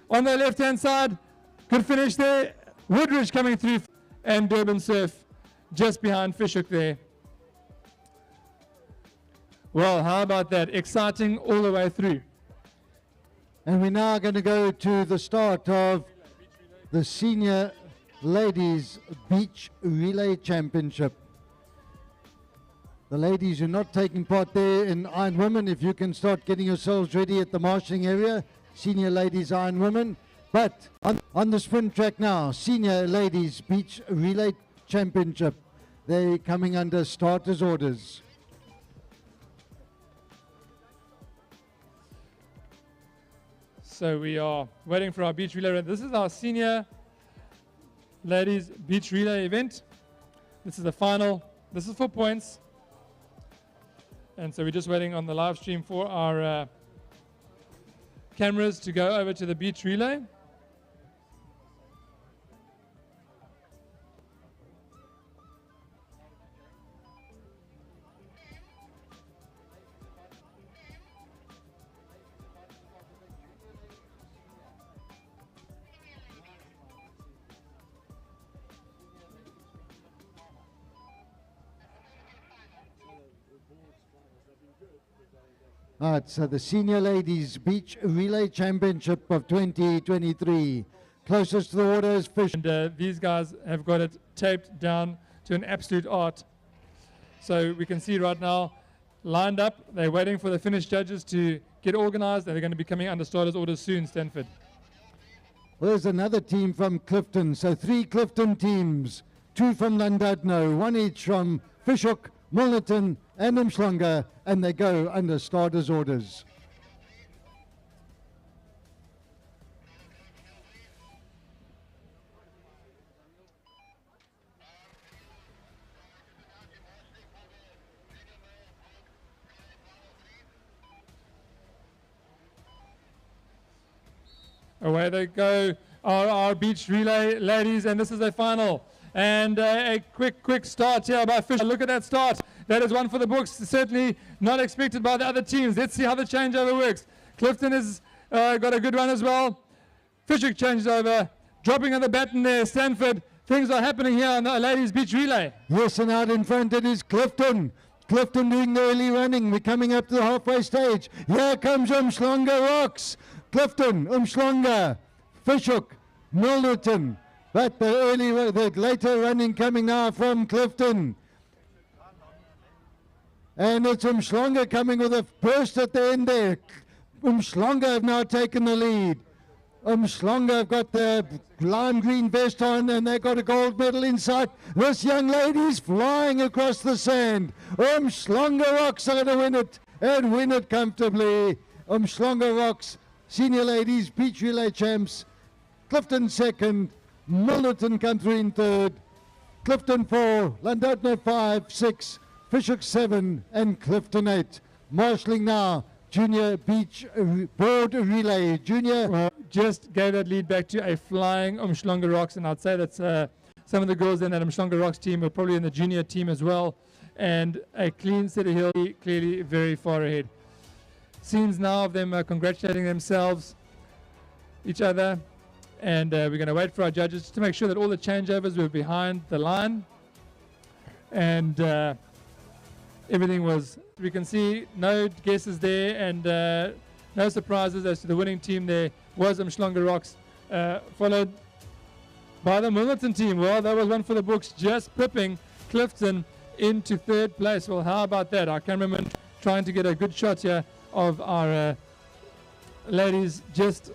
on the left-hand side. Good finish there. Woodridge coming through. And Durban Surf just behind Fishhook there. Well, how about that? Exciting all the way through. And we're now going to go to the start of the Senior Ladies Beach Relay Championship. The ladies who are not taking part there in Iron Women, if you can start getting yourselves ready at the marshalling area, senior ladies Iron Women. But on the sprint track now, senior ladies beach relay championship. They're coming under starters orders. So we are waiting for our beach relay. This is our senior ladies beach relay event. This is the final. This is for points. And so we're just waiting on the live stream for our cameras to go over to the beach relay. All right, so the Senior Ladies Beach Relay Championship of 2023. Closest to the water is Fish. And these guys have got it taped down to an absolute art. So we can see right now, lined up, they're waiting for the finished judges to get organized, and they're going to be coming under starters orders soon, Stanford. Well, there's another team from Clifton. So 3 Clifton teams, 2 from Llandudno, 1 each from Fishhook, Milnerton and Umhlanga, and they go under starters orders. Away they go, our beach relay ladies, and this is a final. And a quick start here by Fish. Look at that start. That is one for the books. Certainly not expected by the other teams. Let's see how the changeover works. Clifton has got a good run as well. Fishhook changes over. Dropping on the baton there, Stanford. Things are happening here on the ladies beach relay. Yes, and out in front it is Clifton. Clifton doing the early running. We're coming up to the halfway stage. Here comes Umhlanga Rocks. Clifton, Umhlanga, Fishhook, Milnerton. But the later running coming now from Clifton. And it's Umhlanga coming with a burst at the end there. Umhlanga have now taken the lead. Umhlanga have got the lime green vest on, and they got a gold medal inside. This young lady's flying across the sand. Umhlanga Rocks are going to win it, and win it comfortably. Umhlanga Rocks, senior ladies beach relay champs. Clifton second. Milnerton country in third, Clifton 4, Llandudno 5, 6, Fishhook 7, and Clifton 8. Marshalling now, junior beach board relay. Junior just gave that lead back to a flying Umhlanga Rocks, and I'd say that's some of the girls in that Umhlanga Rocks team are probably in the junior team as well, and a clean set of hill, clearly very far ahead. Scenes now of them congratulating themselves, each other. And we're going to wait for our judges to make sure that all the changeovers were behind the line. And everything was, we can see no guesses there, and no surprises as to the winning team. There was Umhlanga Rocks, followed by the Milnerton team. Well, that was one for the books, just pipping Clifton into third place. Well, how about that? Our cameraman trying to get a good shot here of our ladies just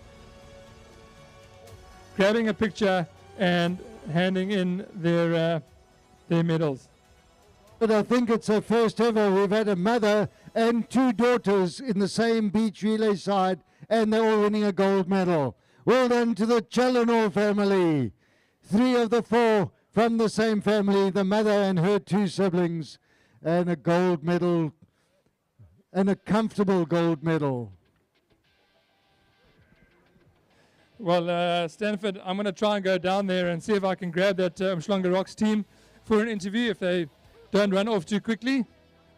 grabbing a picture and handing in their medals. But I think it's a first ever. We've had a mother and 2 daughters in the same beach relay side, and they're all winning a gold medal. Well done to the Challenor family. 3 of the 4 from the same family, the mother and her 2 siblings, and a gold medal, and a comfortable gold medal. Well, Stanford, I'm going to try and go down there and see if I can grab that Umhlanga Rocks team for an interview. If they don't run off too quickly,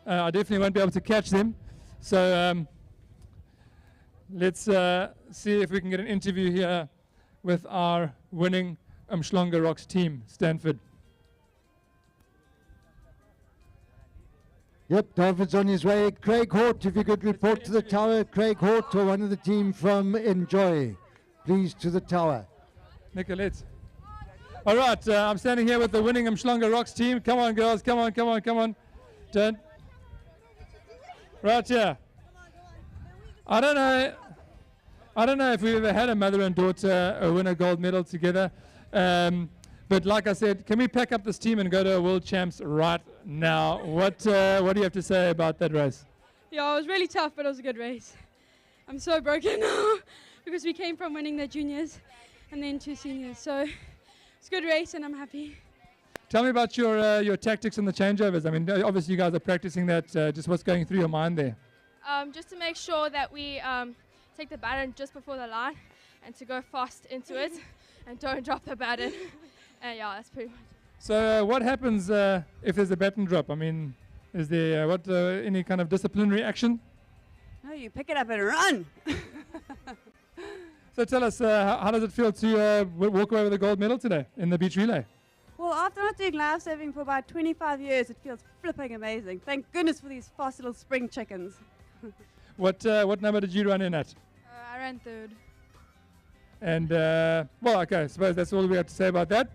I definitely won't be able to catch them. So let's see if we can get an interview here with our winning Umhlanga Rocks team, Stanford. Yep, David's on his way. Craig Hort, if you could report to the tower. Craig Hort, or one of the team from Enjoy. Please to the tower. Nicolette. All right, I'm standing here with the winning Umhlanga Rocks team. Come on, girls. Come on. Don't Right here. I don't know if we've ever had a mother and daughter win a gold medal together. But like I said, can we pack up this team and go to a world champs right now? What do you have to say about that race? Yeah, it was really tough, but it was a good race. I'm so broken now because we came from winning the juniors and then 2 seniors. So it's a good race and I'm happy. Tell me about your tactics and the changeovers. I mean, obviously you guys are practicing that. Just what's going through your mind there? Just to make sure that we take the baton just before the line and to go fast into it and don't drop the baton. And yeah, that's pretty much it. So what happens if there's a baton drop? I mean, is there any kind of disciplinary action? No, you pick it up and run. So tell us, how does it feel to walk away with a gold medal today in the beach relay? Well, after not doing lifesaving for about 25 years, it feels flipping amazing. Thank goodness for these fast little spring chickens. What number did you run in at? I ran 3rd. And, well, okay, I suppose that's all we have to say about that.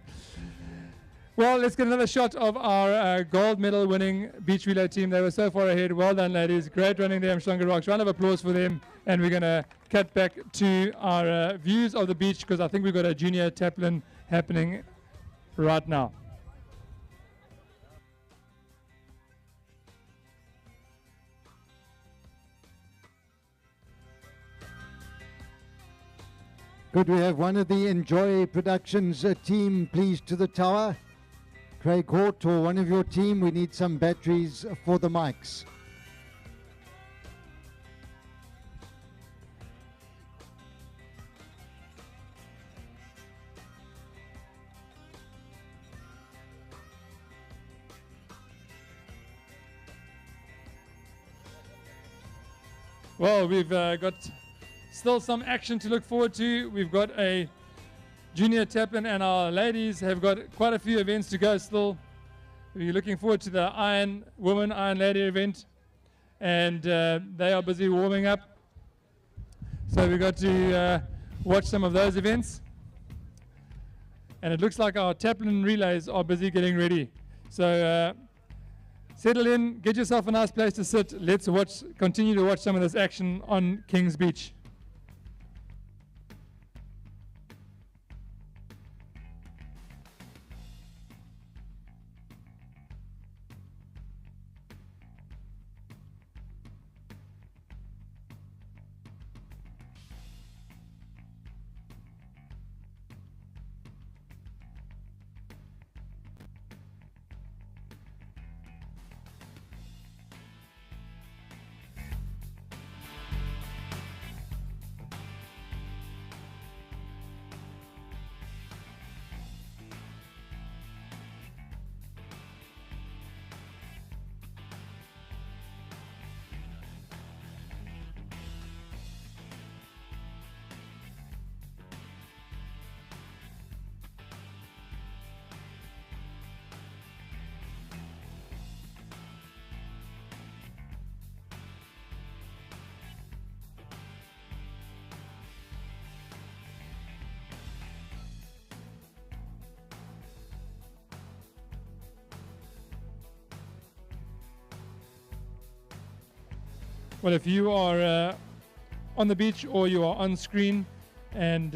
Well, let's get another shot of our gold medal winning beach relay team. They were so far ahead. Well done, ladies. Great running there, Mshlanga Rocks. Round of applause for them. And we're going to cut back to our views of the beach because I think we've got a junior taplin happening right now. Could we have one of the Enjoy Productions team please to the tower? Craig Hort or one of your team, we need some batteries for the mics. Well, we've got still some action to look forward to. We've got a junior taplin and our ladies have got quite a few events to go still. We're looking forward to the Iron Woman, Iron Lady event. And they are busy warming up. So we've got to watch some of those events. And it looks like our taplin relays are busy getting ready. So settle in, get yourself a nice place to sit. Let's continue to watch some of this action on Kings Beach. Well, if you are on the beach or you are on screen and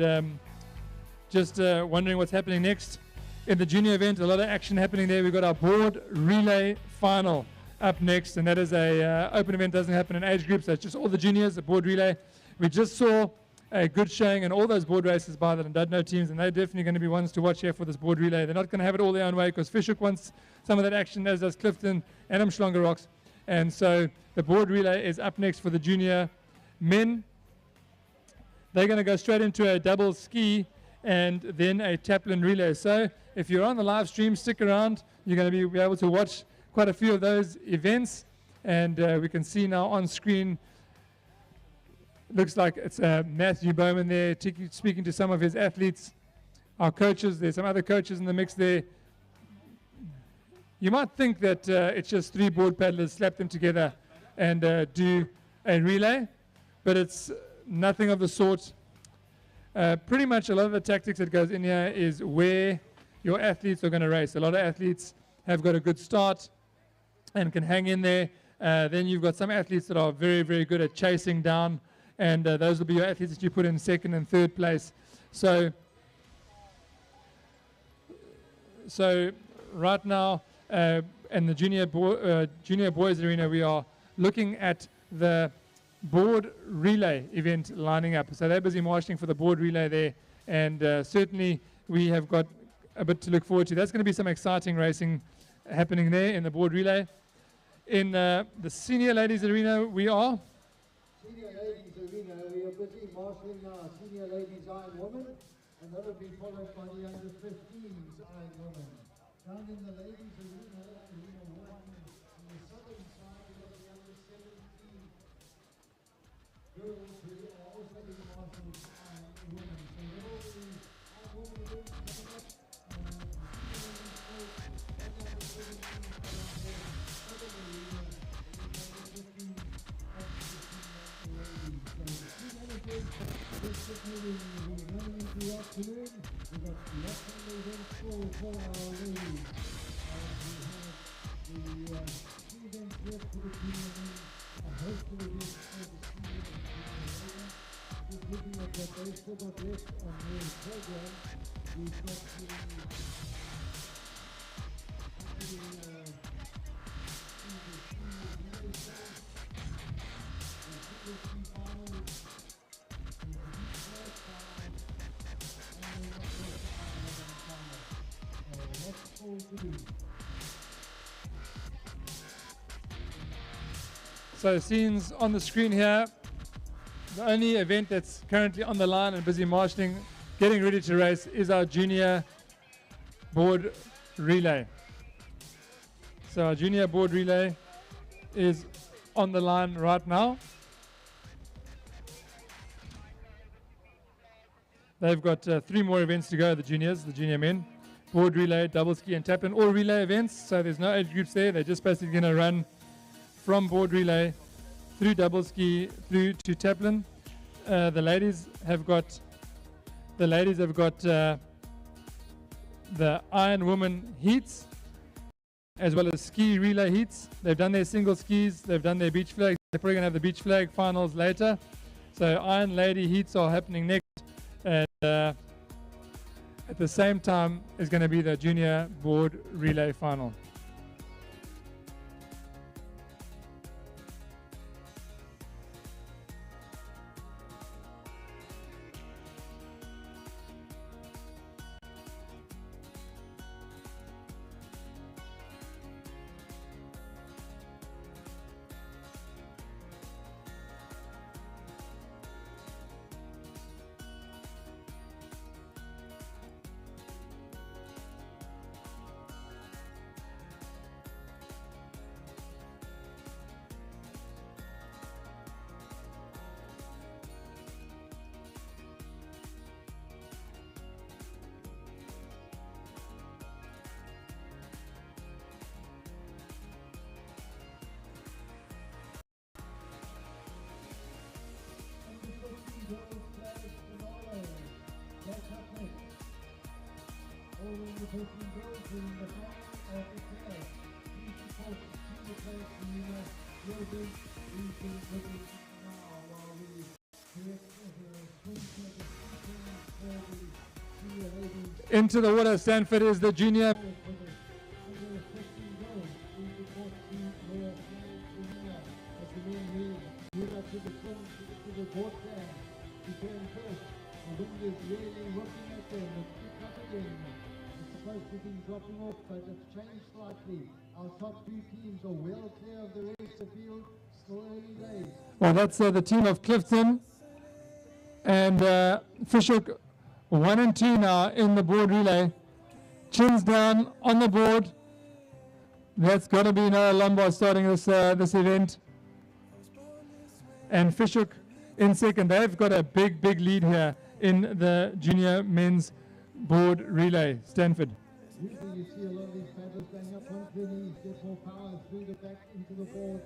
just wondering what's happening next, in the junior event, a lot of action happening there. We've got our board relay final up next, and that is a open event, doesn't happen in age groups, so it's just all the juniors, the board relay. We just saw a good showing in all those board races by the Ndudno teams, and they're definitely going to be ones to watch here for this board relay. They're not going to have it all their own way because Fishhook wants some of that action, as does Clifton and Mshlanga Rocks. And so the board relay is up next for the junior men. They're going to go straight into a double ski and then a taplin relay. So if you're on the live stream, stick around. You're going to be able to watch quite a few of those events. And we can see now on screen, looks like it's Matthew Bowman there speaking to some of his athletes. Our coaches, there's some other coaches in the mix there. You might think that it's just 3 board paddlers, slap them together and do a relay, but it's nothing of the sort. Pretty much a lot of the tactics that goes in here is where your athletes are going to race. A lot of athletes have got a good start and can hang in there. Then you've got some athletes that are very, very good at chasing down, and those will be your athletes that you put in second and third place. So right now, in the junior boys arena, we are looking at the board relay event lining up. So they're busy marshalling for the board relay there, and certainly we have got a bit to look forward to. That's going to be some exciting racing happening there in the board relay. In the senior ladies arena, we are Senior ladies arena, we are busy marshalling our senior ladies Iron Woman, and that will be followed by the under 15s Iron Woman. Down in the ladies arena, arena 1, on the southern side, we have the under 17 girls who are also being marshaled Iron Women. So there will be Iron Woman events coming up, afternoon. We've got lots of events for our ladies. We have the events left for the junior men, a host of events for the senior men. Just looking at what they've still got left on their program, we've got So scenes on the screen here. The only event that's currently on the line and busy marshalling, getting ready to race, is our junior board relay. So our junior board relay is on the line right now. They've got 3 more events to go, the junior men. Board relay, double ski and tap-in, all relay events, so there's no age groups there. They're just basically going to run from board relay through double ski through to tap-in. The ladies have got the Iron Woman heats as well as ski relay heats. They've done their single skis, they've done their beach flag. They're probably going to have the beach flag finals later. So Iron Lady heats are happening next, and at the same time is going to be the junior board relay final. Into the water, Stanford is the junior. Dropping off, but it's changed slightly. Our top 2 teams are well clear of the rest of the field. Still early days. Well, that's the team of Clifton and Fishhook 1 and 2 now in the board relay. Chins down on the board. That's got to be Noah Lombard starting this event. And Fishhook in second. They've got a big lead here in the junior men's board relay. Stanford. Usually you see a lot of these paddlers going up on their knees, get more power through the back into the board.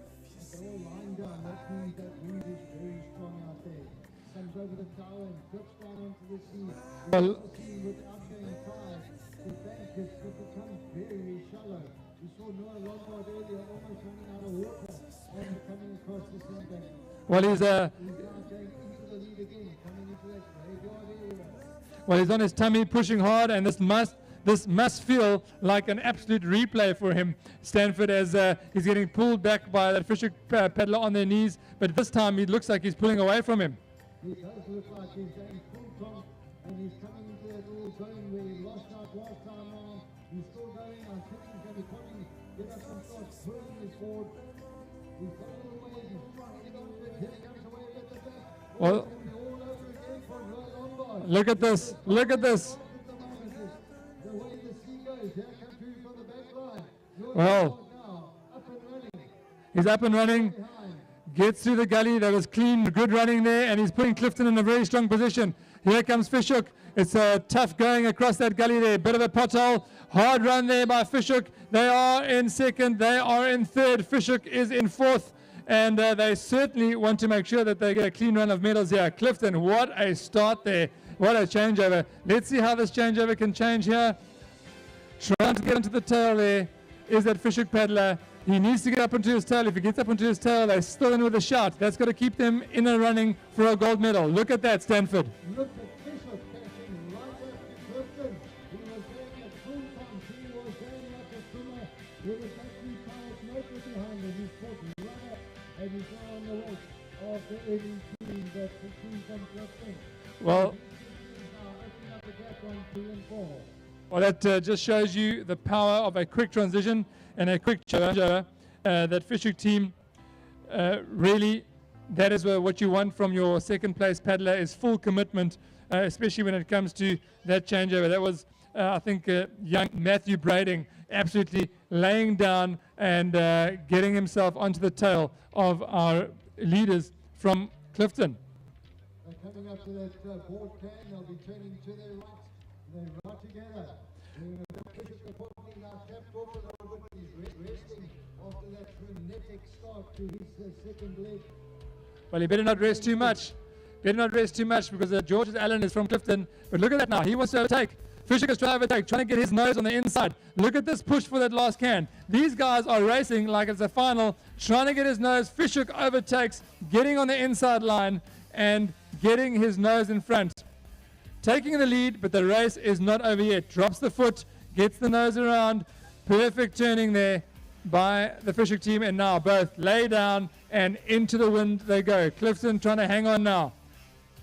They're all lying down. That means that wind is very strong out there. Comes over the tower and flips down onto the sea. Well, without going far, the bank has become very shallow. We saw Noah Lombard earlier almost running out of water and coming across the sandbank. Well, he's He's now going into the lead again, coming into that graveyard area. Well, he's on his tummy, pushing hard, and this must feel like an absolute replay for him, Stanford, as he's getting pulled back by that Fisher peddler on their knees, but this time it looks like he's pulling away from him. He does look like he's going full tromp, and he's coming into that little zone where he lost out last time round. He's still going. I think he's going to probably get up and start pulling his board. He's got a little ways. He's trying on to it. Here he comes away at the back. Well, It's going to be all over again for Noah Lombard. look at this. Look at this. The way the sea goes, here comes through from the back line. Well, Now, up and running. he's up and running. Gets through the gully. That was clean, good running there, and he's putting Clifton in a very strong position. Here comes Fishhook. It's tough going across that gully there. Bit of a pothole. Hard run there by Fishhook. They are in second. They are in third. Fishhook is in fourth. And they certainly want to make sure that they get a clean run of medals here. Clifton, what a start there. What a changeover. Let's see how this changeover can change here. Trying to get into the tail there is that Fishhook paddler. He needs to get up onto his tail. If he gets up onto his tail, they're still in with a shot. That's got to keep them in a running for a gold medal. Look at that, Stanford. Look at Bishop catching right up to Clifton. He was going at full time. He was going like a swimmer with a battery powered motor behind him. He's caught right up and he's now on the wake of the early team. That's the team from Clifton. Well, He's now opening up the gap on 3 and 4. Well, that just shows you the power of a quick transition and a quick changeover. That Fishhook team really, that is what you want from your second place paddler, is full commitment, especially when it comes to that changeover. That was, I think, young Matthew Brading absolutely laying down and getting himself onto the tail of our leaders from Clifton. They're coming up to that board can. They'll be turning to their right. They're right together. Bishop reportedly now tapped off a little bit. He's resting after that frenetic start to his second leg. Well, he better not rest too much. Better not rest too much because George Allen is from Clifton. But look at that now. He wants to overtake. Fishhook is trying to overtake, trying to get his nose on the inside. Look at this push for that last can. These guys are racing like it's a final, trying to get his nose. Fishhook overtakes, getting on the inside line and getting his nose in front. Taking the lead, but the race is not over yet. Drops the foot, gets the nose around. Perfect turning there by the Fishhook team, and now both lay down and into the wind they go. Clifton trying to hang on now.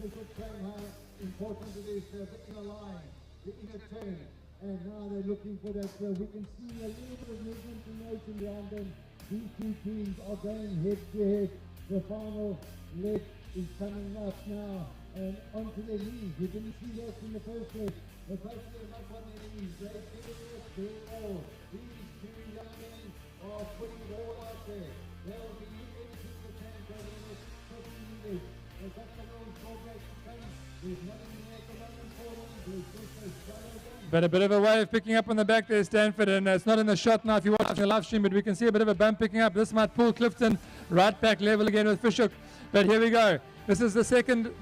Bishop saying how important it is the inner line, the inner turn, and now they're looking for that. We can see a little bit of movement in motion behind them. These two teams are going head to head. The final leg is coming up now and onto their knees. We didn't see that in the first leg. They're both up on their knees. They feel it, they all. These two young men are putting it all out there. They'll be anything they can go in this 15 meters. They've got the little short race to come. There's nothing there at the moment for them. There's just a shallow bump. But a bit of a wave picking up on the back there, Stanford, and it's not in the shot now if you watch the live stream, but we can see a bit of a bump picking up. This might pull Clifton right back level again with Fishhook. But here we go. This is the second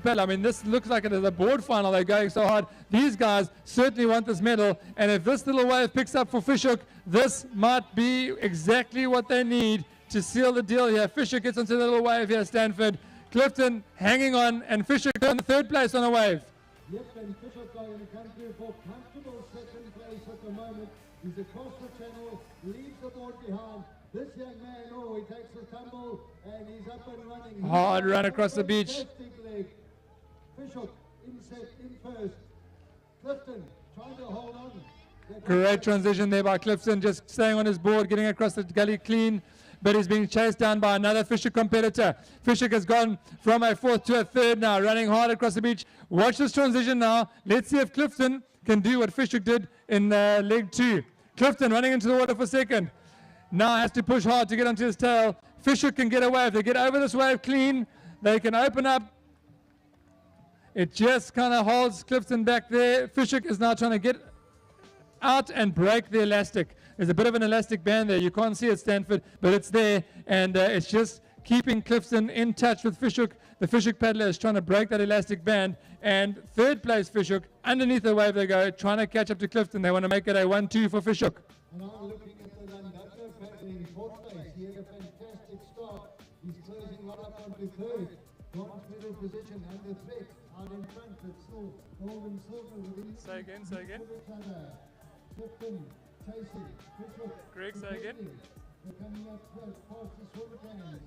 paddle. I mean, this looks like it is a board final. They're going so hard. These guys certainly want this medal. And if this little wave picks up for Fishhook, this might be exactly what they need to seal the deal here. Fishhook gets onto the little wave here, Stanford. Clifton hanging on, and Fishhook on the third place on a wave. Yep, and Fishhook are in the country for comfortable second place at the moment. He's across the channel, leaves the board behind. This young man, he takes a tumble and he's up and running. Hard run across the beach. Fantastic leg. Fishhook in first. Clifton trying to hold on. Great transition there by Clifton, just staying on his board, getting across the gully clean, but he's being chased down by another Fishhook competitor. Fishhook has gone from a fourth to a third now, running hard across the beach. Watch this transition now. Let's see if Clifton can do what Fishhook did in leg 2. Clifton running into the water for second. Now has to push hard to get onto his tail. Fishhook can get away. If they get over this wave clean, they can open up. It just kind of holds Clifton back there. Fishhook is now trying to get out and break the elastic. There's a bit of an elastic band there. You can't see it, Stanford, but it's there, and it's just keeping Clifton in touch with Fishhook. The Fishhook paddler is trying to break that elastic band, and third place Fishhook, underneath the wave they go, trying to catch up to Clifton. They want to make it a 1-2 for Fishhook. And I'm looking at down to third. Bronze medal position under threat. Out in front, but still gold and silver within. Say again, say again. Clifton, chasing. Greg, say again. They're coming up close past the silver cannons.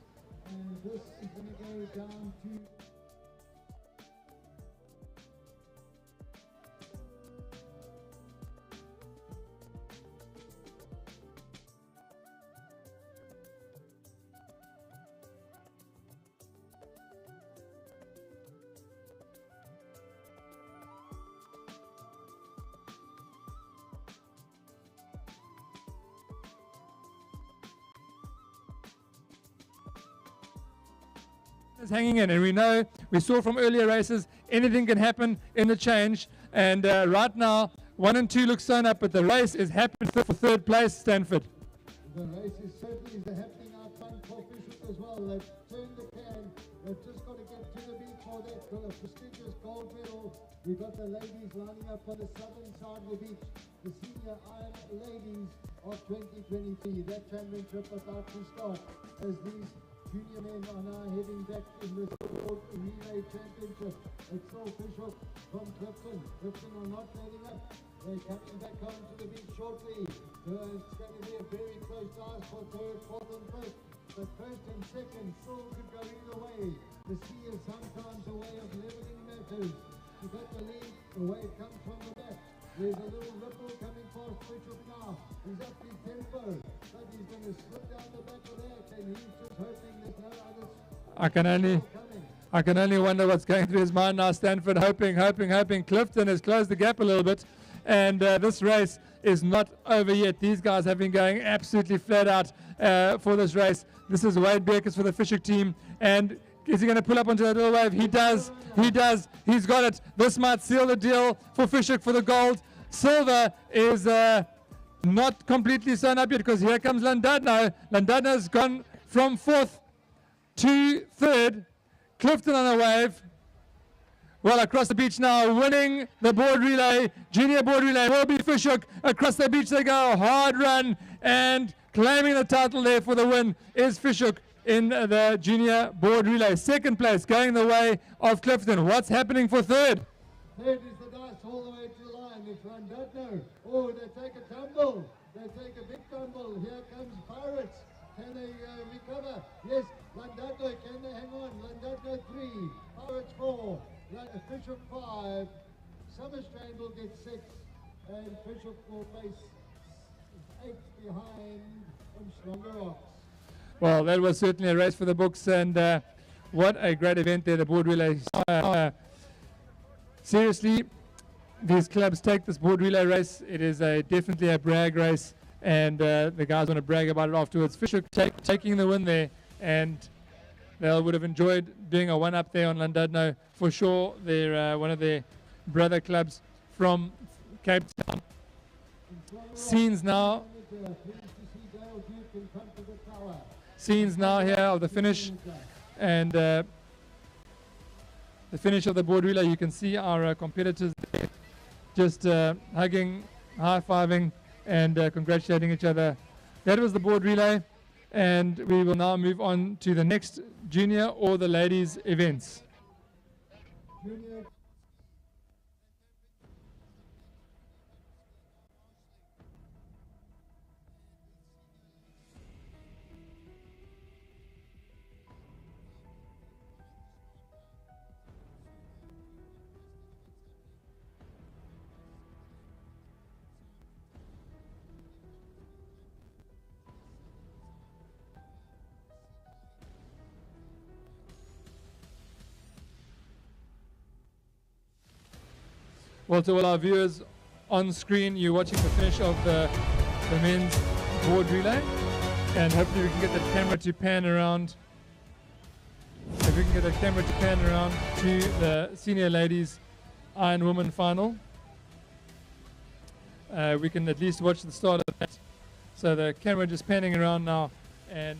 And this is going to go down to... is hanging in, and we saw from earlier races anything can happen in the change, and right now 1 and 2 look sewn up, but the race is happening for third place. Stanford. The race is certainly happening out front for Bishop as well. They've turned the can. They've just got to get to the beach for that prestigious gold medal. We've got the ladies lining up on the southern side of the beach. The senior iron ladies of 2023. That championship about to start as these junior men are now heading back in the World Relay Championship. It's still Bishop from Clifton. Clifton are not letting up. They're coming back onto the beach shortly. It's going to be a very close race for third, fourth and fifth. But first and second still could go either way. The sea is sometimes a way of leveling matters. You've got the lead, the way it comes from the back. There's a little ripple coming past Bishop now. He's up his tempo, but he's going to slip down the back of that, and he's just hoping there's no others. I can only wonder what's going through his mind now. Stanford hoping. Clifton has closed the gap a little bit, and this race is not over yet. These guys have been going absolutely flat out for this race. This is Wade Beckers for the Fisher team, and is he going to pull up onto that little wave? He does. He's got it. This might seal the deal for Fisher for the gold. Silver is not completely sewn up yet, because here comes Landadno. Landadno's gone from fourth to third. Clifton on a wave. Well, across the beach now, winning the board relay. Junior board relay will be Fishhook. Across the beach they go. Hard run, and claiming the title there for the win is Fishhook in the junior board relay. Second place going the way of Clifton. What's happening for third? Third is the dice all the way to the line. It's Landadno. Oh, they take a tumble. They take a big tumble. Here comes Pirates. Can they recover? Yes, Landadno. Can they hang on? Landadno 3. Pirates 4. Bishop 5. Summerstrand will get 6. And Bishop will face 8 behind from Stronger Rocks. Well, that was certainly a race for the books, and what a great event there, the board relay. Seriously, these clubs take this board relay race. It is definitely a brag race, and the guys want to brag about it afterwards. Fisher taking the win there, and they would have enjoyed doing a one-up there on Landadno for sure. They're one of their brother clubs from Cape Town. Scenes now here of the finish, and the finish of the board relay. You can see our competitors there just hugging, high-fiving, and congratulating each other. That was the board relay, and we will now move on to the next junior or the ladies events. Well, to all our viewers on screen, you're watching the finish of the men's board relay, and hopefully we can get the camera to pan around. If we can get the camera to pan around to the senior ladies Iron Woman final, we can at least watch the start of that. So the camera just panning around now, and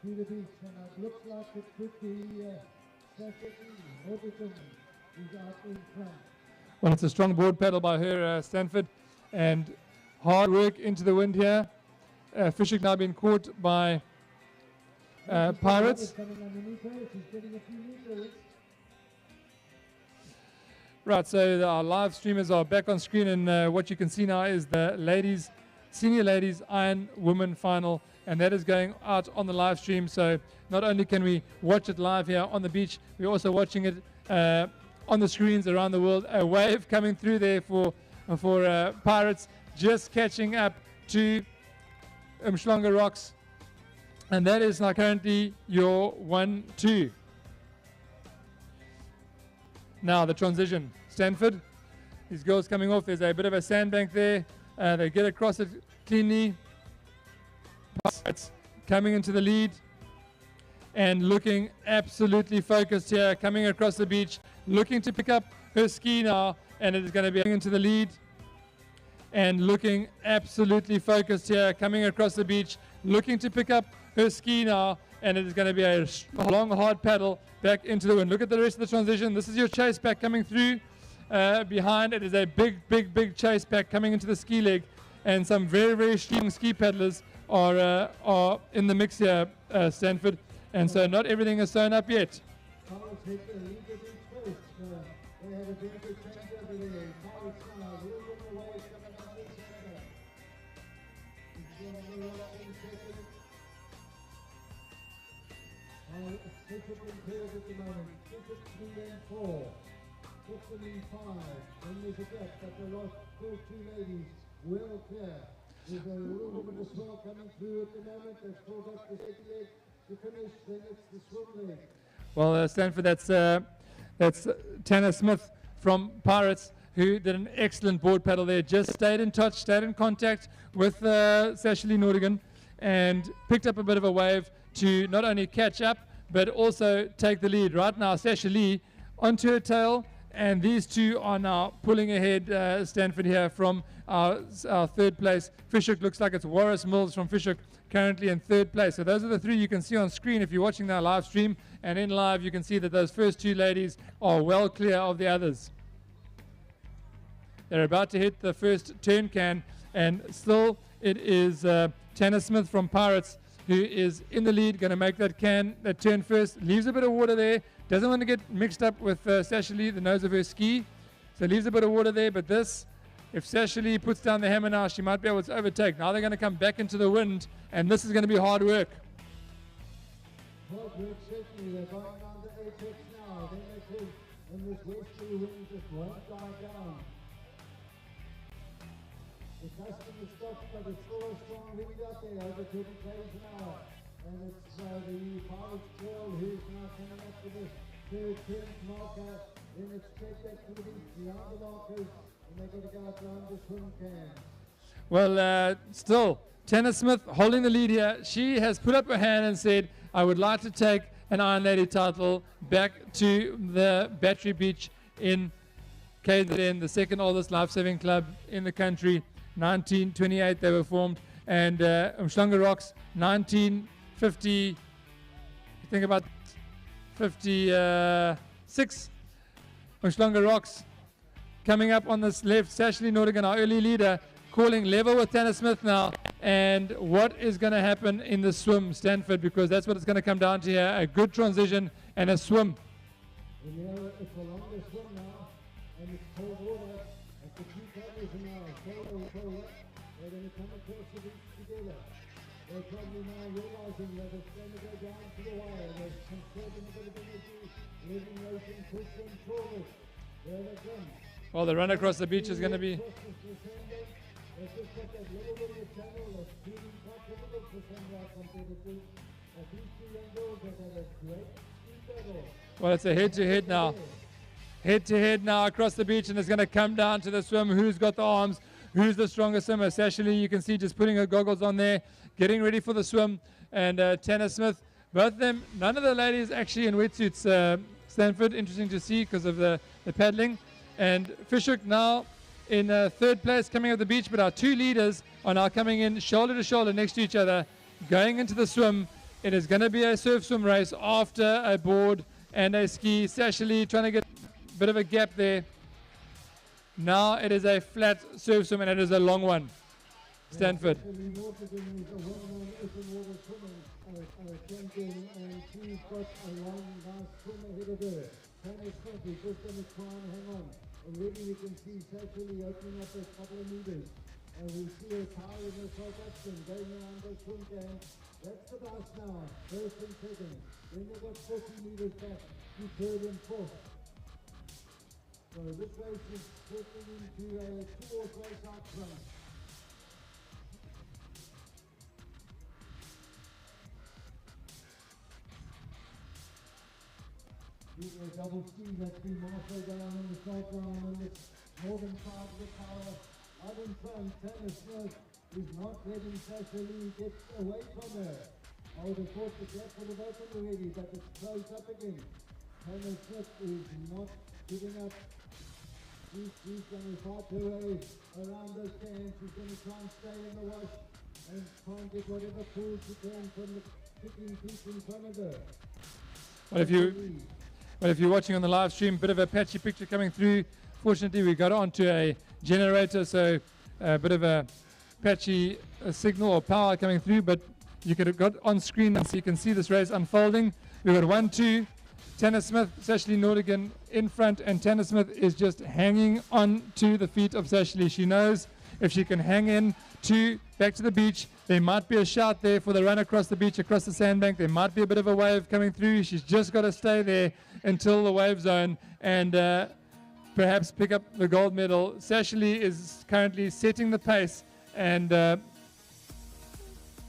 To the beach, and it looks like it could be Morgan is out in front. Well, it's a strong board paddle by her, Stanford, and hard work into the wind here. Fishhook now been caught by Pirates. Right, so our live streamers are back on screen, and what you can see now is the ladies, senior ladies Iron Women final, and that is going out on the live stream. So not only can we watch it live here on the beach, we're also watching it on the screens around the world. A wave coming through there for Pirates, just catching up to Umhlanga Rocks, and that is now currently your 1-2. Now the transition, Stanford, these girls coming off, there's a bit of a sandbank there, they get across it cleanly. Pirates coming into the lead and looking absolutely focused here, coming across the beach, looking to pick up her ski now, and it is going to be into the lead and looking absolutely focused here, coming across the beach, looking to pick up her ski now, and it is going to be a long, hard paddle back into the wind. Look at the rest of the transition. This is your chase pack coming through behind. It is a big chase pack coming into the ski leg, and some very, very strong ski paddlers are in the mix here, Stanford, and so not everything is sewn up yet. There's a little bit of swell coming through at the moment. They've pulled up the head leg to finish, then it's the swim leg. Well, Stanford, that's Tanner Smith from Pirates, who did an excellent board paddle there. Just stayed in touch, stayed in contact with Sasha Lee Nordigan, and picked up a bit of a wave to not only catch up, but also take the lead. Right now, Sasha Lee onto her tail, and these two are now pulling ahead, Stanford here from our third place. Fishhook looks like it's Warris Mills from Fishhook currently in third place. So those are the three you can see on screen if you're watching our live stream, and in live you can see that those first two ladies are well clear of the others. They're about to hit the first turn can, and still it is Tanner Smith from Pirates who is in the lead, going to make that turn first, leaves a bit of water there, doesn't want to get mixed up with Sasha Lee, the nose of her ski, so leaves a bit of water there. But this, if Sasha Lee puts down the hammer now, she might be able to overtake. Now they're going to come back into the wind, and this is going to be hard work. Hard work, certainly. They're going on the apex now. Then they could, and this westerly wind just won't die down. The custom is stopped, but it's still a strong wind out there, over 20 km an hour. And it's the Pirates girl who's now coming up to the third turn marker. Then it's straight back to the beach beyond the markers, and they're going to go out around the swim can. Well, still, Tanner Smith holding the lead here. She has put up her hand and said, I would like to take an Iron Lady title back to the Battery Beach in KZN, the second oldest life-saving club in the country. 1928 they were formed, and Umhlanga Rocks 1950, I think about 56. Umhlanga Rocks coming up on this left, Sasha Lee Nordigan, our early leader, calling level with Tanner Smith now. And what is going to happen in the swim, Stanford, because that's what it's going to come down to here, a good transition and a swim. It's a longer swim now, and it's cold water. The two paddlers are now they're going to come across the beach together. They're probably now realizing that it's going to go down to the wire. They're conserving a bit of energy, letting Ransom push them forward. There they come. Well, the run across the beach is going to be... They've just got that little bit of a channel that's proving quite difficult for some of our competitors. These two young girls have had a great speed battle. Well, it's a head-to-head now. Head-to-head now across the beach, and it's going to come down to the swim. Who's got the arms? Who's the strongest swimmer? Sashali, you can see just putting her goggles on there, getting ready for the swim. And Tanner Smith, both of them, none of the ladies actually in wetsuits. Stanford, interesting to see because of the paddling. And Fishhook now in third place coming up the beach, but our two leaders are now coming in shoulder to shoulder next to each other, going into the swim. It is going to be a surf swim race after a board and a ski. Sashali trying to get a bit of a gap there. Now it is a flat surf swim and it is a long one. Stanford. Champion, and she's got a long, nice swim ahead of her. Tanner Smith is just going to try and hang on. Already you can see Sashali opening up a couple of meters. And we see her powering herself up and going around the swim game. That's the bus now, first and second. Then they've got 40 meters back to third and fourth. So this race is settling into a two-horse race out front. A double speed that's been marshaled down on the side line on the northern side of the tower. Out in front, Tanner Smith is not letting Sashali get away from her. I would have thought the gap would have opened already, but it's closed up again. Tanner Smith is not giving up. She's going to fight her way around this stand. She's going to try and stay in the wash and try and get whatever pools she can from the kicking feet in front of her. Well, if you're watching on the live stream, bit of a patchy picture coming through. Fortunately, we got onto a generator, so a bit of a patchy signal or power coming through, but you could have got on screen so you can see this race unfolding. We've got 1-2, Tanner Smith, Sashali Nordigan in front, and Tanner Smith is just hanging on to the feet of Sashali. She knows if she can hang in back to the beach, there might be a shout there for the run across the beach, across the sandbank. There might be a bit of a wave coming through. She's just got to stay there until the wave zone and perhaps pick up the gold medal. Sashali is currently setting the pace and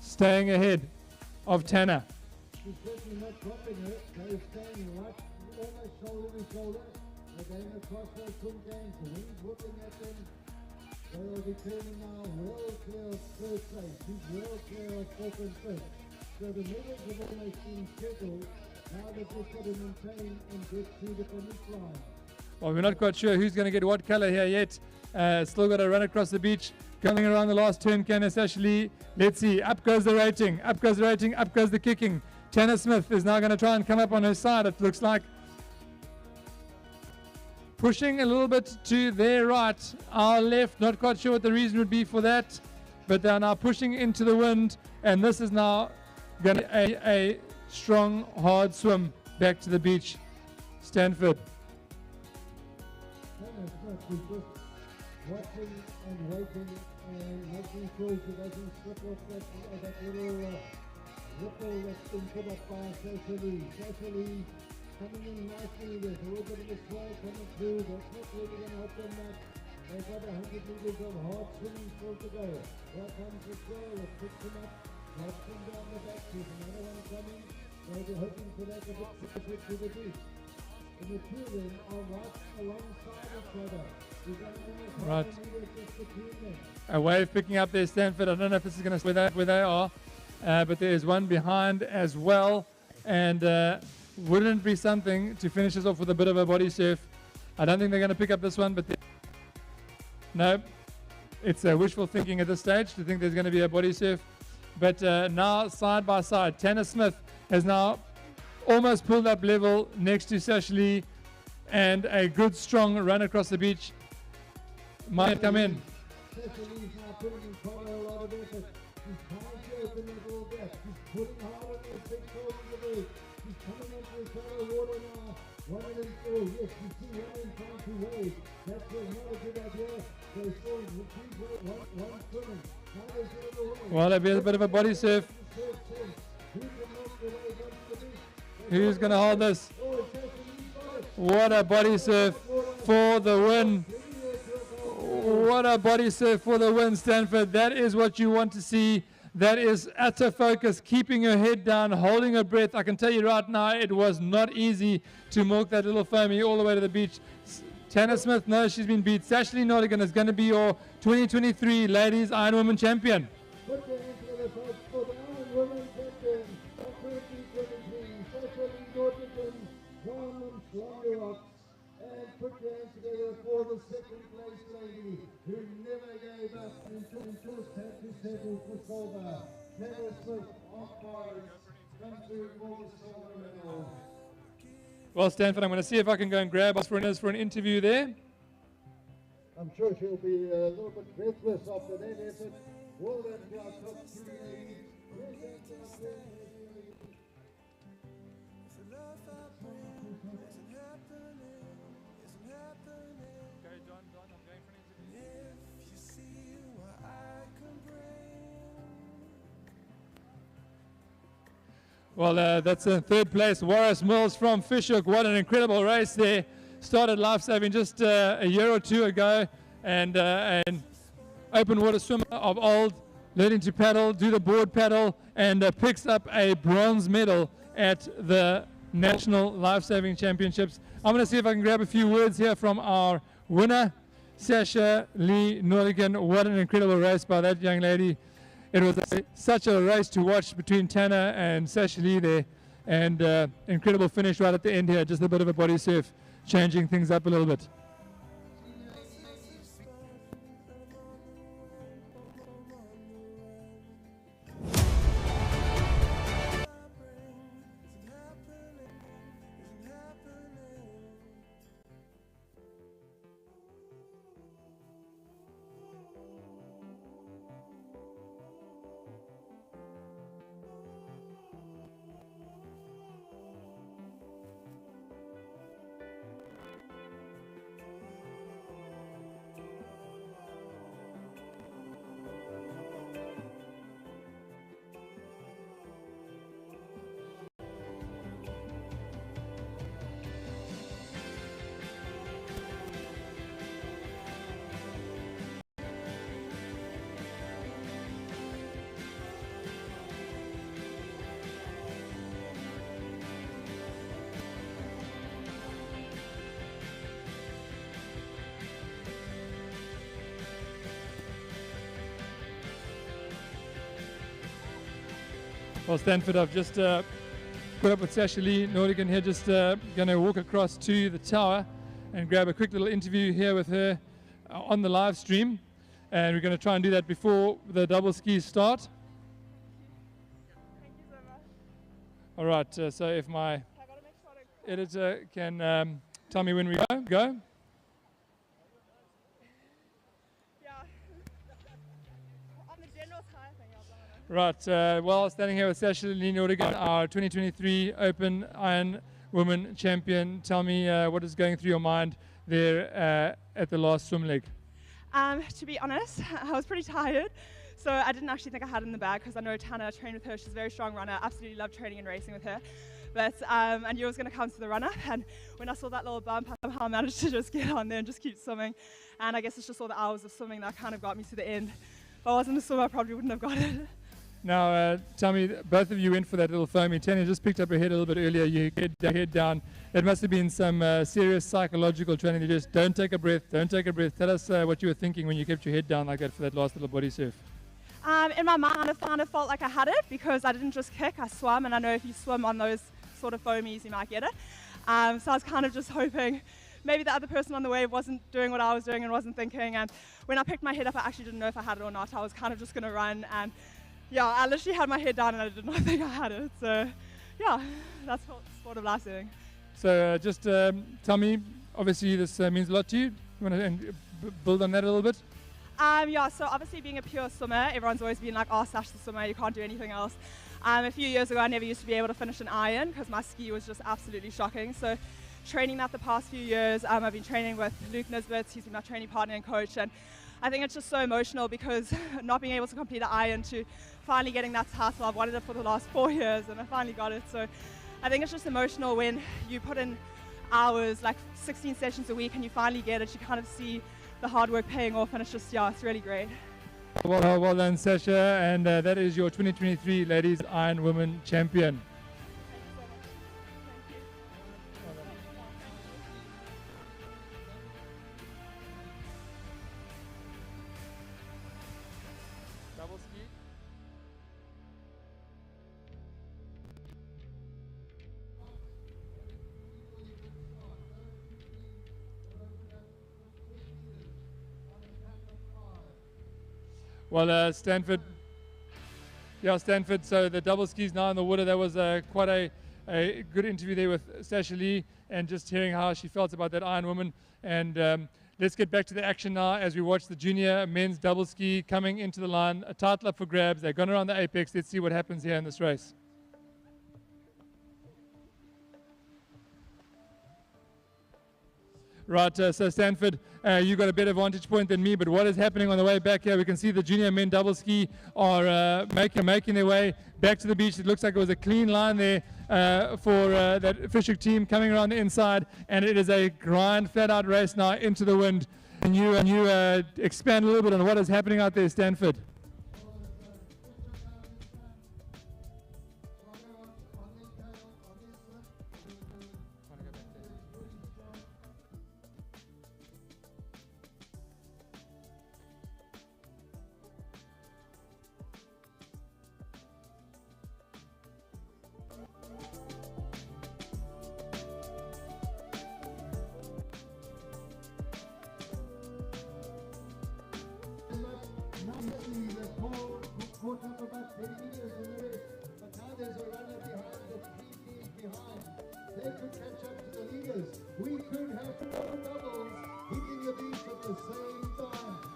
staying ahead of Tanner. She's certainly not dropping her. They're staying right, almost shoulder to shoulder. They're going across those swim games. The wind's whipping at them. They are returning now well clear of third place. She's well clear of fourth and fifth. So the medals have almost been scheduled. Now they've just got to maintain and get to the finish line. Well, we're not quite sure who's going to get what color here yet. Still got to run across the beach. Coming around the last turn, Sashali. Let's see. Up goes the rating. Up goes the rating. Up goes the kicking. Tanner Smith is now going to try and come up on her side, it looks like. Pushing a little bit to their right, our left. Not quite sure what the reason would be for that, but they're now pushing into the wind, and this is now going to be a strong, hard swim back to the beach. Stanford. Tanner Smith is just watching and waiting and making sure she doesn't slip off that little ripple that's been put up by Sashali. Sashali coming in nicely. There's a little bit of a swell coming through. That's not really going to help them much. They've got 100 meters of hard swimming still to go. Here comes the swell. It picks him up. Drops him down the back. There's another one coming. They're hoping for that to get closer to the beach. And the two of them are right alongside each other. Right. A wave picking up there, Stanford. I don't know if this is going to stay where they are, but there is one behind as well. And wouldn't it be something to finish us off with a bit of a body surf? I don't think they're going to pick up this one, but no, it's wishful thinking at this stage to think there's going to be a body surf. But now side by side, Tanner Smith has now almost pulled up level next to Sashali, and a good strong run across the beach might come in. Sashali's now putting in quite a lot of effort. She's trying to open that little gap. She's putting hard on those big shoulders of hers. She's coming into the shallow water now. 1 and 4. Yes, you see 1 and trying to wave. That's not a good idea. They still one swimming. Now there's a little Well, a bit of a body surf. Who's going to hold this? What a body surf for the win. What a body surf for the win, Stanford. That is what you want to see. That is utter focus, keeping her head down, holding her breath. I can tell you right now, it was not easy to milk that little foamy all the way to the beach. Tanner Smith knows she's been beat. Sashley Nottingham is going to be your 2023 Ladies Iron Woman Champion. Put your hands together for the Iron Women Champion of 2023, Sashley Nottingham from Langerock. And put your hands together for the second place lady who never gave up and just had to settle for silver. Tanner Smith of Paris comes through for the silver medal. Well, Stanford, I'm going to see if I can go and grab us for an interview there. I'm sure she'll be a little bit breathless after that effort. Well done to our top three ladies. Well done to our top three ladies. Well, that's in third place. Warris Mills from Fishhook. What an incredible race there. Started Lifesaving just a year or two ago, and open water swimmer of old, learning to paddle, do the board paddle, and picks up a bronze medal at the National Lifesaving Championships. I'm going to see if I can grab a few words here from our winner, Sasha Lee Nottingham. What an incredible race by that young lady. It was such a race to watch between Tanner and Sasha Lee there, and incredible finish right at the end here. Just a bit of a body surf, changing things up a little bit. Well, Stanford, I've just caught up with Sasha Lee Nottingham here, just going to walk across to the tower and grab a quick little interview here with her on the live stream. And we're going to try and do that before the double skis start. Thank you so much. All right, so if my editor can tell me when we go. Right, well, standing here with Sasha Lee Nottingham, our 2023 Open Iron Woman Champion. Tell me what is going through your mind there at the last swim leg? To be honest, I was pretty tired, so I didn't actually think I had it in the bag because I know Tanner trained with her. She's a very strong runner. Absolutely love training and racing with her. But I knew I was going to come to the run-up, and when I saw that little bump, I somehow managed to just get on there and just keep swimming. And I guess it's just all the hours of swimming that kind of got me to the end. If I wasn't a swimmer, I probably wouldn't have got it. Now, tell me, both of you went for that little foamy. Tanya just picked up her head a little bit earlier. You get your head down. It must have been some serious psychological training. You just don't take a breath, don't take a breath. Tell us what you were thinking when you kept your head down like that for that last little body surf. In my mind, I kind of felt like I had it because I didn't just kick, I swam, and I know if you swim on those sort of foamies, you might get it. So I was kind of just hoping maybe the other person on the wave wasn't doing what I was doing and wasn't thinking. And when I picked my head up, I actually didn't know if I had it or not. I was kind of just going to run, and yeah, I literally had my head down and I did not think I had it. So yeah, that's what sport of lifesaving. So just tell me, obviously this means a lot to you. You want to build on that a little bit? Yeah, so obviously being a pure swimmer, everyone's always been like, oh, Sash the swimmer, you can't do anything else. A few years ago, I never used to be able to finish an iron because my ski was just absolutely shocking. So training that the past few years, I've been training with Luke Nisbet, he's been my training partner and coach, and I think it's just so emotional because not being able to complete the iron to finally getting that title. I've wanted it for the last 4 years and I finally got it. So I think it's just emotional when you put in hours, like 16 sessions a week, and you finally get it. You kind of see the hard work paying off, and it's just, yeah, it's really great. Well done, Sasha, and that is your 2023 Ladies Iron Women Champion. Double ski. Well, Stanford, so the double skis now in the water. That was quite a good interview there with Sasha Lee, and just hearing how she felt about that Iron Woman. And let's get back to the action now as we watch the junior men's double ski coming into the line. A title up for grabs. They're going around the apex. Let's see what happens here in this race. Right, so Stanford, you got a better vantage point than me, but what is happening on the way back here? We can see the junior men double ski are making their way back to the beach. It looks like it was a clean line there for that Fisher team coming around the inside, and it is a grind, flat-out race now into the wind. And you expand a little bit on what is happening out there, Stanford.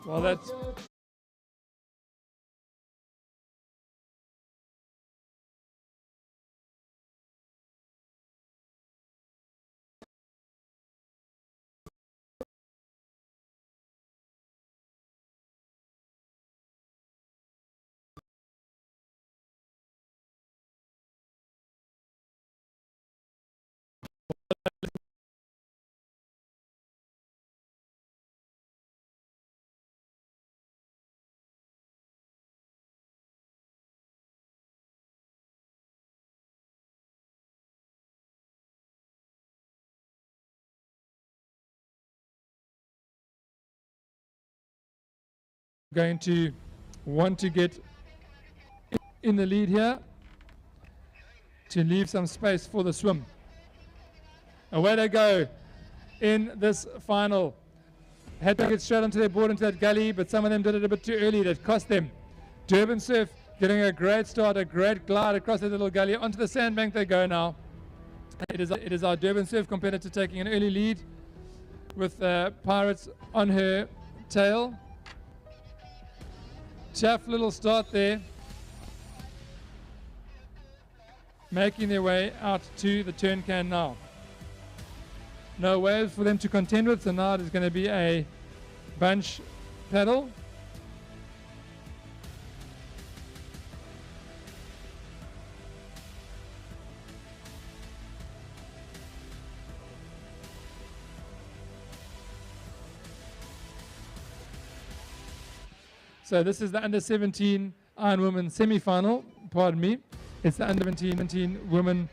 Well, that's going to want to get in the lead here to leave some space for the swim. Away they go in this final. Had to get straight onto their board into that gully, but some of them did it a bit too early. That cost them. Durban Surf getting a great start, a great glide across that little gully. Onto the sandbank they go now. It is our Durban Surf competitor taking an early lead with Pirates on her tail. Tough little start there, making their way out to the turn can now. No waves for them to contend with, so now it is going to be a bunch paddle. So this is the under 17 Iron Women semi-final, pardon me. It's the under 17 women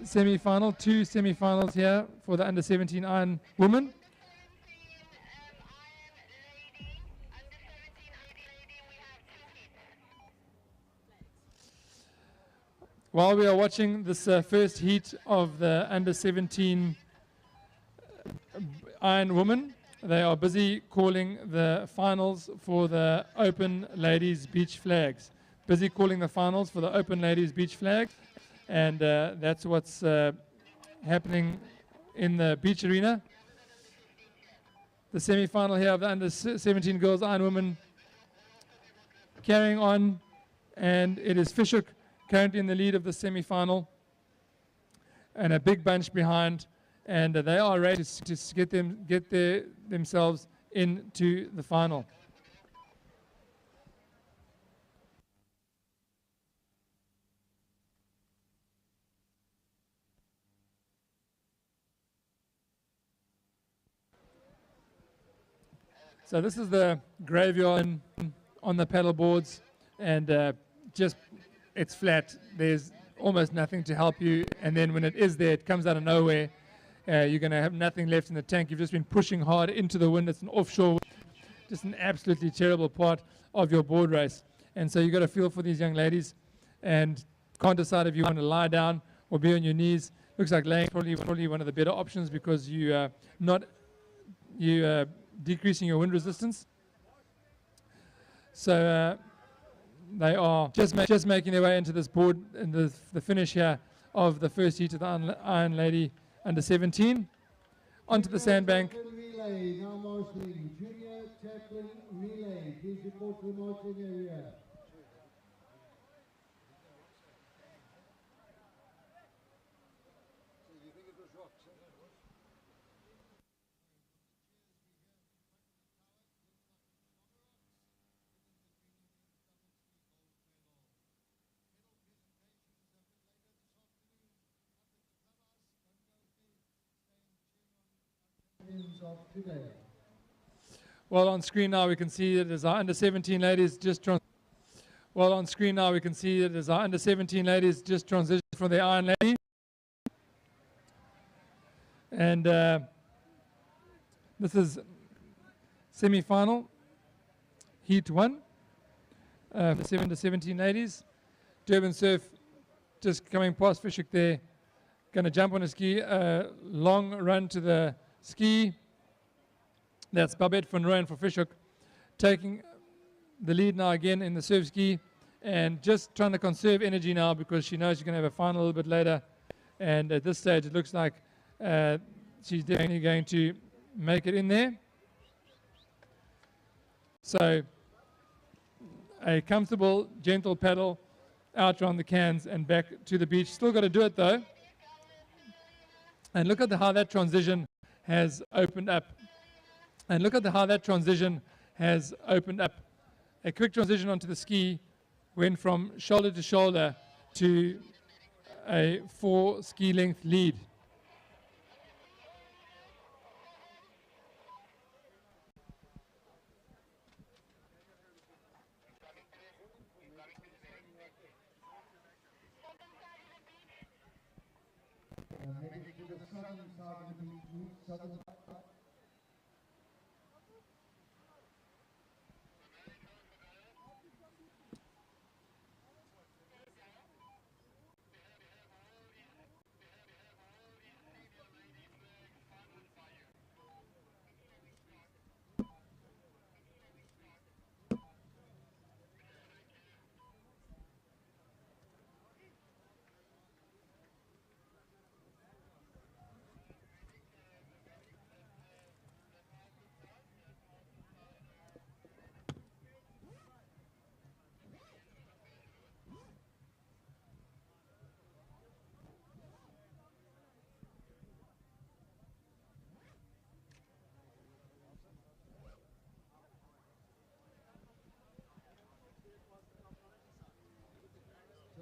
semi-final, 2 semi-finals here for the under 17 Iron Women. While we are watching this first heat of the under 17 Iron Women, they are busy calling the finals for the Open Ladies Beach Flags. Busy calling the finals for the Open Ladies Beach Flags. And that's what's happening in the beach arena. The semi-final here of the under 17 girls Iron Women carrying on. And it is Fishhook currently in the lead of the semi-final. And a big bunch behind. And they are ready to get themselves into the final. So this is the graveyard on the paddle boards, and just it's flat. There's almost nothing to help you, and then when it is there, it comes out of nowhere. You're going to have nothing left in the tank. You've just been pushing hard into the wind. It's an offshore, just an absolutely terrible part of your board race. And so you've got to feel for these young ladies, and can't decide if you want to lie down or be on your knees. Looks like laying is probably one of the better options, because you decreasing your wind resistance. So they are just making their way into this board in the finish here of the first heat of the Iron Lady under 17. Onto the sandbank. Relay, now marshalling. Junior Chaplain Relay. Please report to the marshalling area. Of today. Well, on screen now we can see that as our under 17 ladies just transitioned from the Iron Lady, and this is semi-final, heat 1, for the 7 to 17 ladies. Durban Surf just coming past Fishhook there, going to jump on a ski, long run to the ski. That's Babette van Rooyen for Fishhook, taking the lead now again in the surf ski, and just trying to conserve energy now, because she knows she's going to have a final a little bit later. And at this stage, it looks like she's definitely going to make it in there. So a comfortable, gentle paddle out around the cans and back to the beach. Still got to do it though. And look at how that transition has opened up. And look at how that transition has opened up. A quick transition onto the ski, went from shoulder to shoulder to a 4 ski length lead. Heading to the southern side of the beach, southern.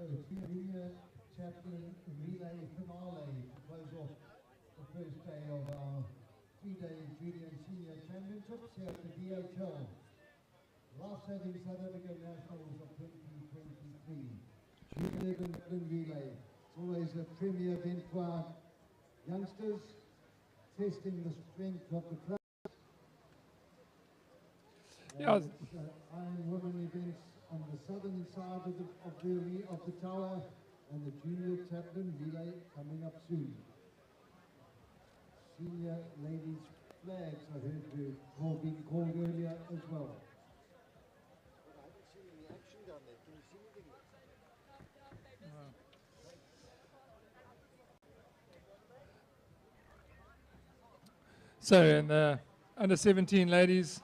So Junior Chaplain Relay Finale to close off the first day of our 3-day Junior and Senior Championships here at the DHL Lifesaving South Africa Nationals of 2023. Junior Chaplain Relay. It's always a premier event for our youngsters, testing the strength of the club. Yeah. Iron Women events on the southern side of the tower, and the Junior Chaplain Relay coming up soon. Senior ladies flags I heard were being called earlier as well. But I haven't seen any action down there. Can you see anything? So in the under 17 ladies,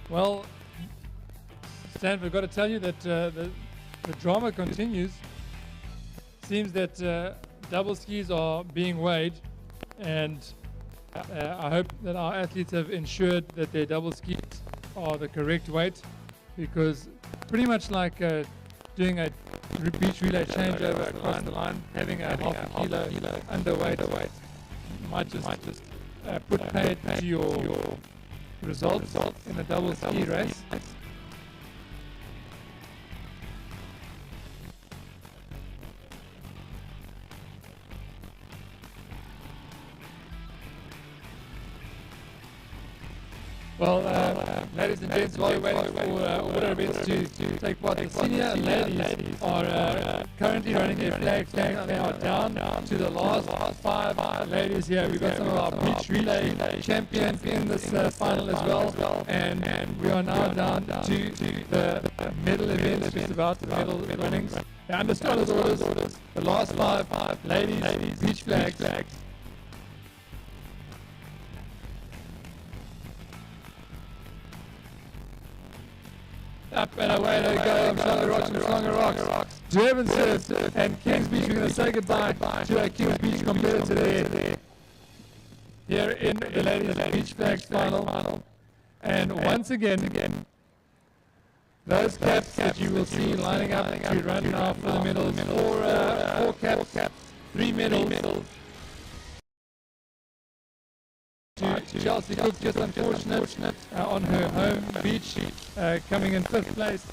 Well, Stanford, I've got to tell you that the drama continues. Seems that double skis are being weighed, and I hope that our athletes have ensured that their double skis are the correct weight, because pretty much like doing a beach relay changeover across the line, having a half a kilo underweight might just put paid to your results in a double ski race. Well, ladies and gents, while we're waiting for order events to take part, the senior ladies are currently running their flags. They are down to the last 5 ladies here. We've got some of our beach relay champions in this final as well, and we are now down to the medal events, just about the medal runnings. Under starters orders, the last 5 ladies beach flags. Up and away they go, Umhlanga Rocks. Durban Surf and Kings Beach. We're going to say goodbye to our Kings Beach competitor there. Here in the ladies beach flags final. And once again, those caps that you will see lining up to run now for the medals. 4 caps, 3 medals. To Chelsea Cook, just unfortunate on her home beach, coming in 5th place.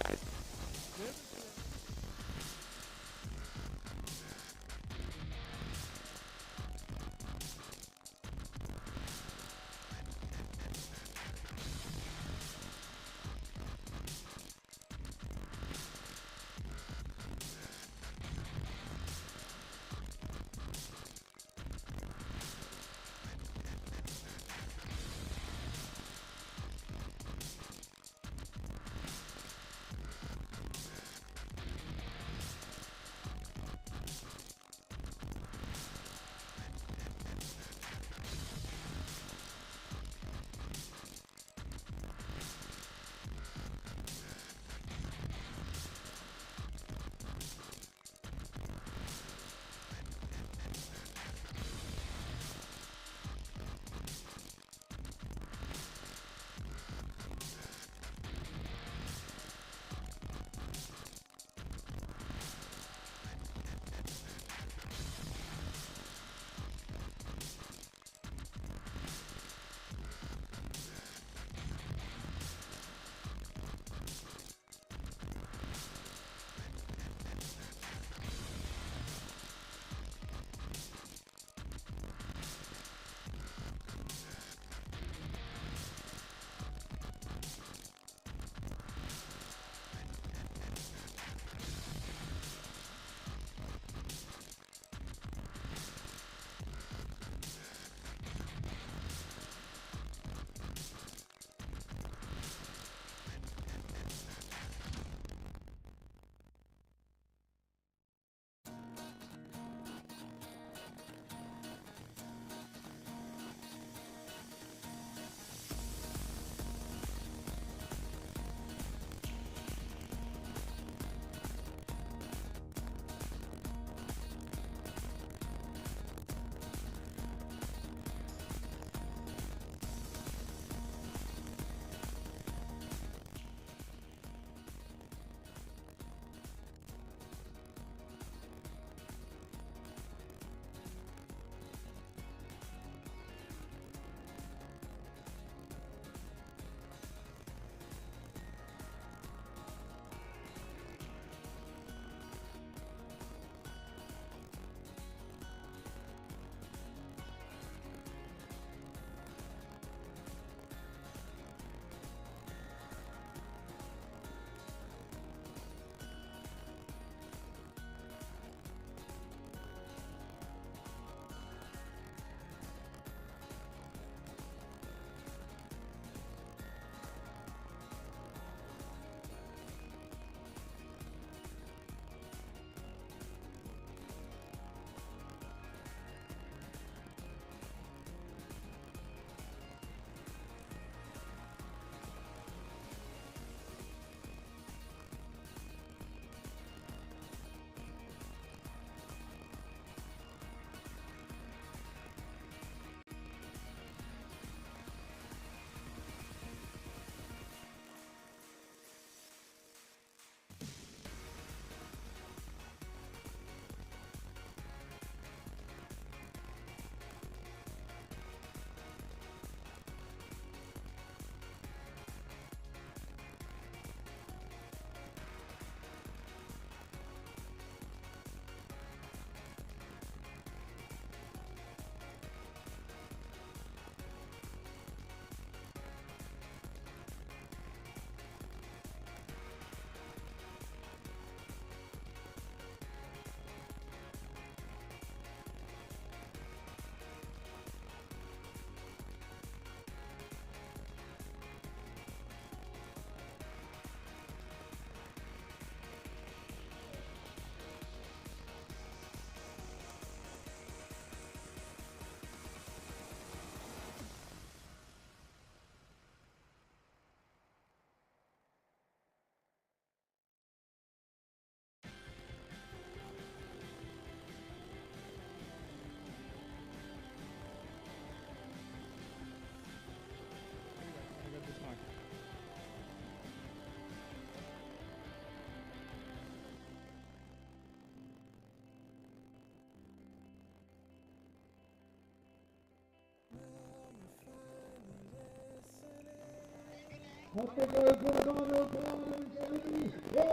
Up they go, good on, and Kennedy.